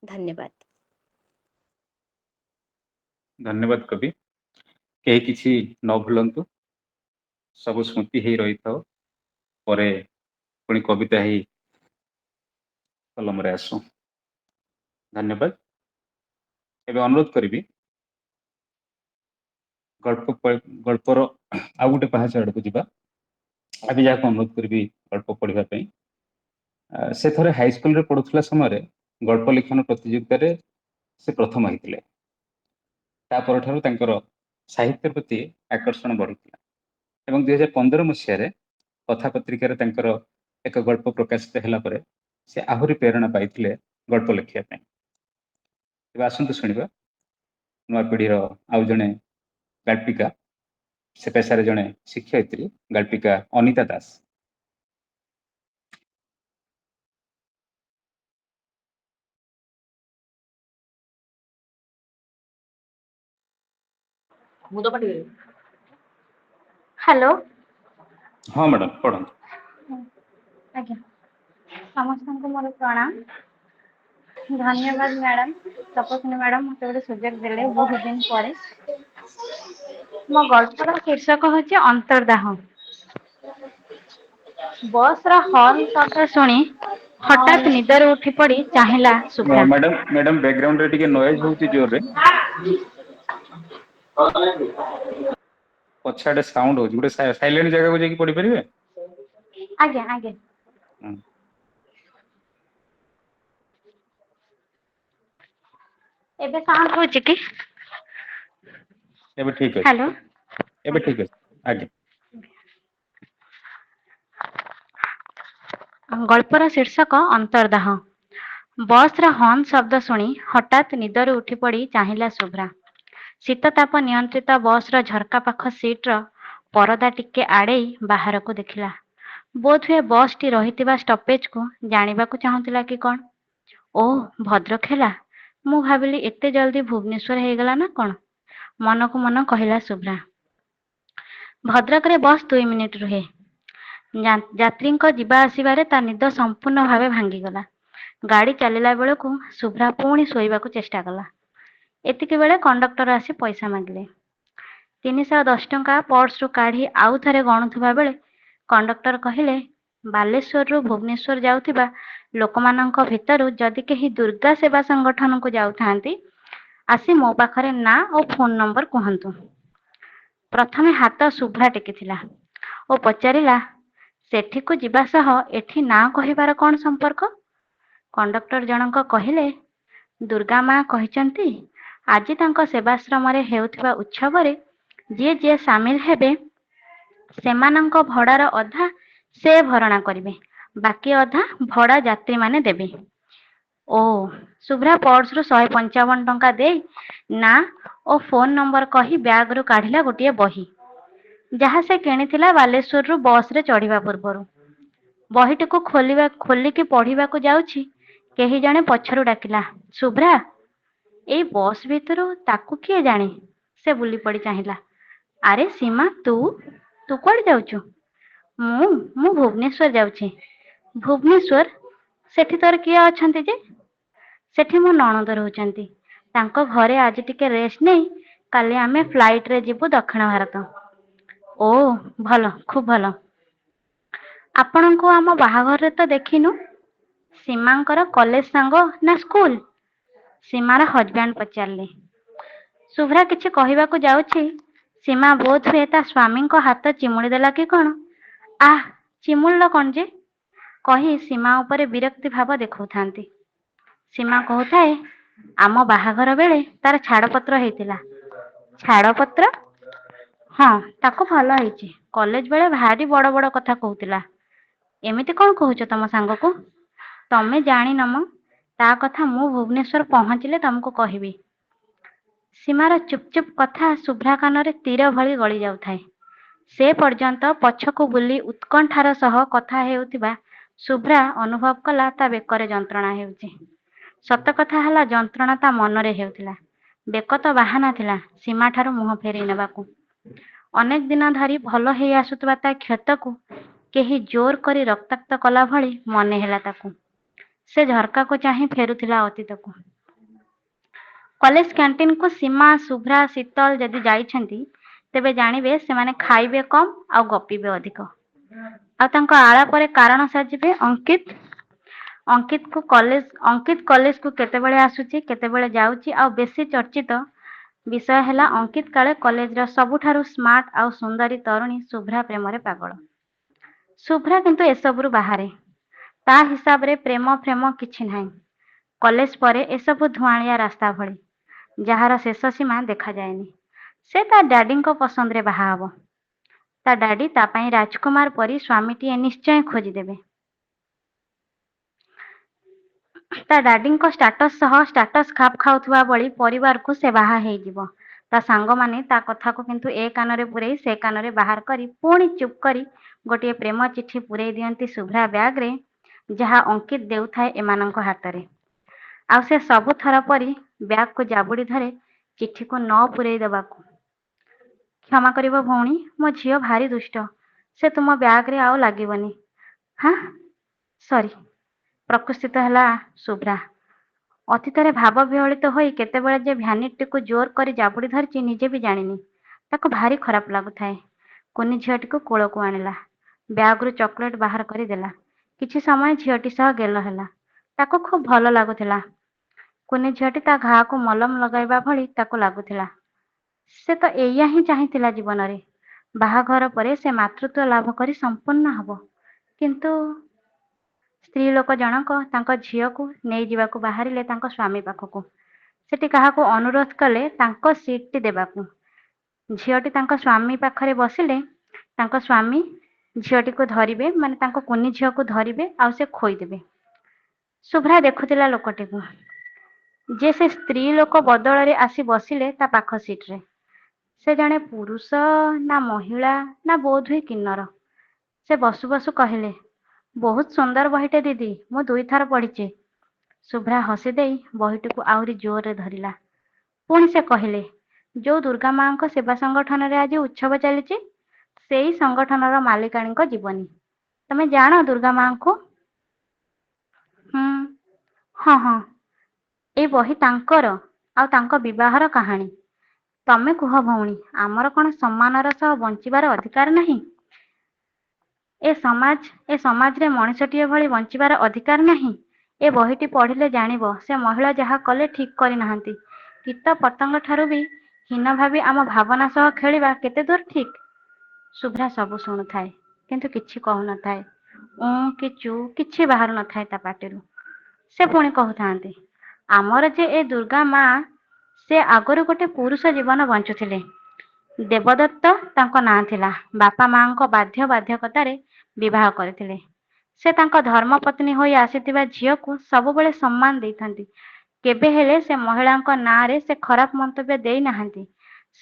ଧନ୍ୟବାଦ। ଧନ୍ୟବାଦ କବି। କେହି କିଛି ନ ଭୁଲନ୍ତୁ, ସବୁ ସ୍ମୃତି ହେଇ ରହିଥାଉ, ପରେ ପୁଣି କବିତା ହେଇ କଲମରେ ଆସୁ। ଧନ୍ୟବାଦ। ଏବେ ଅନୁରୋଧ କରିବି ଗଳ୍ପର ଆଉ ଗୋଟେ ପାହାଚ ଆଡକୁ ଯିବା। ଆଜି ଯାହାକୁ ଅନୁରୋଧ କରିବି ଗଳ୍ପ ପଢିବା ପାଇଁ। ସେ ଥରେ ହାଇସ୍କୁଲରେ ପଢୁଥିଲା ସମୟରେ ଗଳ୍ପ ଲିଖନ ପ୍ରତିଯୋଗିତାରେ ସେ ପ୍ରଥମ ହେଇଥିଲେ। ତା ପରଠାରୁ ତାଙ୍କର ସାହିତ୍ୟ ପ୍ରତି ଆକର୍ଷଣ ବଢିଥିଲା ଏବଂ 2015 ମସିହାରେ କଥା ପତ୍ରିକାରେ ତାଙ୍କର ଏକ ଗଳ୍ପ ପ୍ରକାଶିତ ହେଲା ପରେ ସେ ଆହୁରି ପ୍ରେରଣା ପାଇଥିଲେ ଗଳ୍ପ ଲେଖିବା ପାଇଁ। ଏବେ ଆସନ୍ତୁ ଶୁଣିବା ନୂଆ ପିଢିର ଆଉ ଜଣେ ଗାଳ୍ପିକା, ସେ ପେଶାରେ ଜଣେ ଶିକ୍ଷୟିତ୍ରୀ, ଗାଳ୍ପିକା ଅନିତା ଦାସ। ହ୍ୟାଲୋ। ହଁ ମ୍ୟାଡ଼ାମ, ପଢନ୍ତୁ। ଆଜ୍ଞା, ସମସ୍ତଙ୍କୁ ମୋର ପ୍ରଣାମ। ଧନ୍ୟବାଦ ମ୍ୟାଡ଼ାମ, ତପସ୍ୱିନୀ ମ୍ୟାଡ଼ାମ ମତେ ଗୋଟେ ସୁଯୋଗ ଦେଲେ ବହୁତ ଦିନ ପରେ। ମୋ ଗଳ୍ପର ଶୀର୍ଷକ ହଉଛି ଅନ୍ତର୍ଦାହ। ବସ ର ହର୍ନ ଶବ୍ଦ ଶୁଣି ହଠାତ୍ ନିଦରୁ ଉଠି ପଡି ଚାହିଁଲା ଶୁଭ୍ରା। ମ୍ୟାଡ଼ାମ ବ୍ୟାକଗ୍ରାଉଣ୍ଡରେ ଟିକେ ନଏଜ ହଉଛି ଜୋରରେ, ପଛଆଡେ ସାଉଣ୍ଡ ହଉଛି। ଗୋଟେ ସାଇଲେଣ୍ଟ ଜାଗାକୁ ଯାଇକି ପଢିପାରିବେ? ଆଜ୍ଞା ଆଜ୍ଞା। ଏବେ ସାଉଣ୍ଡ ହଉଛି କି? ଏବେ ଠିକ ଅଛି, ହ୍ୟାଲୋ। ଏବେ ଠିକ ଅଛି। ଆଜ୍ଞା। ଗଳ୍ପର ଶୀର୍ଷକ ଅନ୍ତର୍ଦାହ। ବସ ର ହର୍ନ ଶବ୍ଦ ଶୁଣି ହଠାତ୍ ନିଦରୁ ଉଠି ପଡି ଚାହିଁଲା ଶୁଭ୍ରା। ଶୀତ ତାପ ନିୟନ୍ତ୍ରିତ ବସ ର ଝରକା ପାଖ ସିଟର ପରଦା ଟିକେ ଆଡେଇ ବାହାରକୁ ଦେଖିଲା। ବୋଧହୁଏ ବସଟି ରହିଥିବା ଷ୍ଟପେଜକୁ ଜାଣିବାକୁ ଚାହୁଁଥିଲା କି କଣ। ଓ ଭଦ୍ରକ ହେଲା, ମୁଁ ଭାବିଲି ଏତେ ଜଲ୍ଦି ଭୁବନେଶ୍ୱର ହେଇଗଲା ନା କଣ, ମନକୁ ମନ କହିଲା ଶୁଭ୍ରା। ଭଦ୍ରକରେ ବସ୍ 2 ମିନିଟ ରୁହେ। ଯାତ୍ରୀଙ୍କ ଯିବା ଆସିବାରେ ତା ନିଦ ସମ୍ପୂର୍ଣ୍ଣ ଭାବେ ଭାଙ୍ଗିଗଲା। ଗାଡି ଚାଲିଲା ବେଳକୁ ଶୁଭ୍ରା ପୁଣି ଶୋଇବାକୁ ଚେଷ୍ଟା କଲା। ଏତିକି ବେଳେ କଣ୍ଡକ୍ଟର ଆସି ପଇସା ମାଗିଲେ। 310 ଟଙ୍କା ପର୍ସରୁ କାଢି ଆଉ ଥରେ ଗଣୁଥିବା ବେଳେ କଣ୍ଡକ୍ଟର କହିଲେ, ବାଲେଶ୍ୱରରୁ ଭୁବନେଶ୍ୱର ଯାଉଥିବା ଲୋକମାନଙ୍କ ଭିତରୁ ଯଦି କେହି ଦୁର୍ଗା ସେବା ସଂଗଠନକୁ ଯାଉଥାନ୍ତି, ଆସି ମୋ ପାଖରେ ନାଁ ଓ ଫୋନ ନମ୍ବର କୁହନ୍ତୁ। ପ୍ରଥମେ ହାତ ଶୁଭ୍ରା ଟେକିଥିଲା ଓ ପଚାରିଲା, ସେଠିକୁ ଯିବା ସହ ଏଠି ନାଁ କହିବାର କଣ ସମ୍ପର୍କ? କଣ୍ଡକ୍ଟର ଜଣକ କହିଲେ, ଦୁର୍ଗା ମା କହିଛନ୍ତି ଆଜି ତାଙ୍କ ସେବାଶ୍ରମରେ ହେଉଥିବା ଉତ୍ସବରେ ଯିଏ ଯିଏ ସାମିଲ ହେବେ ସେମାନଙ୍କ ଭଡାର ଅଧା ସେ ଭରଣା କରିବେ, ବାକି ଅଧା ଭଡା ଯାତ୍ରୀମାନେ ଦେବେ। ଓ ଶୁଭ୍ରା ପର୍ସରୁ 155 ଟଙ୍କା ଦେଇ ନାଁ ଓ ଫୋନ ନମ୍ବର କହି ବ୍ୟାଗରୁ କାଢିଲା ଗୋଟିଏ ବହି, ଯାହା ସେ କିଣିଥିଲା ବାଲେଶ୍ୱରରୁ ବସରେ ଚଢିବା ପୂର୍ବରୁ। ବହିଟିକୁ ଖୋଲିକି ପଢିବାକୁ ଯାଉଛି, କେହି ଜଣେ ପଛରୁ ଡାକିଲା, ଶୁଭ୍ରା। ଏଇ ବସ୍ ଭିତରୁ ତାକୁ କିଏ ଜାଣେ? ସେ ବୁଲି ପଡି ଚାହିଁଲା। ଆରେ ସୀମା, ତୁ କୁଆଡେ ଯାଉଛୁ? ମୁଁ ଭୁବନେଶ୍ୱର ଯାଉଛି। ଭୁବନେଶ୍ୱର? ସେଠି ତୋର କିଏ ଅଛନ୍ତି ଯେ? ସେଠି ମୋ ନଣନ୍ଦ ରହୁଛନ୍ତି। ତାଙ୍କ ଘରେ ଆଜି ଟିକେ ରେଷ୍ଟ ନେଇ କାଲି ଆମେ ଫ୍ଲାଇଟରେ ଯିବୁ ଦକ୍ଷିଣ ଭାରତ। ଓ ଭଲ, ଖୁବ ଭଲ। ଆପଣଙ୍କୁ ଆମ ବାହାଘରରେ ତ ଦେଖିନୁ। ସୀମାଙ୍କର କଲେଜ ସାଙ୍ଗ ନା ସ୍କୁଲ? ସୀମାର ହଜବ୍ୟାଣ୍ଡ ପଚାରିଲେ। ଶୁଭ୍ରା କିଛି କହିବାକୁ ଯାଉଛି, ସୀମା ବୋଧ ହୁଏ ତା ସ୍ୱାମୀଙ୍କ ହାତ ଚିମୁଡ଼ି ଦେଲା କି କଣ। ଆଃ, ଚିମୁଡ଼ିଲ କଣ ଯେ କହି ସୀମା ଉପରେ ବିରକ୍ତି ଭାବ ଦେଖାଉଥାନ୍ତି। ସୀମା କହୁଥାଏ, ଆମ ବାହାଘର ବେଳେ ତାର ଛାଡ଼ପତ୍ର ହେଇଥିଲା। ଛାଡ଼ପତ୍ର? ହଁ, ତାକୁ ଭଲ ହେଇଛି। କଲେଜ ବେଳେ ଭାରି ବଡ଼ ବଡ଼ କଥା କହୁଥିଲା। ଏମିତି କଣ କହୁଛ ତମ ସାଙ୍ଗକୁ? ତମେ ଜାଣିନ ମ, ତା କଥା ମୁଁ ଭୁବନେଶ୍ୱର ପହଞ୍ଚିଲେ ତମକୁ କହିବି। ସୀମାର ଚୁପ୍ ଚୁପ୍ କଥା ଶୁଭ୍ରା କାନରେ ତୀର ଭଳି ଗଳି ଯାଉଥାଏ। ସେ ପର୍ଯ୍ୟନ୍ତ ପଛକୁ ବୁଲି ଉତ୍କଣ୍ଠାର ସହ କଥା ହେଉଥିବା ଶୁଭ୍ରା ଅନୁଭବ କଲା ତା ବେକରେ ଯନ୍ତ୍ରଣା ହେଉଛି। ସତ କଥା ହେଲା, ଯନ୍ତ୍ରଣା ତା ମନରେ ହେଉଥିଲା। ବେକ ତ ବାହାନା ଥିଲା ସୀମାଠାରୁ ମୁହଁ ଫେରେଇ ନେବାକୁ। ଅନେକ ଦିନ ଧରି ଭଲ ହେଇ ଆସୁଥିବା ତା କ୍ଷତକୁ କେହି ଜୋର କରି ରକ୍ତାକ୍ତ କଲା ଭଳି ମନେ ହେଲା ତାକୁ। ସେ ଝରକାକୁ ଚାହିଁ ଫେରୁଥିଲା ଅତୀତକୁ। କଲେଜ କ୍ୟାଣ୍ଟିନକୁ ସୀମା, ଶୁଭ୍ରା, ଶୀତଲ ଯଦି ଯାଇଛନ୍ତି, ତେବେ ଜାଣିବେ ସେମାନେ ଖାଇବେ କମ୍ ଆଉ ଗପିବେ ଅଧିକ। ଆଉ ତାଙ୍କ ଆଳାପରେ କାରଣ ସାଜିବେ ଅଙ୍କିତ। ଅଙ୍କିତ କଲେଜକୁ କେତେବେଳେ ଆସୁଛି, କେତେବେଳେ ଯାଉଛି, ଆଉ ବେଶୀ ଚର୍ଚ୍ଚିତ ବିଷୟ ହେଲା ଅଙ୍କିତ କାଳେ କଲେଜର ସବୁଠାରୁ ସ୍ମାର୍ଟ ଆଉ ସୁନ୍ଦରୀ ତରୁଣୀ ଶୁଭ୍ରା ପ୍ରେମରେ ପାଗଳ। ଶୁଭ୍ରା କିନ୍ତୁ ଏସବୁରୁ ବାହାରେ। ତା ହିସାବରେ ପ୍ରେମ ପ୍ରେମ କିଛି ନାହିଁ। କଲେଜ ପରେ ଏସବୁ ଧୂଆଁଳିଆ ରାସ୍ତା ଭଳି, ଯାହାର ଶେଷ ସୀମା ଦେଖାଯାଏନି। ସେ ତା ଡ୍ୟାଡିଙ୍କ ପସନ୍ଦରେ ବାହା ହେବ। ତା ଡ୍ୟାଡି ତା ପାଇଁ ରାଜକୁମାର ପରି ସ୍ୱାମୀଟିଏ ନିଶ୍ଚୟ ଖୋଜିଦେବେ। ତା ଡ୍ୟାଡିଙ୍କ ଷ୍ଟାଟସ ସହ ଷ୍ଟାଟସ ଖାପ ଖାଉଥିବା ଭଳି ପରିବାରକୁ ସେ ବାହା ହେଇଯିବ। ତା ସାଙ୍ଗମାନେ ତା କଥାକୁ କିନ୍ତୁ ଏ କାନରେ ପୁରେଇ ସେ କାନରେ ବାହାର କରି ପୁଣି ଚୁପ୍ କରି ଗୋଟିଏ ପ୍ରେମ ଚିଠି ପୁରେଇ ଦିଅନ୍ତି ଶୁଭ୍ରା ବ୍ୟାଗରେ, ଯାହା ଅଙ୍କିତ ଦେଉଥାଏ ଏମାନଙ୍କ ହାତରେ। ଆଉ ସେ ସବୁ ଥର ପରି ବ୍ୟାଗକୁ ଜାବୁଡ଼ି ଧରେ ଚିଠିକୁ ନ ପୁରେଇ ଦେବାକୁ। କ୍ଷମା କରିବ ଭଉଣୀ, ମୋ ଝିଅ ଭାରି ଦୁଷ୍ଟ। ସେ ତୁମ ବ୍ୟାଗରେ ଆଉ ଲାଗିବନି। ହାଁ, ସରି। ପ୍ରକୃତିସ୍ଥ ହେଲା ଶୁଭ୍ରା। ଅତୀତରେ ଭାବ ବିହଳିତ ହୋଇ କେତେବେଳେ ଯେ ଭ୍ୟାନିଟିକୁ ଜୋର କରି ଜାବୁଡ଼ି ଧରିଛି ନିଜେ ବି ଜାଣିନି। ତାକୁ ଭାରି ଖରାପ ଲାଗୁଥାଏ। କୁନି ଝିଅଟିକୁ କୋଳକୁ ଆଣିଲା। ବ୍ୟାଗରୁ ଚକୋଲେଟ ବାହାର କରି ଦେଲା। କିଛି ସମୟ ଝିଅଟି ସହ ଗେଲ ହେଲା। ତାକୁ ଖୁବ୍ ଭଲ ଲାଗୁଥିଲା। କୁନି ଝିଅଟି ତା ଘାଆକୁ ମଲମ ଲଗାଇବା ଭଳି ତାକୁ ଲାଗୁଥିଲା। ସେ ତ ଏଇଆ ହିଁ ଚାହିଁଥିଲା ଜୀବନରେ। ବାହାଘର ପରେ ସେ ମାତୃତ୍ୱ ଲାଭ କରି ସମ୍ପୂର୍ଣ୍ଣ ହେବ। କିନ୍ତୁ ସ୍ତ୍ରୀ ଲୋକ ଜଣକ ତାଙ୍କ ଝିଅକୁ ନେଇଯିବାକୁ ବାହାରିଲେ ତାଙ୍କ ସ୍ୱାମୀ ପାଖକୁ। ସେଠି କାହାକୁ ଅନୁରୋଧ କଲେ ତାଙ୍କ ସିଟ୍ଟି ଦେବାକୁ। ଝିଅଟି ତାଙ୍କ ସ୍ୱାମୀ ପାଖରେ ବସିଲେ ତାଙ୍କ ସ୍ୱାମୀ ଝିଅଟିକୁ ଧରିବେ, ମାନେ ତାଙ୍କ କୁନି ଝିଅକୁ ଧରିବେ ଆଉ ସେ ଖୋଇଦେବେ। ଶୁଭ୍ରା ଦେଖୁଥିଲା ଲୋକଟିକୁ, ଯେ ସେ ସ୍ତ୍ରୀ ଲୋକ ବଦଳରେ ଆସି ବସିଲେ ତା ପାଖ ସିଟ୍ରେ। ସେ ଜଣେ ପୁରୁଷ ନା ମହିଳା ନା ବୋଧହୁଏ କିନ୍ନର। ସେ ବସୁ ବସୁ କହିଲେ, ବହୁତ ସୁନ୍ଦର ବହିଟେ ଦିଦି, ମୁଁ 2 ଥର ପଢ଼ିଛି। ଶୁଭ୍ରା ହସି ଦେଇ ବହିଟିକୁ ଆହୁରି ଜୋରରେ ଧରିଲା। ପୁଣି ସେ କହିଲେ, ଯୋଉ ଦୁର୍ଗା ମାଙ୍କ ସେବା ସଂଗଠନରେ ଆଜି ଉତ୍ସବ ଚାଲିଛି, ସେଇ ସଂଗଠନର ମାଲିକାଣୀଙ୍କ ଜୀବନୀ। ତମେ ଜାଣ ଦୁର୍ଗା ମାଙ୍କୁ? ହଁ ହଁ, ଏଇ ବହି ତାଙ୍କର ଆଉ ତାଙ୍କ ବିବାହର କାହାଣୀ। ତମେ କୁହ ଭଉଣୀ, ଆମର କଣ ସମ୍ମାନର ସହ ବଞ୍ଚିବାର ଅଧିକାର ନାହିଁ? ଏ ସମାଜରେ ମଣିଷଟିଏ ଭଳି ବଞ୍ଚିବାର ଅଧିକାର ନାହିଁ? ଏ ବହିଟି ପଢ଼ିଲେ ଜାଣିବ ସେ ମହିଳା ଯାହା କଲେ ଠିକ୍ କରିନାହାନ୍ତି। କୀଟ ପତଙ୍ଗ ଠାରୁ ବି ହୀନ ଭାବି ଆମ ଭାବନା ସହ ଖେଳିବା କେତେ ଦୂର ଠିକ୍? ଶୁଭ୍ରା ସବୁ ଶୁଣୁଥାଏ, କିନ୍ତୁ କିଛି କହୁନଥାଏ। କି ଚୁ କିଛି ବାହାରୁ ନଥାଏ ତା ପାଟିରୁ। ସେ ପୁଣି କହୁଥାନ୍ତି, ଆମର ଯେ ଏ ଦୁର୍ଗା ମା, ସେ ଆଗରୁ ଗୋଟେ ପୁରୁଷ ଜୀବନ ବଞ୍ଚୁଥିଲେ। ଦେବଦତ୍ତ ତାଙ୍କ ନାଁ ଥିଲା। ବାପା ମାଙ୍କ ବାଧ୍ୟବାଧକତାରେ ବିବାହ କରିଥିଲେ। ସେ ତାଙ୍କ ଧର୍ମପତ୍ନୀ ହୋଇ ଆସିଥିବା ଝିଅକୁ ସବୁବେଳେ ସମ୍ମାନ ଦେଇଥାନ୍ତି। କେବେ ହେଲେ ସେ ମହିଳାଙ୍କ ନାଁରେ ସେ ଖରାପ ମନ୍ତବ୍ୟ ଦେଇନାହାନ୍ତି।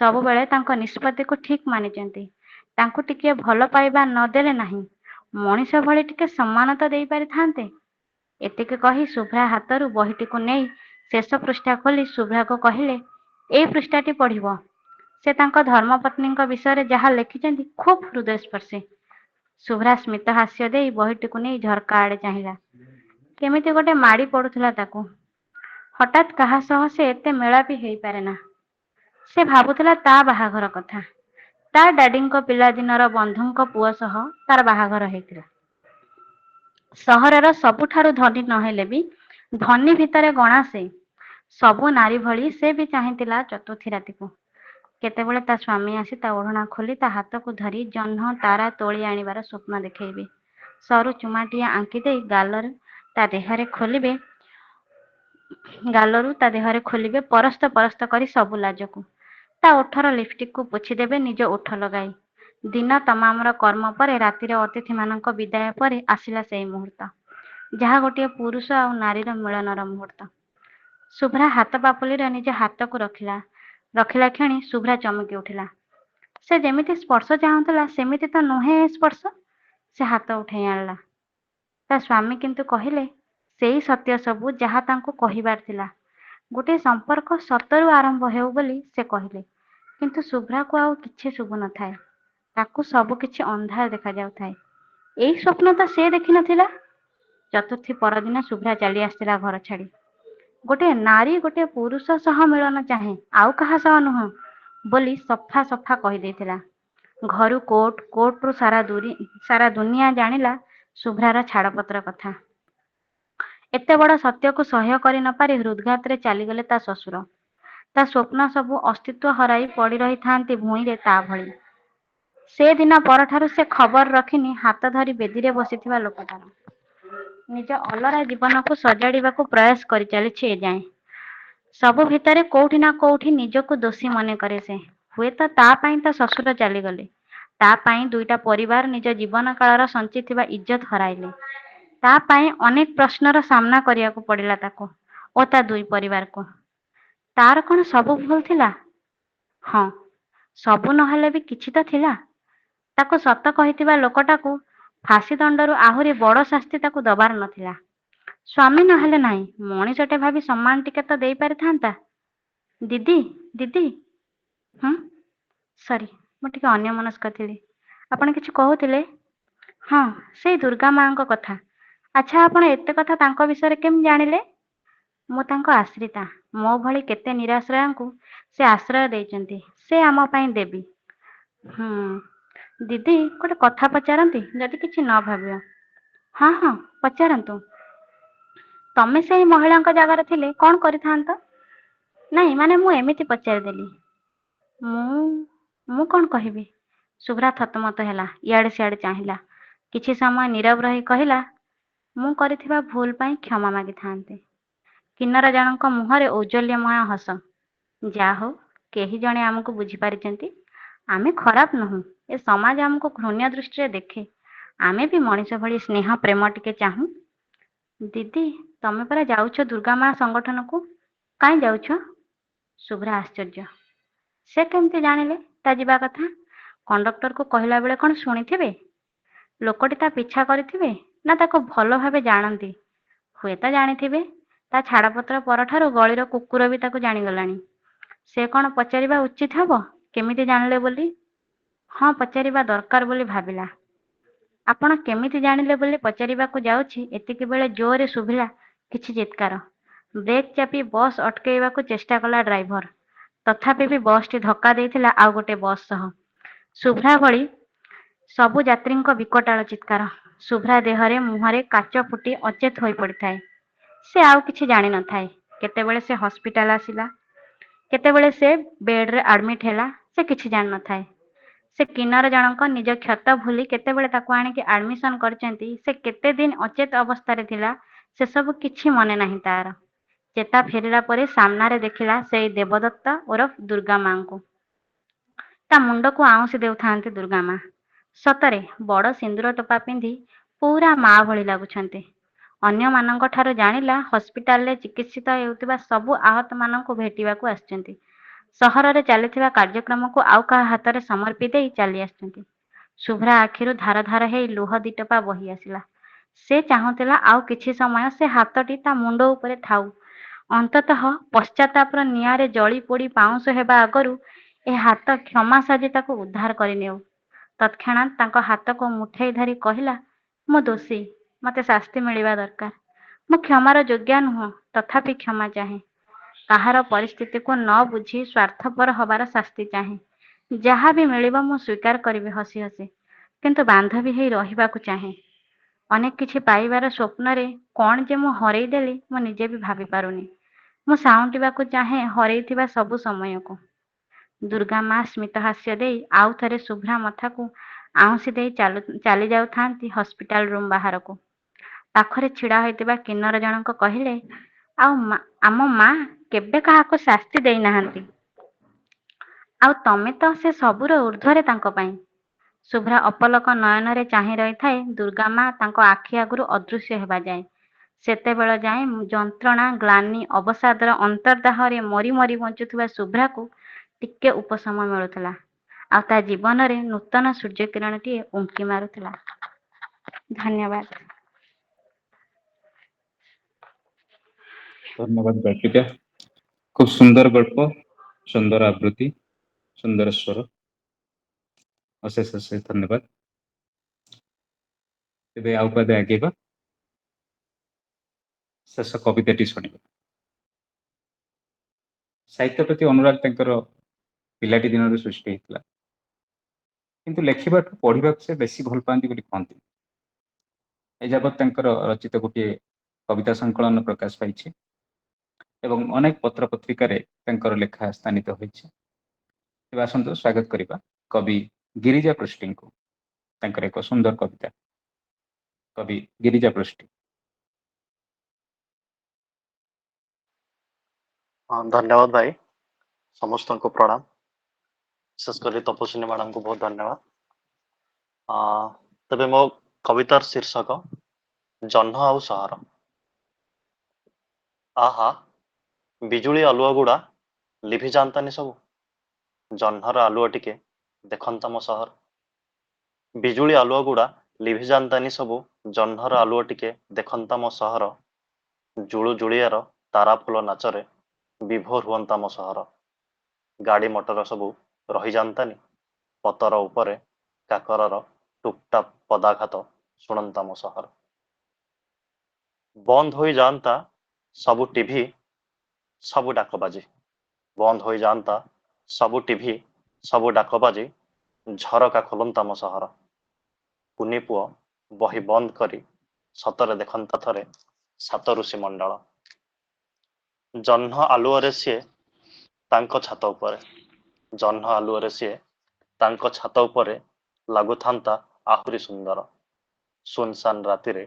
ସବୁବେଳେ ତାଙ୍କ ନିଷ୍ପତ୍ତିକୁ ଠିକ୍ ମାନିଛନ୍ତି। ତାଙ୍କୁ ଟିକେ ଭଲ ପାଇବା ନଦେଲେ ନାହିଁ, ମଣିଷ ଭଳି ଟିକେ ସମ୍ମାନ ତ ଦେଇପାରିଥାନ୍ତେ। ଏତିକି କହି ଶୁଭ୍ରା ହାତରୁ ବହିଟିକୁ ନେଇ ଶେଷ ପୃଷ୍ଠା ଖୋଲି ଶୁଭ୍ରାକୁ କହିଲେ, ଏଇ ପୃଷ୍ଠାଟି ପଢ଼ିବ। ସେ ତାଙ୍କ ଧର୍ମପତ୍ନୀଙ୍କ ବିଷୟରେ ଯାହା ଲେଖିଛନ୍ତି ଖୁବ୍ ହୃଦୟସ୍ପର୍ଶୀ। ଶୁଭ୍ରା ସ୍ମିତ ହାସ୍ୟ ଦେଇ ବହିଟିକୁ ନେଇ ଝରକା ଆଡ଼େ ଚାହିଁଲା। କେମିତି ଗୋଟେ ମାଡ଼ି ପଡ଼ୁଥିଲା ତାକୁ। ହଠାତ୍ କାହା ସହ ସେ ଏତେ ମେଳାପି ହେଇପାରେନା। ସେ ଭାବୁଥିଲା ତା ବାହାଘର କଥା। ତା ଡ୍ୟାଡିଙ୍କ ପିଲାଦିନର ବନ୍ଧୁଙ୍କ ପୁଅ ସହ ତାର ବାହାଘର ହେଇଥିଲା। ସହରର ସବୁଠାରୁ ଧନୀ ନହେଲେ ବି ଧନୀ ଭିତରେ ଗଣା ସେ। ସବୁ ନାରୀ ଭଳି ସେ ବି ଚାହିଁଥିଲା ଚତୁର୍ଥୀ ରାତିକୁ। କେତେବେଳେ ତା ସ୍ୱାମୀ ଆସି ତା ଓଢ଼ଣା ଖୋଲି ତା ହାତକୁ ଧରି ଜହ୍ନ ତାରା ତୋଳି ଆଣିବାର ସ୍ୱପ୍ନ ଦେଖେଇବେ। ସରୁ ଚୁମାଟିଏ ଆଙ୍କି ଦେଇ ଗାଲରୁ ତା ଦେହରେ ଖୋଲିବେ ପରସ୍ତ ପରସ୍ତ କରି ସବୁ ଲାଜକୁ। ତା ଓଠର ଲିପଷ୍ଟିକକୁ ପୋଛିଦେବେ ନିଜ ଓଠ ଲଗାଇ। ଦିନ ତମାମର କର୍ମ ପରେ ରାତିରେ ଅତିଥିମାନଙ୍କ ବିଦାୟ ପରେ ଆସିଲା ସେଇ ମୁହୂର୍ତ୍ତ, ଯାହା ଗୋଟିଏ ପୁରୁଷ ଆଉ ନାରୀର ମିଳନର ମୁହୂର୍ତ୍ତ। ଶୁଭ୍ରା ହାତ ପାପୁଲିରେ ନିଜ ହାତକୁ ରଖିଲା କ୍ଷଣି ଶୁଭ୍ରା ଚମକି ଉଠିଲା। ସେ ଯେମିତି ସ୍ପର୍ଶ ଚାହୁଁଥିଲା ସେମିତି ତ ନୁହେଁ ଏ ସ୍ପର୍ଶ। ସେ ହାତ ଉଠେଇ ଆଣିଲା। ତା ସ୍ୱାମୀ କିନ୍ତୁ କହିଲେ ସେଇ ସତ୍ୟ ସବୁ ଯାହା ତାଙ୍କୁ କହିବାର ଥିଲା। ଗୋଟିଏ ସମ୍ପର୍କ ସତରୁ ଆରମ୍ଭ ହେଉ ବୋଲି ସେ କହିଲେ। କିନ୍ତୁ ଶୁଭ୍ରାକୁ ଆଉ କିଛି ଶୁଭୁ ନଥାଏ। ତାକୁ ସବୁ କିଛି ଅନ୍ଧାର ଦେଖାଯାଉଥାଏ। ଏଇ ସ୍ୱପ୍ନ ତ ସେ ଦେଖିନଥିଲା। ଚତୁର୍ଥୀ ପରଦିନ ଶୁଭ୍ରା ଚାଲି ଆସିଥିଲା ଘର ଛାଡ଼ି। ଗୋଟିଏ ନାରୀ ଗୋଟିଏ ପୁରୁଷ ସହ ମିଳନ ଚାହେଁ, ଆଉ କାହା ସହ ନୁହଁ ବୋଲି ସଫା ସଫା କହିଦେଇଥିଲା। ଘରୁ କୋର୍ଟ, କୋର୍ଟରୁ ସାରା ଦୁନିଆ ଜାଣିଲା ଶୁଭ୍ରାର ଛାଡ଼ପତ୍ର କଥା। ଏତେ ବଡ଼ ସତ୍ୟକୁ ସହ୍ୟ କରି ନ ପାରି ହୃଦଘାତରେ ଚାଲିଗଲେ ତା ଶ୍ୱଶୁର। ତା ସ୍ୱପ୍ନ ସବୁ ଅସ୍ତିତ୍ୱ ହରାଇ ପଡ଼ି ରହିଥାନ୍ତି ଭୂଇଁରେ ତା ଭଳି। ସେ ଦିନ ପରଠାରୁ ସେ ଖବର ରଖିନି ହାତ ଧରି ବେଦିରେ ବସିଥିବା ଲୋକଟାର। ନିଜ ଅଲରା ଜୀବନକୁ ସଜାଡ଼ିବାକୁ ପ୍ରୟାସ କରିଚାଲିଛି ଏଯାଏଁ। ସବୁ ଭିତରେ କୋଉଠି ନା କୋଉଠି ନିଜକୁ ଦୋଷୀ ମନେ କରେ ସେ। ହୁଏତ ତା ପାଇଁ ତା ଶ୍ୱଶୁର ଚାଲିଗଲେ। ତା ପାଇଁ ଦୁଇଟା ପରିବାର ନିଜ ଜୀବନ କାଳର ସଞ୍ଚିଥିବା ଇଜ୍ଜତ ହରାଇଲେ। ତା ପାଇଁ ଅନେକ ପ୍ରଶ୍ନର ସାମ୍ନା କରିବାକୁ ପଡ଼ିଲା ତାକୁ ଓ ତା ଦୁଇ ପରିବାରକୁ। ତାର କଣ ସବୁ ଭୁଲ ଥିଲା? ହଁ, ସବୁ ନହେଲେ ବି କିଛି ତ ଥିଲା। ତାକୁ ସତ କହିଥିବା ଲୋକଟାକୁ ଫାଶୀ ଦଣ୍ଡରୁ ଆହୁରି ବଡ଼ ଶାସ୍ତି ତାକୁ ଦବାର ନଥିଲା। ସ୍ୱାମୀ ନହେଲେ ନାହିଁ, ମଣିଷଟେ ଭାବି ସମ୍ମାନ ଟିକେ ତ ଦେଇପାରିଥାନ୍ତା। ଦିଦି, ଦିଦି। ସରି, ମୁଁ ଟିକେ ଅନ୍ୟମନସ୍କ ଥିଲି। ଆପଣ କିଛି କହୁଥିଲେ? ହଁ, ସେଇ ଦୁର୍ଗା ମାଙ୍କ କଥା। ଆଚ୍ଛା, ଆପଣ ଏତେ କଥା ତାଙ୍କ ବିଷୟରେ କେମିତି ଜାଣିଲେ? ମୁଁ ତାଙ୍କ ଆଶ୍ରିତା। ମୋ ଭଳି କେତେ ନିରାଶ୍ରୟଙ୍କୁ ସେ ଆଶ୍ରୟ ଦେଇଛନ୍ତି। ସେ ଆମ ପାଇଁ ଦେବୀ। ଦିଦି, ଗୋଟେ କଥା ପଚାରନ୍ତି ଯଦି କିଛି ନ ଭାବିବ? ହଁ ହଁ, ପଚାରନ୍ତୁ। ତମେ ସେଇ ମହିଳାଙ୍କ ଜାଗାରେ ଥିଲେ କଣ କରିଥାନ୍ତ? ନାଇଁ, ମାନେ ମୁଁ ଏମିତି ପଚାରିଦେଲି। ମୁଁ କଣ କହିବି? ଶୁଭ୍ରା ଥତମତ ହେଲା। ଇଆଡ଼େ ସିଆଡ଼େ ଚାହିଁଲା। କିଛି ସମୟ ନୀରବ ରହି କହିଲା, ମୁଁ କରିଥିବା ଭୁଲ ପାଇଁ କ୍ଷମା ମାଗିଥାନ୍ତି। କିନ୍ନର ଜଣଙ୍କ ମୁହଁରେ ଔଜ୍ଜ୍ୱଲ୍ୟମୟ ହସ। ଯା ହଉ, କେହି ଜଣେ ଆମକୁ ବୁଝିପାରିଛନ୍ତି। ଆମେ ଖରାପ ନୁହଁ। ଏ ସମାଜ ଆମକୁ ଘୃଣ୍ୟ ଦୃଷ୍ଟିରେ ଦେଖେ। ଆମେ ବି ମଣିଷ ଭଳି ସ୍ନେହ ପ୍ରେମ ଟିକେ ଚାହୁଁ। ଦିଦି, ତମେ ପରା ଯାଉଛ ଦୁର୍ଗା ମା ସଂଗଠନକୁ? କାହିଁ ଯାଉଛ? ଶୁଭ୍ରା ଆଶ୍ଚର୍ଯ୍ୟ। ସେ କେମିତି ଜାଣିଲେ ତା ଯିବା କଥା? କଣ୍ଡକ୍ଟରକୁ କହିଲା ବେଳେ କଣ ଶୁଣିଥିବେ? ଲୋକଟି ତା ପିଛା କରିଥିବେ ନା ତାକୁ ଭଲ ଭାବେ ଜାଣନ୍ତି? ହୁଏତ ଜାଣିଥିବେ। ତା ଛାଡ଼ପତ୍ର ପରଠାରୁ ଗଳିର କୁକୁର ବି ତାକୁ ଜାଣିଗଲାଣି। ସେ କଣ ପଚାରିବା ଉଚିତ ହବ କେମିତି ଜାଣିଲେ ବୋଲି? ହଁ, ପଚାରିବା ଦରକାର ବୋଲି ଭାବିଲା। ଆପଣ କେମିତି ଜାଣିଲେ ବୋଲି ପଚାରିବାକୁ ଯାଉଛି, ଏତିକି ବେଳେ ଜୋରରେ ଶୁଭିଲା କିଛି ଚିତ୍କାର। ବ୍ରେକ୍ ଚାପି ବସ୍ ଅଟକେଇବାକୁ ଚେଷ୍ଟା କଲା ଡ୍ରାଇଭର। ତଥାପି ବି ବସ୍ଟି ଧକ୍କା ଦେଇଥିଲା ଆଉ ଗୋଟେ ବସ୍ ସହ। ଶୁଭ୍ରା ଭଳି ସବୁ ଯାତ୍ରୀଙ୍କ ବିକଟାଳ ଚିତ୍କାର। ଶୁଭ୍ରା ଦେହରେ ମୁହଁରେ କାଚ ଫୁଟି ଅଚେତ ହୋଇ ପଡ଼ିଥାଏ। ସେ ଆଉ କିଛି ଜାଣିନଥାଏ। କେତେବେଳେ ସେ ହସ୍ପିଟାଲ ଆସିଲା, କେତେବେଳେ ସେ ବେଡ୍ରେ ଆଡମିଟ୍ ହେଲା, ସେ କିଛି ଜାଣିନଥାଏ। ସେ କିନ୍ନର ଜଣଙ୍କ ନିଜ କ୍ଷତ ଭୁଲି କେତେବେଳେ ତାକୁ ଆଣିକି ଆଡମିସନ କରିଛନ୍ତି, ସେ କେତେ ଦିନ ଅଚେତ ଅବସ୍ଥାରେ ଥିଲା, ସେସବୁ କିଛି ମନେ ନାହିଁ ତାର। ଚେତା ଫେରିଲା ପରେ ସାମ୍ନାରେ ଦେଖିଲା ସେଇ ଦେବଦତ୍ତ ଓରଫ ଦୁର୍ଗା ମାଙ୍କୁ। ତା ମୁଣ୍ଡକୁ ଆଉଁସି ଦେଉଥାନ୍ତି ଦୁର୍ଗା ମା। ସତରେ ବଡ଼ ସିନ୍ଦୁର ଟୋପା ପିନ୍ଧି ପୁରା ମା ଭଳି ଲାଗୁଛନ୍ତି। ଅନ୍ୟମାନଙ୍କ ଠାରୁ ଜାଣିଲା ହସ୍ପିଟାଲରେ ଚିକିତ୍ସିତ ହେଉଥିବା ସବୁ ଆହତମାନଙ୍କୁ ଭେଟିବାକୁ ଆସିଛନ୍ତି। ସହରରେ ଚାଲିଥିବା କାର୍ଯ୍ୟକ୍ରମକୁ ଆଉ କାହା ହାତରେ ସମର୍ପି ଦେଇ ଚାଲି ଆସିଛନ୍ତି। ଶୁଭ୍ରା ଆଖିରୁ ଧାର ଧାର ହେଇ ଲୁହ ଦିଟୋପା ବହି ଆସିଲା। ସେ ଚାହୁଁଥିଲା ଆଉ କିଛି ସମୟ ସେ ହାତଟି ତା ମୁଣ୍ଡ ଉପରେ ଥାଉ। ଅନ୍ତତଃ ପଶ୍ଚାତାପର ନିଆଁରେ ଜଳି ପୋଡ଼ି ପାଉଁଶ ହେବା ଆଗରୁ ଏ ହାତ କ୍ଷମା ସାଜି ତାକୁ ଉଦ୍ଧାର କରିନେଉ। ତତ୍କ୍ଷଣାତ୍ ତାଙ୍କ ହାତକୁ ମୁଠେଇ ଧରି କହିଲା, ମୁଁ ଦୋଷୀ, ମତେ ଶାସ୍ତି ମିଳିବା ଦରକାର। ମୁଁ କ୍ଷମାର ଯୋଗ୍ୟ ନୁହଁ, ତଥାପି କ୍ଷମା ଚାହେଁ। କାହାର ପରିସ୍ଥିତିକୁ ନ ବୁଝି ସ୍ୱାର୍ଥପର ହବାର ଶାସ୍ତି ଚାହେଁ। ଯାହା ବି ମିଳିବ ମୁଁ ସ୍ୱୀକାର କରିବି ହସି ହସି, କିନ୍ତୁ ବାନ୍ଧବୀ ହେଇ ରହିବାକୁ ଚାହେଁ। ଅନେକ କିଛି ପାଇବାର ସ୍ୱପ୍ନରେ କଣ ଯେ ମୁଁ ହରେଇ ଦେଲି ମୁଁ ନିଜେ ବି ଭାବି ପାରୁନି। ମୁଁ ସାଉଁଟିବାକୁ ଚାହେଁ ହରେଇଥିବା ସବୁ ସମୟକୁ। ଦୁର୍ଗା ମା ସ୍ମିତ ହାସ୍ୟ ଦେଇ ଆଉ ଥରେ ଶୁଭ୍ରା ମଥାକୁ ଆଉଁସି ଦେଇ ଚାଲି ଯାଉଥାନ୍ତି ହସ୍ପିଟାଲ ରୁମ୍ ବାହାରକୁ। ପାଖରେ ଛିଡ଼ା ହୋଇଥିବା କିନ୍ନର ଜଣକ କହିଲେ, ଆମ ମା କେବେ କାହାକୁ ଶାସ୍ତି ଦେଇନାହାନ୍ତି। ଆଉ ତମେ ତ ସେ ସବୁର ଊର୍ଦ୍ଧ୍ୱରେ ତାଙ୍କ ପାଇଁ। ଶୁଭ୍ରା ଅପଲକ ନୟନରେ ଚାହିଁ ରହିଥାଏ ଦୁର୍ଗା ମା ତାଙ୍କ ଆଖି ଆଗରୁ ଅଦୃଶ୍ୟ ହେବା ଯାଏ। ସେତେବେଳ ଯାଏଁ ଯନ୍ତ୍ରଣା, ଗ୍ଳାନି, ଅବସାଦର ଅନ୍ତର୍ଦାହରେ ମରି ମରି ବଞ୍ଚୁଥିବା ଶୁଭ୍ରାକୁ ଟିକେ ଉପଶମ ମିଳୁଥିଲା। ଆଉ ତା ଜୀବନରେ ନୂତନ ସୂର୍ଯ୍ୟକିରଣଟିଏ ଉଙ୍କି ମାରୁଥିଲା। ଧନ୍ୟବାଦ। ଧନ୍ୟବାଦ ଗଳ୍ପିକା। খুব সুন্দর গল্প, সুন্দর আবৃত্তি, সুন্দর স্বর। ଅଶେଷ ଅଶେଷ ଧନ୍ୟବାଦ। ଏବେ ଆଉ ପାଦେ ଆଗେଇବା, ଶେଷ କବିତାଟି ଶୁଣିବା। ସାହିତ୍ୟ ପ୍ରତି ଅନୁରାଗ ତାଙ୍କର ପିଲାଟି ଦିନରୁ ସୃଷ୍ଟି ହେଇଥିଲା, କିନ୍ତୁ ଲେଖିବାଠୁ ପଢିବାକୁ ସେ ବେଶୀ ଭଲ ପାଆନ୍ତି ବୋଲି କହନ୍ତି। ଏଯାବତ୍ ତାଙ୍କର ରଚିତ ଗୋଟିଏ କବିତା ସଂକଳନ ପ୍ରକାଶ ପାଇଛି ଏବଂ ଅନେକ ପତ୍ର ପତ୍ରିକାରେ ତାଙ୍କର ଲେଖା ସ୍ଥାନିତ ହୋଇଛି। ଏବେ ଆସନ୍ତୁ ସ୍ୱାଗତ କରିବା କବି ଗିରିଜା ପୃଷ୍ଟିଙ୍କୁ, ତାଙ୍କର ଏକ ସୁନ୍ଦର କବିତା। କବି ଗିରିଜା ପୃଷ୍ଟି। ଧନ୍ୟବାଦ ଭାଇ, ସମସ୍ତଙ୍କୁ ପ୍ରଣାମ। ବିଶେଷ କରି ତପସ୍ୱିନୀ ମ୍ୟାଡାମଙ୍କୁ ବହୁତ ଧନ୍ୟବାଦ। ତେବେ ମୋ କବିତାର ଶୀର୍ଷକ ଜହ୍ନ ଆଉ ସହର। ଆହା, ବିଜୁଳି ଆଲୁଅ ଗୁଡା ଲିଭି ଯାଆନ୍ତାନି ସବୁ, ଜହ୍ନର ଆଲୁଅ ଟିକେ ଦେଖନ୍ତା ମୋ ସହର। ବିଜୁଳି ଆଲୁଅ ଗୁଡା ଲିଭି ଯାଆନ୍ତାନି ସବୁ, ଜହ୍ନର ଆଲୁଅ ଟିକେ ଦେଖନ୍ତା ମୋ ସହର। ଜୁଳୁ ଜୁଳିଆର ତାରା ଫୁଲ ନାଚରେ ବିଭୋର ହୁଅନ୍ତା ମୋ ସହର। ଗାଡି ମଟର ସବୁ ରହିଯାଆନ୍ତାନି, ପତର ଉପରେ କାକରର ଟୁପଟାପ ପଦାଘାତ ଶୁଣନ୍ତା ମୋ ସହର। ବନ୍ଦ ହୋଇଯାଆନ୍ତା ସବୁ ଟିଭି, ସବୁ ଡାକବାଜି, ବନ୍ଦ ହୋଇଯାଆନ୍ତା ସବୁ ଟିଭି, ସବୁ ଡାକବାଜି, ଝରକା ଖୋଲନ୍ତା ମୋ ସହର। କୁନି ପୁଅ ବହି ବନ୍ଦ କରି ସତରେ ଦେଖନ୍ତା ଥରେ ସାତ ଋଷି ମଣ୍ଡଳ। ଜହ୍ନ ଆଲୁଅରେ ସିଏ ତାଙ୍କ ଛାତ ଉପରେ, ଜହ୍ନ ଆଲୁଅରେ ସିଏ ତାଙ୍କ ଛାତ ଉପରେ ଲାଗୁଥାନ୍ତା ଆହୁରି ସୁନ୍ଦର। ସୁନସାନ ରାତିରେ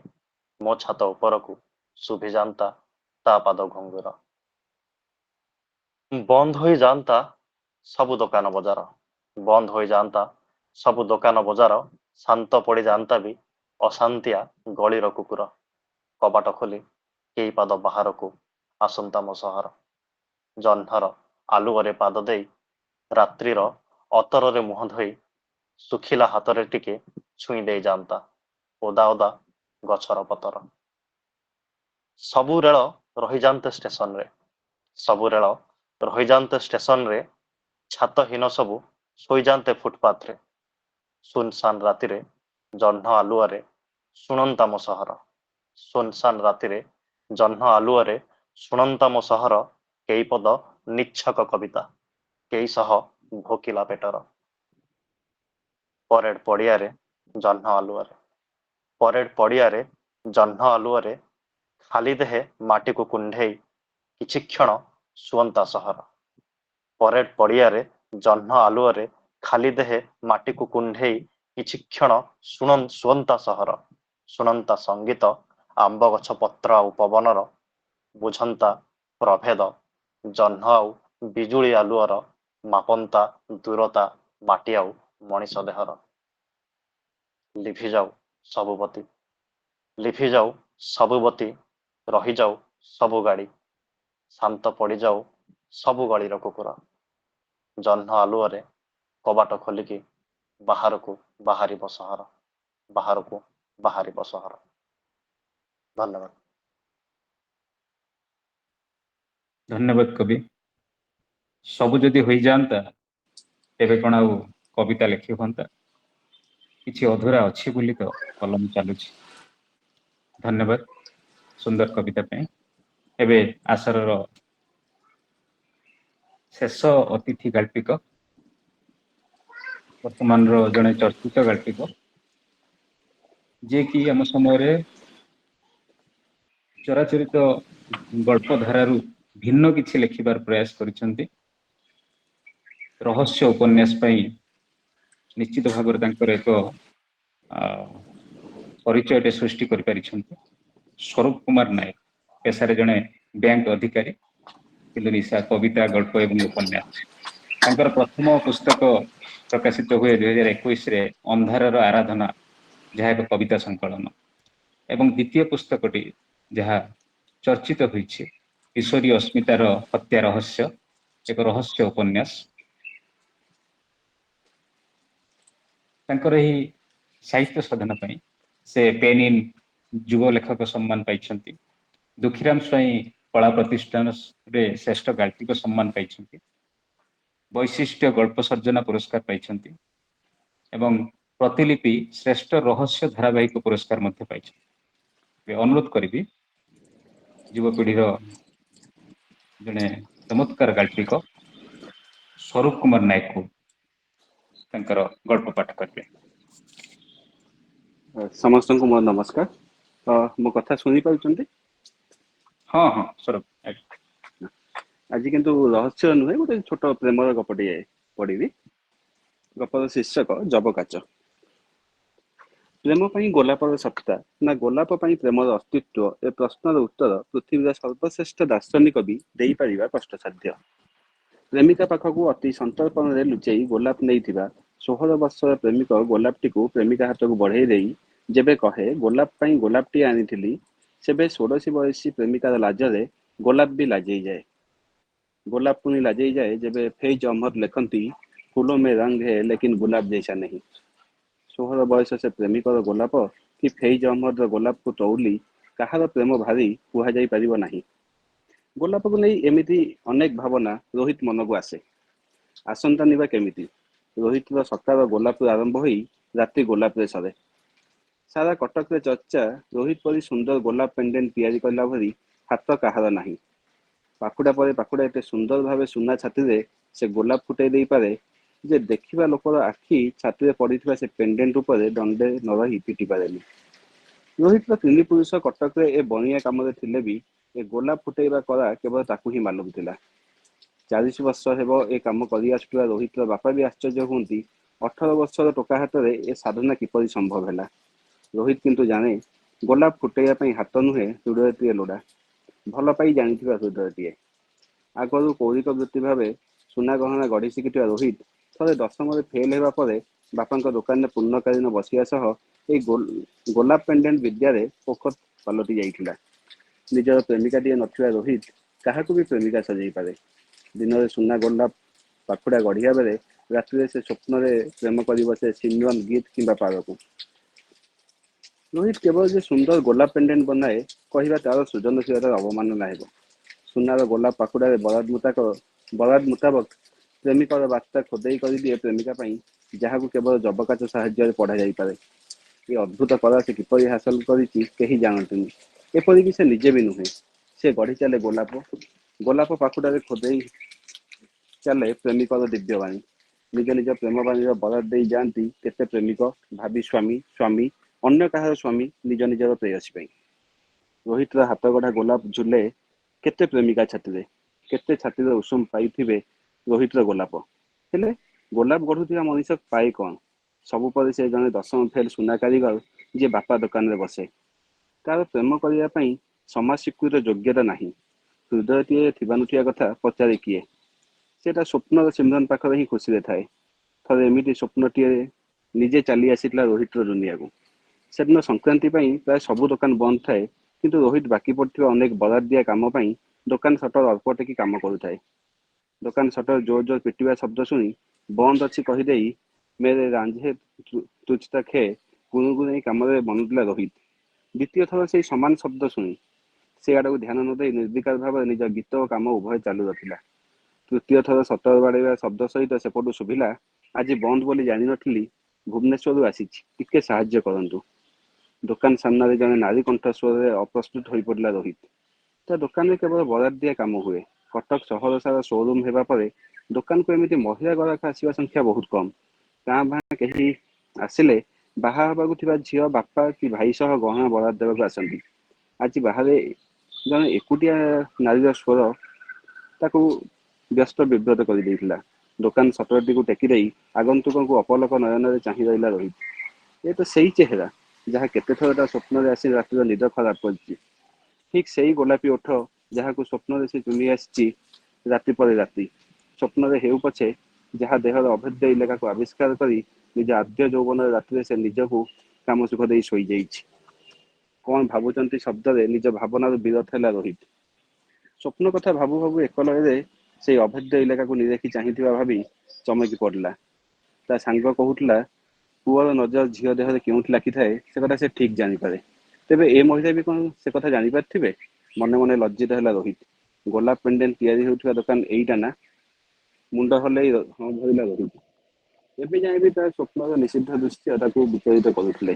ମୋ ଛାତ ଉପରକୁ ଶୁଭିଯାନ୍ତା ତା ପାଦ ଘୁଙ୍ଗୁର। ବନ୍ଦ ହୋଇଯାଆନ୍ତା ସବୁ ଦୋକାନ ବଜାର, ବନ୍ଦ ହୋଇଯାଆନ୍ତା ସବୁ ଦୋକାନ ବଜାର, ଶାନ୍ତ ପଡ଼ିଯାଆନ୍ତା ବି ଅଶାନ୍ତିଆ ଗଳିର କୁକୁର। କବାଟ ଖୋଲି କେଇ ପାଦ ବାହାରକୁ ଆସନ୍ତା ମୋ ସହର। ଜହ୍ନର ଆଲୁଅରେ ପାଦ ଦେଇ, ରାତ୍ରିର ଅତରରେ ମୁହଁ ଧୋଇ, ଶୁଖିଲା ହାତରେ ଟିକେ ଛୁଇଁ ଦେଇ ଯାଆନ୍ତା ଓଦା ଓଦା ଗଛର ପତର। ସବୁ ରେଳ ରହିଯାନ୍ତେ ଷ୍ଟେସନରେ, ସବୁ ରେଳ ରହିଯାନ୍ତେ ଷ୍ଟେସନରେ, ଛାତହୀନ ସବୁ ଶୋଇଯାନ୍ତେ ଫୁଟପାଥରେ। ସୁନସାନ ରାତିରେ ଜହ୍ନ ଆଲୁଅରେ ଶୁଣନ୍ତା ମୋ ସହର, ସୁନସାନ ରାତିରେ ଜହ୍ନ ଆଲୁଅରେ ଶୁଣନ୍ତା ମୋ ସହର। କେଇ ପଦ ନିଚ୍ଛକ କବିତା, କେଇ ଶହ ଭୋକିଲା ପେଟର। ପରେଡ ପଡ଼ିଆରେ ଜହ୍ନ ଆଲୁଅରେ, ପରେଡ ପଡ଼ିଆରେ ଜହ୍ନ ଆଲୁଅରେ, ଖାଲି ଦେହେ ମାଟିକୁ କୁଣ୍ଢେଇ କିଛି କ୍ଷଣ ଶୁଅନ୍ତା ସହର। ପରେଡ ପଡ଼ିଆରେ ଜହ୍ନ ଆଲୁଅରେ, ଖାଲି ଦେହେ ମାଟିକୁ କୁଣ୍ଢେଇ କିଛି କ୍ଷଣ ଶୁଅନ୍ତା ସହର। ଶୁଣନ୍ତା ସଙ୍ଗୀତ ଆମ୍ବ ଗଛ ପତ୍ର ଆଉ ପବନର, ବୁଝନ୍ତା ପ୍ରଭେଦ ଜହ୍ନ ଆଉ ବିଜୁଳି ଆଲୁଅର, ମାପନ୍ତା ଦୂରତା ମାଟି ଆଉ ମଣିଷ ଦେହର। ଲିଭିଯାଉ ସବୁ ବତି, ଲିଭିଯାଉ ସବୁ ବତି, ରହିଯାଉ ସବୁ ଗାଡ଼ି, ଶାନ୍ତ ପଡ଼ିଯାଉ ସବୁ ଗଳିର କୁକୁର। ଜହ୍ନ ଆଲୁଅରେ କବାଟ ଖୋଲିକି ବାହାରକୁ ବାହାରିବ ସହର, ବାହାରକୁ ବାହାରିବ ସହର। ଧନ୍ୟବାଦ। ଧନ୍ୟବାଦ କବି। ସବୁ ଯଦି ହୋଇଯାଆନ୍ତା ତେବେ କ'ଣ ଆଉ କବିତା ଲେଖି ହୁଅନ୍ତା? କିଛି ଅଧୁରା ଅଛି ବୋଲି ତ କଲମ ଚାଲୁଛି। ଧନ୍ୟବାଦ ସୁନ୍ଦର କବିତା ପାଇଁ। ଏବେ ଆସରର ଶେଷ ଅତିଥି ଗାଳ୍ପିକ, ବର୍ତ୍ତମାନର ଜଣେ ଚର୍ଚ୍ଚିତ ଗାଳ୍ପିକ, ଯିଏକି ଆମ ସମୟରେ ଚରାଚରିତ ଗଳ୍ପ ଧାରାରୁ ଭିନ୍ନ କିଛି ଲେଖିବାର ପ୍ରୟାସ କରିଛନ୍ତି। रहस्य उपन्यास ପାଇଁ निश्चित भाବରେ तांकर एक परिचय सृष्टि कर पारिछन्ति। स्वरूप कुमार नायक पेशारे जड़े बैंक अधिकारी किंतु निशा कविता गल्प एवं उपन्यास। तांकर प्रथम पुस्तक प्रकाशित हुए 2021 रे अंधारर आराधना जहाँ एक कविता संकलन एवं द्वितीय पुस्तकटी जहाँ चर्चित होइछि किशोरी अस्मितार हत्या रहस्य एक रहस्य उपन्यास। तांकर ही साहित्य साधना पई से पेन इन युव लेखक सम्मान पाइछन्ति। दुखीराम स्वाई कला प्रतिष्ठान रे श्रेष्ठ गाल्पिक सम्मान पाइछन्ति। वैशिष्ट्य गल्प सर्जना पुरस्कार पाइछन्ति एवं प्रतिलिपि श्रेष्ठ रहस्य धारावाहिक पुरस्कार मध्य पाइछन्ति। अनुरोध करी युवपीढ़ी जड़े चमत्कार गाल्पिक स्वरूप कुमार नायक को तांकर गल्प पाठ करेंगे। समस्त को मोर नमस्कार। तो मो कथा सुनी पाउछन्ति? हाँ हाँ स्वरूप आज किंतु रहस्य नुहे गोटे छोट प्रेमर गपटे पढ़ी। गपर शीर्षक जबकाच। प्रेम पई गोलापर सत्ता ना गोलाप पई प्रेमर अस्तित्व ए प्रश्नर उत्तर पृथ्वीर सर्वश्रेष्ठ दार्शनिक भी देई परिबा कष्टसाध्य। प्रेमिका पाखकू अति संतर्पण रे लुचेई गोलाप नहीं 16 वर्षर प्रेमिक गोलापटी को प्रेमिका हाथ को बढ़े देई जेबे कहे गोलाप पई गोलापटी आनिथिली सेबे 16 बयसी प्रेमिकार लाजरे गोलाप भी लाजई जाए। गोलाप पुनी लाजई जाए जेबे फैज अहमद लेखंती फूलों में रंग है लेकिन गुलाब जैसा नहीं। 16 बयस से प्रेमिकर गोलाप कि फैज अहमद गोलाप को तौली कहार प्रेम भारी कुहा जाई परिबो नाही। गोलाप को नहीं एमिति अनेक भावना रोहित मन को आसे। आसंता निबा केमिति रोहित सकाळ गोलाप आरंभ होई राति गोलाप रे सरे। सारा कटक रे चर्चा रोहित परी सुंदर गोलाप पेंडेंट तैयारी करला भरी हाथ कहार नाही। पाखुड़ा पर पाखुड़ा एते सुंदर भावे सुना छाती रे से गोलाप फुटाई दे पारे जे देखिबा लोकर आखि छाती रे पड़िथिबा से पेंडेंट ऊपर दंडे न रही पिटी पारेनी। रोहित तीन पुरुष कटक रे ए बनिया काम रे थिले भी ए गोलाप फुटाइबा कला केवल ताकू ही मालूम थिला। 40 वर्ष हेबो ए काम करि आसुवा रोहित बापा भी आश्चर्य हुंती 18 वर्षर टोका हाथ रे ए साधना किपरि संभव हैला। रोहित किंतु जाने गोलाप फुटाइबा पई हाथ नुहे हृदयटीए लोड़ा। भल पाई जानिथिबा हृदयटीए। आगरू कौलिक वृत्ति भावे सुना गहना गढ़ी शिखिथिबा रोहित थरे 10th रे फेल हेबा परे बापांक दुकान रे पूर्णकालीन बसिया सह ए गोलाप पेंडेंट विद्या रे पोखत पलटि जाइथिला। निजर प्रेमिकाटीए नथिबा रोहित काहाकू भी प्रेमिका सजै पारे। दिन में सुना गोलाप पाखुड़ा गढ़िया बेले रात्रि से स्वप्न रे प्रेम कर बसे सिमरन गीत किंबा पारकू। रोहित केवल जे सुंदर गोलाप पेंडेंट बनाए कहवा तार सृजनशीलतार अवमानना हेब। सुनार गोलाप पाखुड़ा बराद मुताबक प्रेमिकर बार्ता खोदई कर दिए प्रेमिका पई जहां केवल जबकाच साहाय्य पढ़ा जाई पारे। ये अद्भुत कला से किपरि हासिल करिछि केही जानतनी। एपरिक से निजे भी नुहे से गढ़ी चले गोलाप पाखुड़ा रे खोदई चले प्रेमिकर दिव्यवाणी। निज निज प्रेम बाणी बराद दे जाती केते प्रेमिक भाभी स्वामी स्वामी अन्य कहार स्वामी निज निजर प्रेयसी पई। रोहित हाथ गढ़ा गोलाप झुले केते प्रेमिका छाती केते छाती उषुम पाइथिबे रोहित गोलाप हेले गोलाप गढ़ुथिबा मनीष पाए कौन। सबु पर से जने 10th फेल सुना कारीगर जे बापा दुकान रे बसे। तार प्रेम करिया पई समाज स्वीकृत योग्यता नाही। हृदयटीए थिबा नुथिया कथा पचारे किए। सेटा स्वप्न सिमरन पाखरे ही खुशी रे थाए। थरे एमिति स्वप्नटीए निजे चली आसीला रोहित दुनिया को। सेदिन संक्रांति पई प्राय सबु दुकान बंद थाए किंतु रोहित बाकी पड़थिबा अनेक बराद दिया काम पई दुकान सटर अल्प टेकी काम करुथाए। दुकान सटर जोर जोर पिटिबा शब्द सुनी बंद अच्छी कही देई मेरे रांझे तुचता खे गुणगुण काम मन दिला रोहित। द्वितीय थर से समान शब्द शुणी से आड़ को ध्यान न दे निर्विकार भाव निज गीत और काम उभय चालू रखिला। तृतीय थर सतर बाड़ेवा शब्द सहित सेपटू शुभिला आज बंद बोली जानी नथिली भुवनेश्वर आसीछि टिके साहाय्य करंतु। दुकान सामने जने नारी कंठस्वर अप्रस्तुत हो पड़ा रोहित। ता दुकान में केवल बराद दिया काम हुए। कटक सहर सारा शोरूम हेबा परे दुकान को एमिति महिला ग्राहक आसिबा संख्या बहुत कम। गाँ भाँ कहीं आसिले बाहा हबाकु थिबा झियो बापा कि भाई सह गहना बराद देवाक आसंती। आज बाहर जने एकुटिया नारीर स्वर ताकू व्यस्त विव्रत कर देइथिला। ଦୋକାନ ସଟରଟିକୁ ଟେକି ଦେଇ ଆଗନ୍ତୁକଙ୍କୁ ଅପଲକ ନୟନରେ ଚାହିଁ ରହିଲା ରୋହିତ। ଏ ତ ସେଇ ଚେହେରା ଯାହା କେତେଥର ତା ସ୍ୱପ୍ନରେ ଆସି ରାତିର ନିଦ ଖରାପ କରିଛି। ଠିକ୍ ସେଇ ଗୋଲାପୀ ଓଠ ଯାହାକୁ ସ୍ୱପ୍ନରେ ସେ ଚୁନି ଆସିଛି ରାତି ପରେ ରାତି। ସ୍ୱପ୍ନରେ ହେଉ ପଛେ ଯାହା ଦେହର ଅଭେଦ୍ୟ ଇଲାକାକୁ ଆବିଷ୍କାର କରି ନିଜ ଆଦ୍ୟ ଯୌବନର ରାତିରେ ସେ ନିଜକୁ କାମସୁଖ ଦେଇ ଶୋଇଯାଇଛି। କଣ ଭାବୁଛନ୍ତି ଶବ୍ଦରେ ନିଜ ଭାବନାରୁ ବିରତ ହେଲା ରୋହିତ। ସ୍ୱପ୍ନ କଥା ଭାବୁ ଭାବୁ ଏକଲୟରେ ସେଇ ଅଭେଦ୍ୟ ଇଲାକାକୁ ନିରେଖି ଚାହିଁଥିବା ଭାବି ଚମକି ପଡ଼ିଲା। ତା ସାଙ୍ଗ କହୁଥିଲା ପୁଅର ନଜର ଝିଅ ଦେହରେ କେଉଁଠି ଲାଖିଥାଏ ସେ କଥା ସେ ଠିକ୍ ଜାଣିପାରେ। ତେବେ ଏ ମହିଳା ବି କଣ ସେ କଥା ଜାଣିପାରିଥିବେ? ମନେ ମନେ ଲଜ୍ଜିତ ହେଲା ରୋହିତ। ଗୋଲାପ ପେଣ୍ଡେଣ୍ଟ ତିଆରି ହେଉଥିବା ଦୋକାନ ଏଇଟା ନା? ମୁଣ୍ଡ ହଲେଇ ହଁ ଭରିଲା ରୋହିତ। ଏବେ ଯାଏ ବି ତା ସ୍ୱପ୍ନର ନିଷିଦ୍ଧ ଦୃଶ୍ୟ ତାକୁ ବିଚଳିତ କରୁଥିଲେ।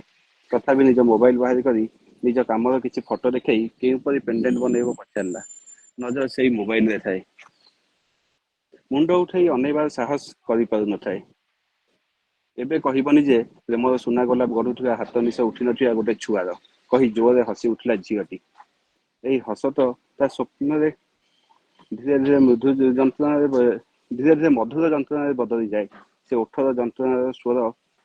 ତଥାପି ନିଜ ମୋବାଇଲ ବାହାରି କରି ନିଜ କାମର କିଛି ଫଟୋ ଦେଖାଇ କେଉଁପରି ପେଣ୍ଡେଣ୍ଟ ବନେଇବ ପଚାରିଲା। ନଜର ସେଇ ମୋବାଇଲରେ ଥାଏ। ମୁଣ୍ଡ ଉଠାଇ ଅନେଇବାର ସାହସ କରିପାରୁନଥାଏ। ଏବେ କହିବନି ଯେ ପ୍ରେମର ସୁନା ଗୋଲାପ ଗଢୁଥିବା ହାତ ନିଶ ଉଠି ନଥିବା ଗୋଟେ ଛୁଆର, କହି ଜୋରରେ ହସି ଉଠିଲା ଝିଅଟି। ଏଇ ହସ ତ ତା ସ୍ୱପ୍ନରେ ଧୀରେ ଧୀରେ ମଧୁର ଯନ୍ତ୍ରଣାରେ ବଦଳିଯାଏ। ସେ ଓଠର ଯନ୍ତ୍ରଣାର ସ୍ୱର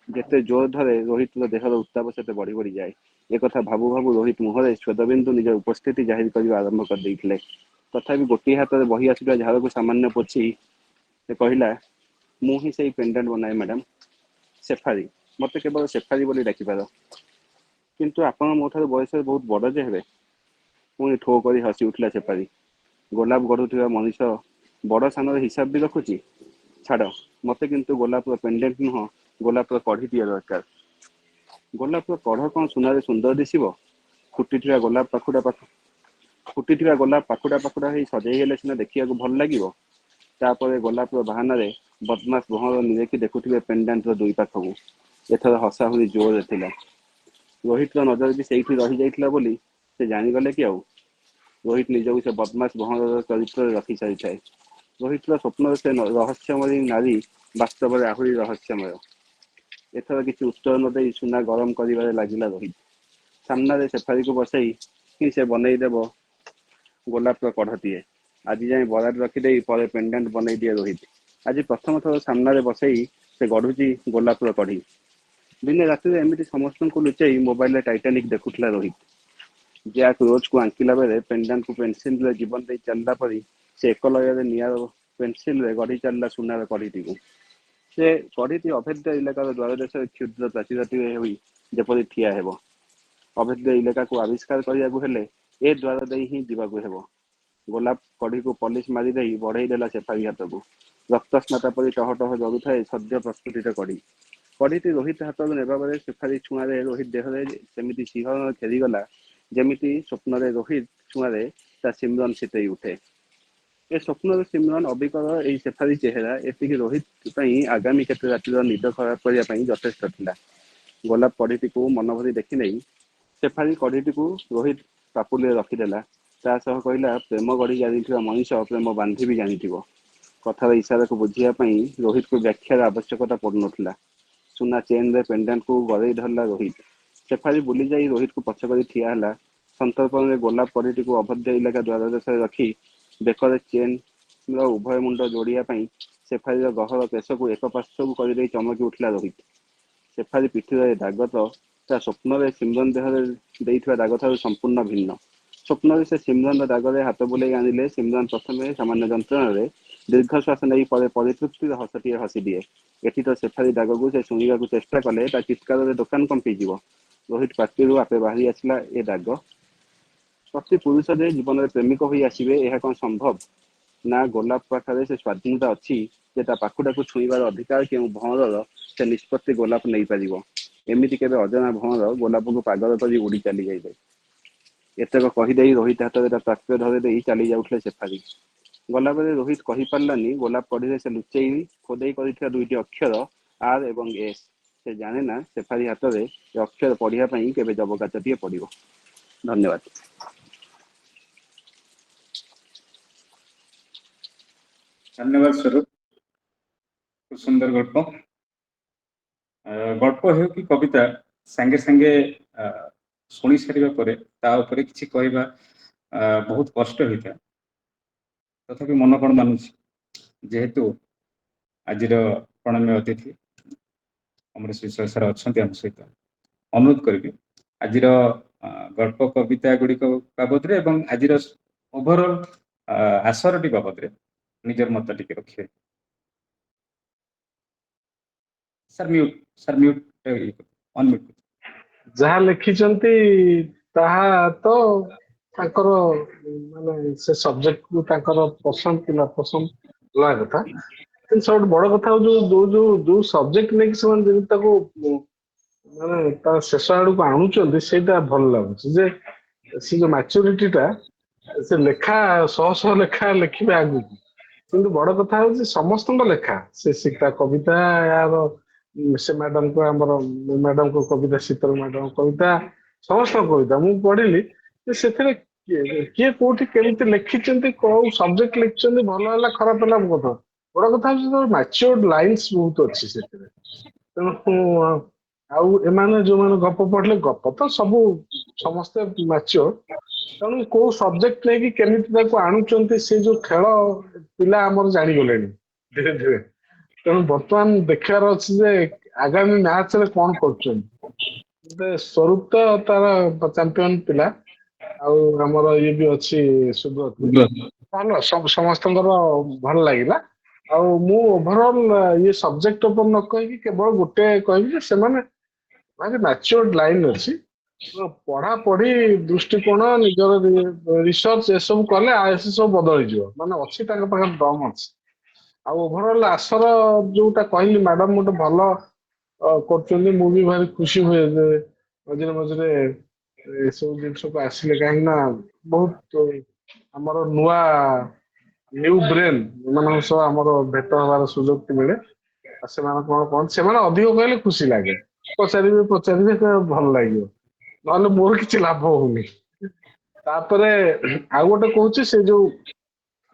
ଯେତେ ଜୋର ଧରେ ରୋହିତର ଦେହର ଉତ୍ତାପ ସେତେ ବଢି ବଢି ଯାଏ। ଏକଥା ଭାବୁ ଭାବୁ ରୋହିତ ମୁହଁରେ ସ୍ୱେଦବିନ୍ଦୁ ନିଜ ଉପସ୍ଥିତି ଜାହିର କରିବା ଆରମ୍ଭ କରିଦେଇଥିଲେ। ତଥାପି ଗୋଟିଏ ହାତରେ ବହି ଆସୁଥିବା ଝାଳକୁ ସାମାନ୍ୟ ପୋଛି ସେ କହିଲା, ମୁଁ ହିଁ ସେଇ ପେଣ୍ଡେଣ୍ଟ ବନାଏ ମ୍ୟାଡାମ। ଶେଫାଳି, ମତେ କେବଳ ଶେଫାଳି ବୋଲି ଡାକିପାର। କିନ୍ତୁ ଆପଣ ମୋ ଠାରୁ ବୟସରେ ବହୁତ ବଡ଼ ଯେ ହେବେ। ପୁଣି ଠୋ କରି ହସି ଉଠିଲା ଶେଫାଳି। ଗୋଲାପ ଗଢୁଥିବା ମଣିଷ ବଡ଼ ସାନର ହିସାବ ବି ରଖୁଛି? ଛାଡ଼, ମତେ କିନ୍ତୁ ଗୋଲାପର ପେଣ୍ଡେଣ୍ଟ ନୁହଁ, ଗୋଲାପର କଢ଼ିଟିଏ ଦରକାର। ଗୋଲାପର କଢ଼ କଣ ସୁନାରେ ସୁନ୍ଦର ଦିଶିବ? ଫୁଟିଥିବା ଗୋଲାପ ପାଖୁଡ଼ା ପାଖୁଡ଼ା ହେଇ ସଜେଇ ହେଲେ ସିନା ଦେଖିବାକୁ ଭଲ ଲାଗିବ। ତାପରେ ଗୋଲାପର ବାହାନାରେ ବଦମାସ ଭଅଁର ନିରେଖି ଦେଖୁଥିବେ ପେଣ୍ଡାଣ୍ଟର ଦୁଇ ପାଖକୁ। ଏଥର ହସାହୁରି ଜୋରରେ ଥିଲା। ରୋହିତର ନଜର ବି ସେଇଠି ରହିଯାଇଥିଲା ବୋଲି ସେ ଜାଣିଗଲେ କି ଆଉ? ରୋହିତ ନିଜକୁ ସେ ବଦମାସ ଭଅଁରର ଚରିତ୍ରରେ ରଖି ସାରିଥାଏ। ରୋହିତର ସ୍ୱପ୍ନର ସେ ରହସ୍ୟମୟୀ ନାରୀ ବାସ୍ତବରେ ଆହୁରି ରହସ୍ୟମୟ। ଏଥର କିଛି ଉତ୍ତର ନ ଦେଇ ସୁନା ଗରମ କରିବାରେ ଲାଗିଲା ରୋହିତ। ସାମ୍ନାରେ ଶେଫାଳିକୁ ବସାଇ ହିଁ ସେ ବନେଇ ଦେବ ଗୋଲାପର କଢ଼ଟିଏ। ଆଜି ଯାଏ ବରାଦ ରଖିଦେଇ ପରେ ପେଣ୍ଡାଣ୍ଟ ବନେଇ ଦିଏ ରୋହିତ। ଆଜି ପ୍ରଥମ ଥର ସାମ୍ନାରେ ବସାଇ ସେ ଗଢ଼ୁଛି ଗୋଲାପର କଢ଼ି। ଦିନେ ରାତିରେ ଏମିତି ସମସ୍ତଙ୍କୁ ଲୁଚାଇ ମୋବାଇଲରେ ଟାଇଟାନିକ ଦେଖୁଥିଲା ରୋହିତ। ଜ୍ୟାକ୍ ରୋଜକୁ ଆଙ୍କିଲା ବେଳେ ପେଣ୍ଡାଣ୍ଟକୁ ପେନସିଲରେ ଜୀବନ ଦେଇ ଚାଲିଲା ପରି ସେ ଏକଲୟରେ ନିଆର ପେନସିଲରେ ଗଢ଼ି ଚାଲିଲା ସୁନାର କଢ଼ିଟିକୁ। ସେ କଢ଼ିଟି ଅଭେଦ୍ୟ ଇଲାକାର ଦ୍ୱାରଦେଶରେ କ୍ଷୁଦ୍ର ପ୍ରାଚୀରଟିଏ ହୋଇ ଯେପରି ଠିଆ ହେବ। ଅଭେଦ୍ୟ ଇଲାକାକୁ ଆବିଷ୍କାର କରିବାକୁ ହେଲେ ଏ ଦ୍ୱାର ଦେଇ ହିଁ ଯିବାକୁ ହେବ। ଗୋଲାପ କଢ଼ିକୁ ପଲିସ ମାରି ଦେଇ ବଢ଼େଇ ଦେଲା ଶେଫାଳି ହାତକୁ। ରକ୍ତସ୍ନାତ ପରି ଟହ ଟହ ଜଳୁଥାଏ ସଦ୍ୟ ପ୍ରସ୍ଫୁଟିତ କଢ଼ି। କଢ଼ିଟି ରୋହିତ ହାତରୁ ନେବା ବେଳେ ଶେଫାଳି ଛୁଆଁରେ ରୋହିତ ଦେହରେ ସେମିତି ଶିହରଣ ଖେଳିଗଲା ଯେମିତି ସ୍ୱପ୍ନରେ ରୋହିତ ଛୁଆଁରେ ତା ସିମରନ ଶୀତେଇ ଉଠେ। ଏ ସ୍ୱପ୍ନର ସିମରନ ଅବିକଳ ଏଇ ଶେଫାଳି ଚେହେରା ଏତିକି ରୋହିତ ପାଇଁ ଆଗାମୀ କେତେ ରାତିର ନିଦ ଖରାପ କରିବା ପାଇଁ ଯଥେଷ୍ଟ ଥିଲା। ଗୋଲାପ କଢ଼ିଟିକୁ ମନ ଭରି ଦେଖିନେଇ ଶେଫାଳି କଢ଼ିଟିକୁ ରୋହିତ ପାପୁଲିରେ ରଖିଦେଲା। ତା ସହ କହିଲା, ପ୍ରେମ ଗଢ଼ି ଜାଣିଥିବା ମଣିଷ ପ୍ରେମ ବାନ୍ଧି ବି ଜାଣିଥିବ। କଥାର ଇସାରାକୁ ବୁଝିବା ପାଇଁ ରୋହିତକୁ ବ୍ୟାଖ୍ୟାର ଆବଶ୍ୟକତା ପଡୁନଥିଲା। ସୁନା ଚେନରେ ପେଣ୍ଡାଣ୍ଟକୁ ଗଳେଇ ଧରିଲା ରୋହିତ। ଶେଫାଳି ବୁଲି ଯାଇ ରୋହିତକୁ ପଛ କରି ଠିଆ ହେଲା। ସନ୍ତର୍ପଣରେ ଗୋଲାପ କଢ଼ିଟିକୁ ଅଭଦ୍ର ଇଲାକା ଦ୍ୱାରଦେଶରେ ରଖି ବେକରେ ଚେନର ଉଭୟ ମୁଣ୍ଡ ଯୋଡ଼ିବା ପାଇଁ ଶେଫାଳିର ଗହଳ କେଶକୁ ଏକ ପାର୍ଶ୍ୱକୁ କରିଦେଇ ଚମକି ଉଠିଲା ରୋହିତ। ଶେଫାଳି ପିଠିର ଏ ଦାଗ ତ ତା ସ୍ୱପ୍ନରେ ସିମରନ ଦେହରେ ଦେଇଥିବା ଦାଗଠାରୁ ସମ୍ପୂର୍ଣ୍ଣ ଭିନ୍ନ। ସ୍ୱପ୍ନରେ ସେ ସିମରନର ଦାଗରେ ହାତ ବୁଲେଇ ଆଣିଲେ ସିମରନ ପ୍ରଥମେ ସାମାନ୍ୟ ଯନ୍ତ୍ରଣାରେ ଦୀର୍ଘଶ୍ୱାସ ନେଇ ପରେ ପରିତୃପ୍ତିର ହସଟିଏ ହସିଦିଏ। ଏଠି ତ ଶେଫାଳି ଦାଗକୁ ସେ ଶୁଣିବାକୁ ଚେଷ୍ଟା କଲେ ତା ଚିତ୍କାରରେ ଦୋକାନ କମ୍ପିଯିବ। ରୋହିତ ପାଟିରୁ ଆପେ ବାହାରି ଆସିଲା, ଏ ଦାଗ? ପ୍ରତି ପୁରୁଷ ଯେ ଜୀବନରେ ପ୍ରେମିକ ହୋଇ ଆସିବେ ଏହା କଣ ସମ୍ଭବ? ନା ଗୋଲାପ ପାଖରେ ସେ ସ୍ୱାଧୀନତା ଅଛି ଯେ ତା ପାଖୁଡ଼ାକୁ ଛୁଇଁବାର ଅଧିକାର କେଉଁ ଭଅଁରର ସେ ନିଷ୍ପତ୍ତି ଗୋଲାପ ନେଇପାରିବ। ଏମିତି କେବେ ଅଜଣା ଭଅଁର ଗୋଲାପକୁ ପାଗଳ କରି ଉଡ଼ି ଚାଲି ଯାଇଥାଏ। ଏତକ କହିଦେଇ ରୋହିତ ହାତରେ ତା ପ୍ରାପ୍ୟ ଧରେଇ ଦେଇ ଚାଲି ଯାଉଥିଲେ ଶେଫାଳି। ଗଲାବେଳେ ରୋହିତ କହିପାରିଲାନି ଗୋଲାପ କଢ଼ିରେ ସେ ଲୁଚେଇ ଖୋଦେଇ କରିଥିବା ଦୁଇଟି ଅକ୍ଷର ଆର୍ ଏବଂ ଏସ୍। ସେ ଜାଣେ ନା ଶେଫାଳି ହାତରେ ଏ ଅକ୍ଷର ପଢ଼ିବା ପାଇଁ କେବେ ଯବକାଚଟିଏ ପଡ଼ିବ। ଧନ୍ୟବାଦ। ଧନ୍ୟବାଦ ସ୍ୱରୂପ, খুব সুন্দর গল্প। গল্প ହେଉ କି କବିତା ସାଙ୍ଗେ ସାଙ୍ଗେ ଶୁଣି ସାରିବା ପରେ ତା ଉପରେ କିଛି କହିବା ବହୁତ କଷ୍ଟ ହୋଇଥାଏ। ତଥାପି ମନ କଣ ମାନୁଛି, ଯେହେତୁ ଆଜିର ପ୍ରଣମ୍ୟ ଅତିଥି ଅମରେଶ ବିଶ୍ୱାଳ ସାର୍ ଅଛନ୍ତି ଆମ ସହିତ। ଅନୁରୋଧ କରିବି ଆଜିର ଗଳ୍ପ କବିତା ଗୁଡ଼ିକ ବାବଦରେ ଏବଂ ଆଜିର ଓଭରଅଲ୍ ଆସରଟି ବାବଦରେ ନିଜର ମତ ଟିକେ ରଖିବେ। Sir mute unmute. ଯାହା ଲେଖିଛନ୍ତି ତାହା ତ ତାଙ୍କର ମାନେ ସେ ସବଜେକ୍ଟକୁ ତାଙ୍କର ପସନ୍ଦ କି ନାପସନ୍ଦ ଅଲଗା କଥା, କିନ୍ତୁ ସବୁଠୁ ବଡ କଥା ହଉଛି ଯୋଉ ସବଜେକ୍ଟ ନେଇକି ସେମାନେ ଯେମିତି ତାକୁ ମାନେ ତା ଶେଷ ଆଡକୁ ଆଣୁଛନ୍ତି ସେଇଟା ଭଲ ଲାଗୁଛି। ଯେ ସେ ଯୋଉ ମ୍ୟାଚୁରିଟିଟା, ସେ ଲେଖା ଶହ ଲେଖା ଲେଖିବେ ଆଗକୁ, କିନ୍ତୁ ବଡ କଥା ହଉଛି ସମସ୍ତଙ୍କ ଲେଖା ସେ ଶିକ୍ଷା କବିତା ୟାର ସେ ମ୍ୟାଡାମଙ୍କ ଆମର ମ୍ୟାଡାମଙ୍କ କବିତା, ଶୀତଲ ମ୍ୟାଡାମ କବିତା, ସମସ୍ତଙ୍କ କବିତା ମୁଁ ପଢିଲି ଯେ ସେଥିରେ କିଏ କୋଉଠି କେମିତି ଲେଖିଛନ୍ତି, କୋଉ ସବଜେକ୍ଟ ଲେଖିଛନ୍ତି, ଭଲ ହେଲା ଖରାପ ହେଲା କଥା, ବଡ କଥା ହଉଛି ମ୍ୟାଚୁର୍ଡ ଲାଇନ୍ସ ବହୁତ ଅଛି ସେଥିରେ। ତେଣୁ ଆଉ ଏମାନେ ଯୋଉମାନେ ଗପ ପଢିଲେ, ଗପ ତ ସବୁ ସମସ୍ତେ ମ୍ୟାଚୁର୍ଡ, ତେଣୁ କୋଉ ସବଜେକ୍ଟ ନେଇକି କେମିତି ତାକୁ ଆଣୁଛନ୍ତି, ସେ ଯୋଉ ଖେଳ ପିଲା ଆମର ଜାଣିଗଲେଣି ଧୀରେ ଧୀରେ। ତେଣୁ ବର୍ତ୍ତମାନ ଦେଖିବାର ଅଛି ଯେ ଆଗାମୀ ମ୍ୟାଚରେ କଣ କରୁଛନ୍ତି। ସ୍ୱରୂପ ତ ତାର ଚାମ୍ପିୟନ ପିଲା, ଆଉ ଆମର ଇଏ ବି ଅଛି ସୁବ୍ରତ, ଭଲ ସମସ୍ତଙ୍କର ଭଲ ଲାଗିଲା। ଆଉ ମୁଁ ଓଭରଅଲ୍ ଇଏ ସବଜେକ୍ଟ ଉପରେ ନ କହିକି କେବଳ ଗୋଟେ କହିବି ଯେ ସେମାନେ ଭାରି ମ୍ୟାଚୁର୍ଡ ଲାଇନ୍ ଅଛି। ପଢାପଢି ଦୃଷ୍ଟିକୋଣ, ନିଜର ରିସର୍ଚ୍ଚ ଏସବୁ କଲେ ସେ ସବୁ ବଦଳିଯିବ, ମାନେ ଅଛି ତାଙ୍କ ପାଖରେ ଦମ ଅଛି। ଆଉ ଓଭରଅଲ୍ ଆସର ଯୋଉଟା କହିଲି ମ୍ୟାଡାମ ଗୋଟେ ଭଲ କରୁଛନ୍ତି, ମୁଁ ବି ଭାରି ଖୁସି ହୁଏ ଯେ ମଝିରେ ମଝିରେ ଏସବୁ ଜିନିଷକୁ ଆସିଲେ, କାହିଁକି ନା ବହୁତ ଆମର ନ୍ୟୁ ବ୍ରେନ୍ ଏମାନଙ୍କ ସହ ଆମର ଭେଟ ହବାର ସୁଯୋଗ ମିଳେ। ଆଉ ସେମାନେ କଣ କହନ୍ତି, ସେମାନେ ଅଧିକ କହିଲେ ଖୁସି ଲାଗେ, ପଚାରିବେ ଭଲ ଲାଗିବ, ନହେଲେ ମୋର କିଛି ଲାଭ ହଉନି। ତାପରେ ଆଉ ଗୋଟେ କହୁଛି, ସେ ଯୋଉ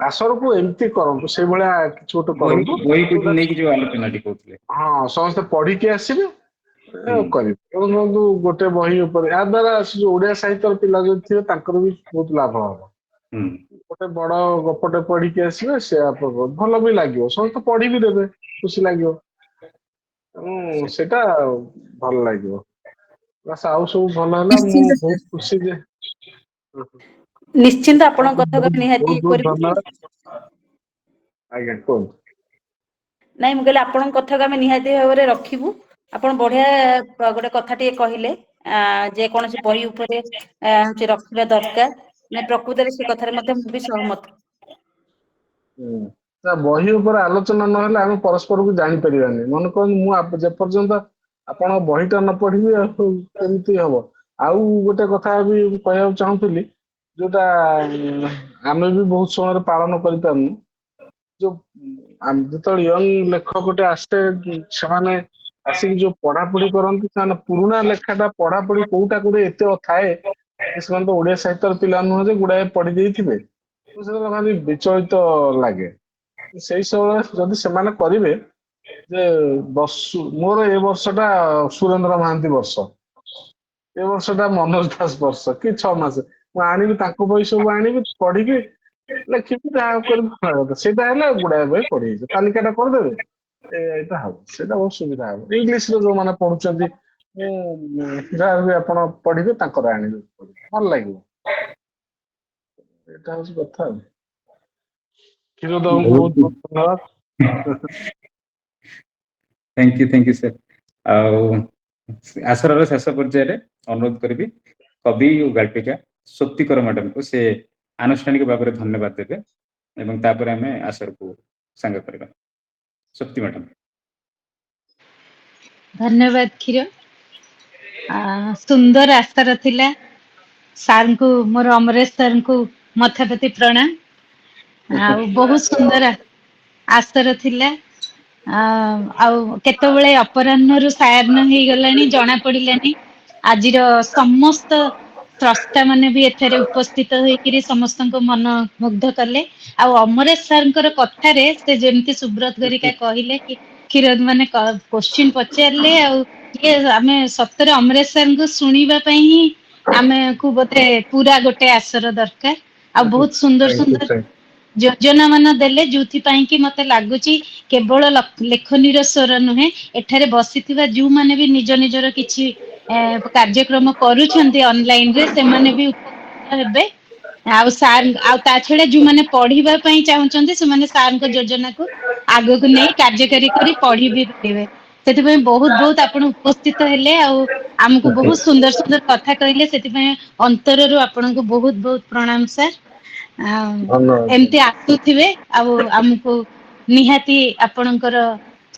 ଆସରକୁ ଏମିତି କରନ୍ତୁ, ସେଇଭଳିଆ କିଛି ଗୋଟେ କରନ୍ତୁ। ବହିକୁ ନେଇକି ଯୋଉ ଆଲୋଚନାଟି କରୁଥିଲେ। ହଁ, ସମସ୍ତେ ପଢିକି ଆସିବେ କରିବେ। ଧରନ୍ତୁ ଗୋଟେ ବହି ଉପରେ, ଏହା ଦ୍ଵାରା ଯୋଉ ଓଡିଆ ସାହିତ୍ୟର ପିଲା ଯଦି ଥିବେ ତାଙ୍କର ବି ବହୁତ ଲାଭ ହବ। ଗୋଟେ ବଡ ଗପଟେ ପଢିକି ଆସିବେ, ସେ ଭଲ ବି ଲାଗିବ, ସମସ୍ତେ ପଢି ବିି ଦେବେ, ଖୁସି ଲାଗିବ। ତେଣୁ ସେଇଟା ଭଲ ଲାଗିବ। ବାସ୍ ଆଉ ସବୁ ଭଲ ହେଲା, ମୁଁ ନିଶ୍ଚିନ୍ତ ବହୁତ ଖୁସି ଯେ ନିଶ୍ଚିନ୍ତ ଆପଣଙ୍କ କଥାକୁ ଆମେ ନିହାତି ବହୁତ ବହୁତ କରିବୁ। ଧନ୍ୟବାଦ। ଆଜ୍ଞା କୁହନ୍ତୁ। ନାଇଁ, ମୁଁ କହିଲି ଆପଣଙ୍କ କଥାକୁ ଆମେ ନିହାତି ଭାବରେ ରଖିବୁ। ଆପଣ ବଢିଆ ଗୋଟେ କଥା ଟିକେ କହିଲେ, ଯେ କୌଣସି ବହି ଉପରେ ରଖିବା ଦରକାର, ମାନେ ପ୍ରକୃତରେ ସେ କଥାରେ ମଧ୍ୟ ମୁଁ ବି ସହମତ। ବହି ଉପରେ ଆଲୋଚନା ନହେଲେ ଆମେ ପରସ୍ପରକୁ ଜାଣିପାରିବାନି। ମନେ କରନ୍ତୁ ମୁଁ ଯେପର୍ଯ୍ୟନ୍ତ ଆପଣଙ୍କ ବହିଟା ନ ପଢିବି ଆଉ କେମିତି ହବ। ଆଉ ଗୋଟେ କଥା ବି କହିବାକୁ ଚାହୁଁଥିଲି, ଯୋଉଟା ଆମେ ବି ବହୁତ ସମୟରେ ପାଳନ କରିପାରୁନୁ, ଯୋଉ ଯେତେବେଳେ ୟଙ୍ଗ ଲେଖକଟେ ଆସେ, ସେମାନେ ଆସିକି ଯୋଉ ପଢାପଢି କରନ୍ତି, ସେମାନେ ପୁରୁଣା ଲେଖାଟା ପଢାପଢି କୋଉଟା କୋଉଠି ଏତେ ଥାଏ, ସେମାନେ ତ ଓଡିଆ ସାହିତ୍ୟର ପିଲା ନୁହଁ ଯେ ଗୁଡାଏ ପଢି ଦେଇଥିବେ, ସେତେବେଳେ ଭାରି ବିଚଳିତ ଲାଗେ। ସେଇ ସମୟରେ ଯଦି ସେମାନେ କରିବେ ଯେ ମୋର ଏ ବର୍ଷଟା ସୁରେନ୍ଦ୍ର ମହାନ୍ତି ବର୍ଷ, ଏ ବର୍ଷଟା ମନୋଜ ଦାସ ବର୍ଷ, କି 6 ମାସ ମୁଁ ଆଣିବି ତାଙ୍କ ବହି ସବୁ ଆଣିବି, ପଢିବି, ଲେଖିବି, ଯାହା କରିବି, ସେଇଟା ହେଲେ ଗୁଡାଏ ବହି ପଢି ହେଇଯିବ। ତାଲିକାଟା କରିଦେବେ, ଏଇଟା ହବ, ସେଇଟା ବହୁତ ସୁବିଧା ହବ। ଇଂଲିଶରେ ଯୋଉମାନେ ପଢୁଛନ୍ତି, ଯାହା ବି ଆପଣ ପଢିବେ ତାଙ୍କର ଆଣିବେ, ଭଲ ଲାଗିବ। ଏଇଟା ହଉଛି କଥା ଆଉ। କ୍ଷୀରୋଦ ବାବୁଙ୍କୁ ବହୁତ ବହୁତ ଧନ୍ୟବାଦ। Thank you sir. ଆଉ ଆସରର ଶେଷ ପର୍ଯ୍ୟାୟରେ ଅନୁରୋଧ କରିବି କବି ଓ ଗାଳ୍ପିକା ସ୍ୱତିକର ମ୍ୟାଡାମଙ୍କୁ ସେ ଆନୁଷ୍ଠାନିକ ଭାବରେ ଧନ୍ୟବାଦ ଦେବେ, ଏବଂ ତାପରେ ଆମେ ଆସରକୁ ସାଙ୍ଗ କରିବା। ସ୍ୱତି ମ୍ୟାଡାମ। ଧନ୍ୟବାଦ କ୍ଷୀର। ସୁନ୍ଦର ଆସର ଥିଲା। ସାର୍ଙ୍କୁ, ମୋର ଅମରେଶ ସାର୍ଙ୍କୁ ମଥାପତି ପ୍ରଣାମ। ଆଉ ବହୁତ ସୁନ୍ଦର ଆସର ଥିଲା। ଆଉ କେତେବେଳେ ଅପରାହ୍ନରୁ ସାୟାହ୍ନ ହେଇଗଲାଣି ଜଣା ପଡିଲାନି। ଆଜିର ସମସ୍ତ ସ୍ରଷ୍ଟା ମାନେ ବି ଏଠାରେ ଉପସ୍ଥିତ ହେଇକିରି ସମସ୍ତଙ୍କ ମନ ମୁଗ୍ଧ କଲେ। ଆଉ ଅମରେଶ ସାରଙ୍କର କଥାରେ ସେ ଯେମିତି ସୁବ୍ରତ ଗରିକା କହିଲେ କି କ୍ଷୀରୋଦ ମାନେ କୋଶ୍ଚିନ୍ ପଚାରିଲେ, ଆଉ ଟିକେ ଆମେ ସତରେ ଅମରେଶ ସାରଙ୍କୁ ଶୁଣିବା ପାଇଁ ହିଁ ଆମକୁ ବୋଧେ ପୁରା ଗୋଟେ ଆସର ଦରକାର। ଆଉ ବହୁତ ସୁନ୍ଦର ଥ୍ୟାଙ୍କ ୟୁ ସୁନ୍ଦର ଥ୍ୟାଙ୍କ ଯୋଜନା ମାନ ଦେଲେ ଯୋଉଥିପାଇଁ କି ମତେ ଲାଗୁଛି କେବଳ ଲେଖନୀର ସ୍ୱର ନୁହେଁ, ଏଠାରେ ବସିଥିବା ଯୋଉମାନେ ବି ନିଜ ନିଜର କିଛି କାର୍ଯ୍ୟକ୍ରମ କରୁଛନ୍ତି ଅନଲାଇନ ରେ ସେମାନେ ବି ଉପକୃତ ହେବେ। ଆଉ ସାର୍ ଆଉ ତା ଛଡା ଯୋଉମାନେ ପଢିବା ପାଇଁ ଚାହୁଁଛନ୍ତି ସେମାନେ ସାରଙ୍କ ଯୋଜନାକୁ ଆଗକୁ ନେଇ କାର୍ଯ୍ୟକାରୀ କରି ପଢି ବି ପାରିବେ। ସେଥିପାଇଁ ବହୁତ ବହୁତ ଆପଣ ଉପସ୍ଥିତ ହେଲେ ଆଉ ଆମକୁ ବହୁତ ସୁନ୍ଦର ସୁନ୍ଦର କଥା କହିଲେ, ସେଥିପାଇଁ ଅନ୍ତରରୁ ଆପଣଙ୍କୁ ବହୁତ ବହୁତ ପ୍ରଣାମ ସାର୍। ଆଉ ଏମିତି ଆସୁଥିବେ ଆଉ ଆମକୁ ନିହାତି ଆପଣଙ୍କର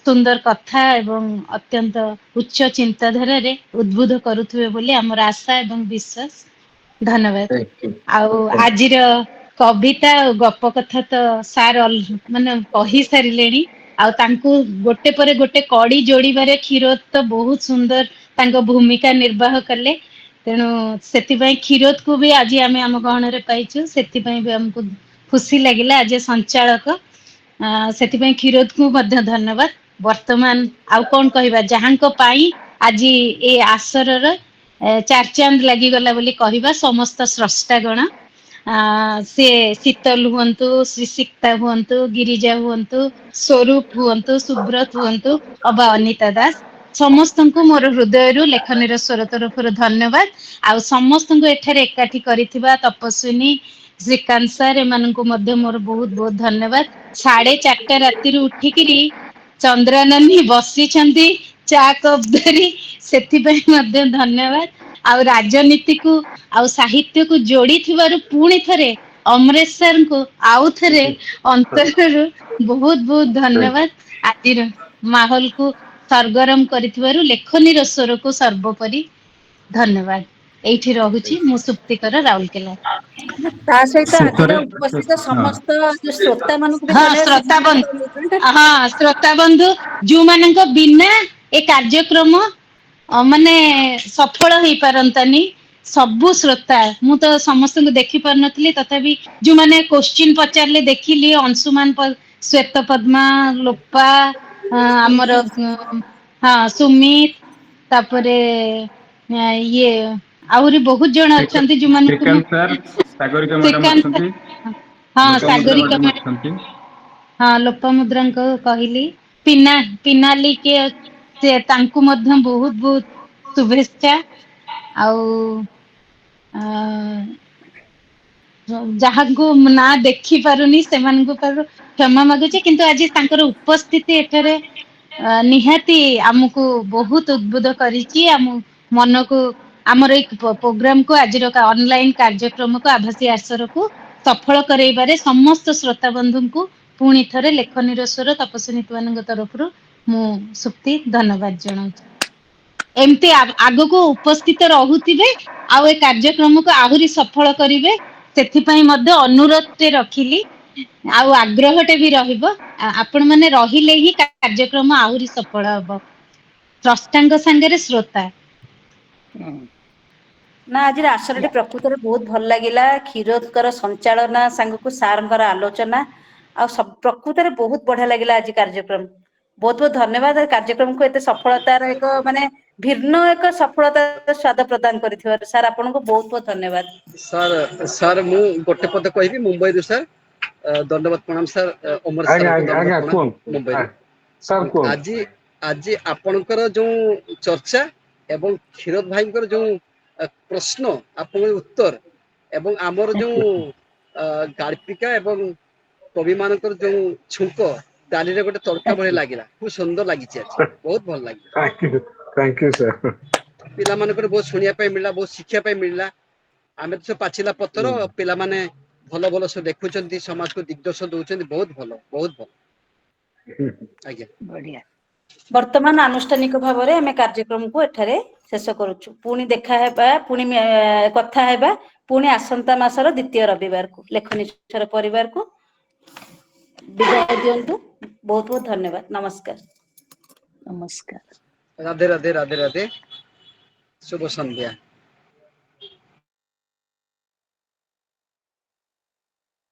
ସୁନ୍ଦର କଥା ଏବଂ ଅତ୍ୟନ୍ତ ଉଚ୍ଚ ଚିନ୍ତାଧାରାରେ ଉଦ୍ବୁଦ୍ଧ କରୁଥିବେ ବୋଲି ଆମର ଆଶା ଏବଂ ବିଶ୍ୱାସ। ଧନ୍ୟବାଦ। ଆଉ ଆଜିର କବିତା ଆଉ ଗପ କଥା ତ ସାର୍ ମାନେ କହି ସାରିଲେଣି। ଆଉ ତାଙ୍କୁ ଗୋଟେ ପରେ ଗୋଟେ କଡ଼ି ଯୋଡିବାରେ କ୍ଷୀରୋଦ ତ ବହୁତ ସୁନ୍ଦର ତାଙ୍କ ଭୂମିକା ନିର୍ବାହ କଲେ। ତେଣୁ ସେଥିପାଇଁ କ୍ଷୀରୋଦକୁ ବି ଆଜି ଆମେ ଆମ ଗହଣରେ ପାଇଛୁ, ସେଥିପାଇଁ ବି ଆମକୁ ଖୁସି ଲାଗିଲା ଆଜି ସଞ୍ଚାଳକ। ସେଥିପାଇଁ କ୍ଷୀରୋଦକୁ ମଧ୍ୟ ଧନ୍ୟବାଦ। ବର୍ତ୍ତମାନ ଆଉ କଣ କହିବା, ଯାହାଙ୍କ ପାଇଁ ଆଜି ଏ ଆସରର ଚାରି ଚାନ୍ଦ ଲାଗିଗଲା ବୋଲି କହିବା, ସମସ୍ତ ସ୍ରଷ୍ଟାଗଣ ସେ ଶୀତଲ ହୁଅନ୍ତୁ, ଶ୍ରୀସିକ୍ତା ହୁଅନ୍ତୁ, ଗିରିଜା ହୁଅନ୍ତୁ, ସ୍ୱରୂପ ହୁଅନ୍ତୁ, ସୁବ୍ରତ ହୁଅନ୍ତୁ ଅବା ଅନିତା ଦାସ, ସମସ୍ତଙ୍କୁ ମୋର ହୃଦୟରୁ ଲେଖନୀର ସ୍ୱର ତରଫରୁ ଧନ୍ୟବାଦ। ଆଉ ସମସ୍ତଙ୍କୁ ଏଠାରେ ଏକାଠି କରିଥିବା ତପସ୍ୱିନୀ, ଶ୍ରୀକାନ୍ତ ସାର୍ ଏମାନଙ୍କୁ ମଧ୍ୟ ମୋର ବହୁତ ବହୁତ ଧନ୍ୟବାଦ। 4:30 ରାତିରୁ ଉଠିକିରି ଚନ୍ଦ୍ରା ନାନୀ ବସିଛନ୍ତି ଚା କପ୍ ଧରି, ସେଥିପାଇଁ ମଧ୍ୟ ଧନ୍ୟବାଦ। ଆଉ ରାଜନୀତିକୁ ଆଉ ସାହିତ୍ୟକୁ ଯୋଡିଥିବାରୁ ପୁଣି ଥରେ ଅମରେଶ ସାରଙ୍କୁ ଆଉ ଥରେ ଅନ୍ତରରୁ ବହୁତ ବହୁତ ଧନ୍ୟବାଦ। ଆଜିର ମାହୋଲକୁ ସରଗରମ କରିଥିବାରୁ ଲେଖନୀର ସ୍ୱରକୁ ସର୍ବୋପରି ଧନ୍ୟବାଦ। ଏଇଠି ରହୁଛି ମୁଁ ସୁପ୍ତିକର ରାଉରକେଲା। ତା ସହିତ ଆଜିର ଉପସ୍ଥିତ ସମସ୍ତ ଯୋଉ ଶ୍ରୋତା ମାନଙ୍କୁ ବି ହଁ ଧନ୍ୟବାଦ ଶ୍ରୋତା ସେମାନଙ୍କ ବନ୍ଧୁ, ସହିତ ହଁ ଶ୍ରୋତା ବନ୍ଧୁ ଯୋଉମାନଙ୍କ ବିନା ଏ କାର୍ଯ୍ୟକ୍ରମ ମାନେ ସଫଳ ହେଇପାରନ୍ତାନି। ସବୁ ଶ୍ରୋତା, ମୁଁ ତ ସମସ୍ତଙ୍କୁ ଦେଖି ପାରୁନଥିଲି ତଥାପି ଯୋଉମାନେ କୋଶ୍ଚିନ୍ ପଚାରିଲେ ଦେଖିଲି, ଅଂଶୁମାନ, ଶ୍ଵେତ ପଦ୍ମା, ଲୋପା, ଆମର ହଁ ସୁମିତ, ତାପରେ ଇଏ ଆହୁରି ବହୁତ ଜଣ ଅଛନ୍ତି ଯୋଉମାନଙ୍କୁ ମୁଁ ଶ୍ରୀକାନ୍ତ ସାର୍, ସାଗରିକା ମ୍ୟାଡାମ ଶ୍ରୀକାନ୍ତ, ଅଛନ୍ତି, ହଁ ଲୋପାମୁଦ୍ରା ସାଗରିକା ମ୍ୟାଡାମ ମ୍ୟାଡାମ, ଅଛନ୍ତି। ହଁ ଲୋପାମୁଦ୍ରାଙ୍କ କହିଲି, ପିନାଲି କିଏ ସେ ତାଙ୍କୁ ମଧ୍ୟ ବହୁତ ବହୁତ ଶୁଭେଚ୍ଛା। ଆଉ ଯାହାଙ୍କୁ ନା ଦେଖି ପାରୁନି ସେମାନଙ୍କୁ କ୍ଷମା ମାଗୁଛି, କିନ୍ତୁ ଆଜି ତାଙ୍କର ଉପସ୍ଥିତି ଏଠାରେ ନିହାତି ଆମକୁ ବହୁତ ଉଦ୍ବୁଦ୍ଧ କରିଛି। ଆମ ମନକୁ ଆମର ଏଇ ପ୍ରୋଗ୍ରାମକୁ, ଆଜିର ଅନଲାଇନ କାର୍ଯ୍ୟକ୍ରମକୁ, ଆଭାସୀ ଆସରକୁ ସଫଳ କରାଇବାରେ ସମସ୍ତ ଶ୍ରୋତା ବନ୍ଧୁଙ୍କୁ ପୁଣି ଥରେ ଲେଖନୀର ସ୍ୱର ତପସ୍ୱିନୀ ମାନଙ୍କ ତରଫରୁ ମୁଁ ସୁକ୍ତି ଧନ୍ୟବାଦ ଜଣାଉଛି। ଏମିତି ଆଗକୁ ଉପସ୍ଥିତ ରହୁଥିବେ ଆଉ ଏ କାର୍ଯ୍ୟକ୍ରମକୁ ଆହୁରି ସଫଳ କରିବେ, ସେଥିପାଇଁ ମଧ୍ୟ ଅନୁରୋଧଟେ ରଖିଲି। ଆଉ ଆଗ୍ରହଟେ ବି ରହିବ, ଆପଣ ମାନେ ରହିଲେ ହିଁ କାର୍ଯ୍ୟକ୍ରମ ଆହୁରି ସଫଳ ହବ। ସ୍ରଷ୍ଟାଙ୍କ ସାଙ୍ଗରେ ଶ୍ରୋତା। ନା ଆଜିର ଆସରଟି ପ୍ରକୃତରେ ବହୁତ ଭଲ ଲାଗିଲା। କ୍ଷୀରୋଦଙ୍କର ସଞ୍ଚାଳନା ସାଙ୍ଗକୁ ସାରଙ୍କର ଆଲୋଚନା, ଆଉ ପ୍ରକୃତରେ ବହୁତ ବଢିଆ ଲାଗିଲା ଆଜି କାର୍ଯ୍ୟକ୍ରମ। ବହୁତ ବହୁତ ଧନ୍ୟବାଦ କାର୍ଯ୍ୟକ୍ରମକୁ ଏତେ ସଫଳତାର ଏକ ମାନେ ଭିନ୍ନ ଏକ ସଫଳତାର ସ୍ଵାଦ ପ୍ରଦାନ କରିଥିବାରୁ ସାର୍ ଆପଣଙ୍କୁ ବହୁତ ବହୁତ ଧନ୍ୟବାଦ। ସାର୍ ମୁଁ ଗୋଟେ ପଦ କହିବି ମୁମ୍ବାଇରୁ ସାର୍। ଧନ୍ୟବାଦ ପ୍ରଣାମ ସାର୍, ଅମର ଆଜ୍ଞା ସାର୍ଙ୍କୁ ଆଜ୍ଞା ଧନ୍ୟବାଦ ଆଜ୍ଞା ପ୍ରଣାମ କୁହନ୍ତୁ ମୁମ୍ବାଇରୁ। ସାର୍ କୁହନ୍ତୁ। ଆଜି ଆପଣଙ୍କର ଯୋଉ ଚର୍ଚ୍ଚା ଏବଂ କ୍ଷୀରୋଦ ଭାଇଙ୍କର ଯୋଉ ପ୍ରଶ୍ନ, ଆପଣଙ୍କ ଉତ୍ତର, ଏବଂ ଆମର ଯୋଉ ଗାଳ୍ପିକା ଏବଂ କବି ମାନଙ୍କର ଯୋଉ ଛୁଙ୍କ, ଡାଲିରେ ଗୋଟେ ତଡକା ଭଳି ଲାଗିଲା। ଖୁବ ସୁନ୍ଦର ଲାଗିଛି ଆଜି, ବହୁତ ଭଲ ଲାଗିଲା। Thank you sir. ପିଲାମାନଙ୍କର ବହୁତ ଶୁଣିବା ପାଇଁ ମିଳିଲା, ବହୁତ ଶିଖିବା ପାଇଁ ମିଳିଲା। ଆମେ ତ ସବୁ ପାଚିଲା ପତ୍ର, ପିଲାମାନେ ଭଲ ଭଲ ସବୁ ଦେଖୁଛନ୍ତି, ସମାଜକୁ ଦିଗ୍ଦର୍ଶ ଦଉଛନ୍ତି, ବହୁତ ଭଲ, ବହୁତ ଭଲ। ଆଜ୍ଞା, ବଢିଆ। ବର୍ତ୍ତମାନ ଆନୁଷ୍ଠାନିକ ଭାବରେ ଆମେ କାର୍ଯ୍ୟକ୍ରମକୁ ଏଠାରେ ଶେଷ କରୁଛୁ। ପୁଣି ଦେଖାହେବା, ପୁଣି କଥା ହେବା ପୁଣି ଆସନ୍ତା ମାସର 2ୟ ରବିବାରକୁ। ଲେଖନୀ ସ୍ୱର ପରିବାରକୁ ବିଦାୟ ଦିଅନ୍ତୁ। ବହୁତ ବହୁତ ଧନ୍ୟବାଦ। ନମସ୍କାର। ନମସ୍କାର। ରାଧେ ରାଧେ, ରାଧେ ରାଧେ, ଶୁଭ ସନ୍ଧ୍ୟା।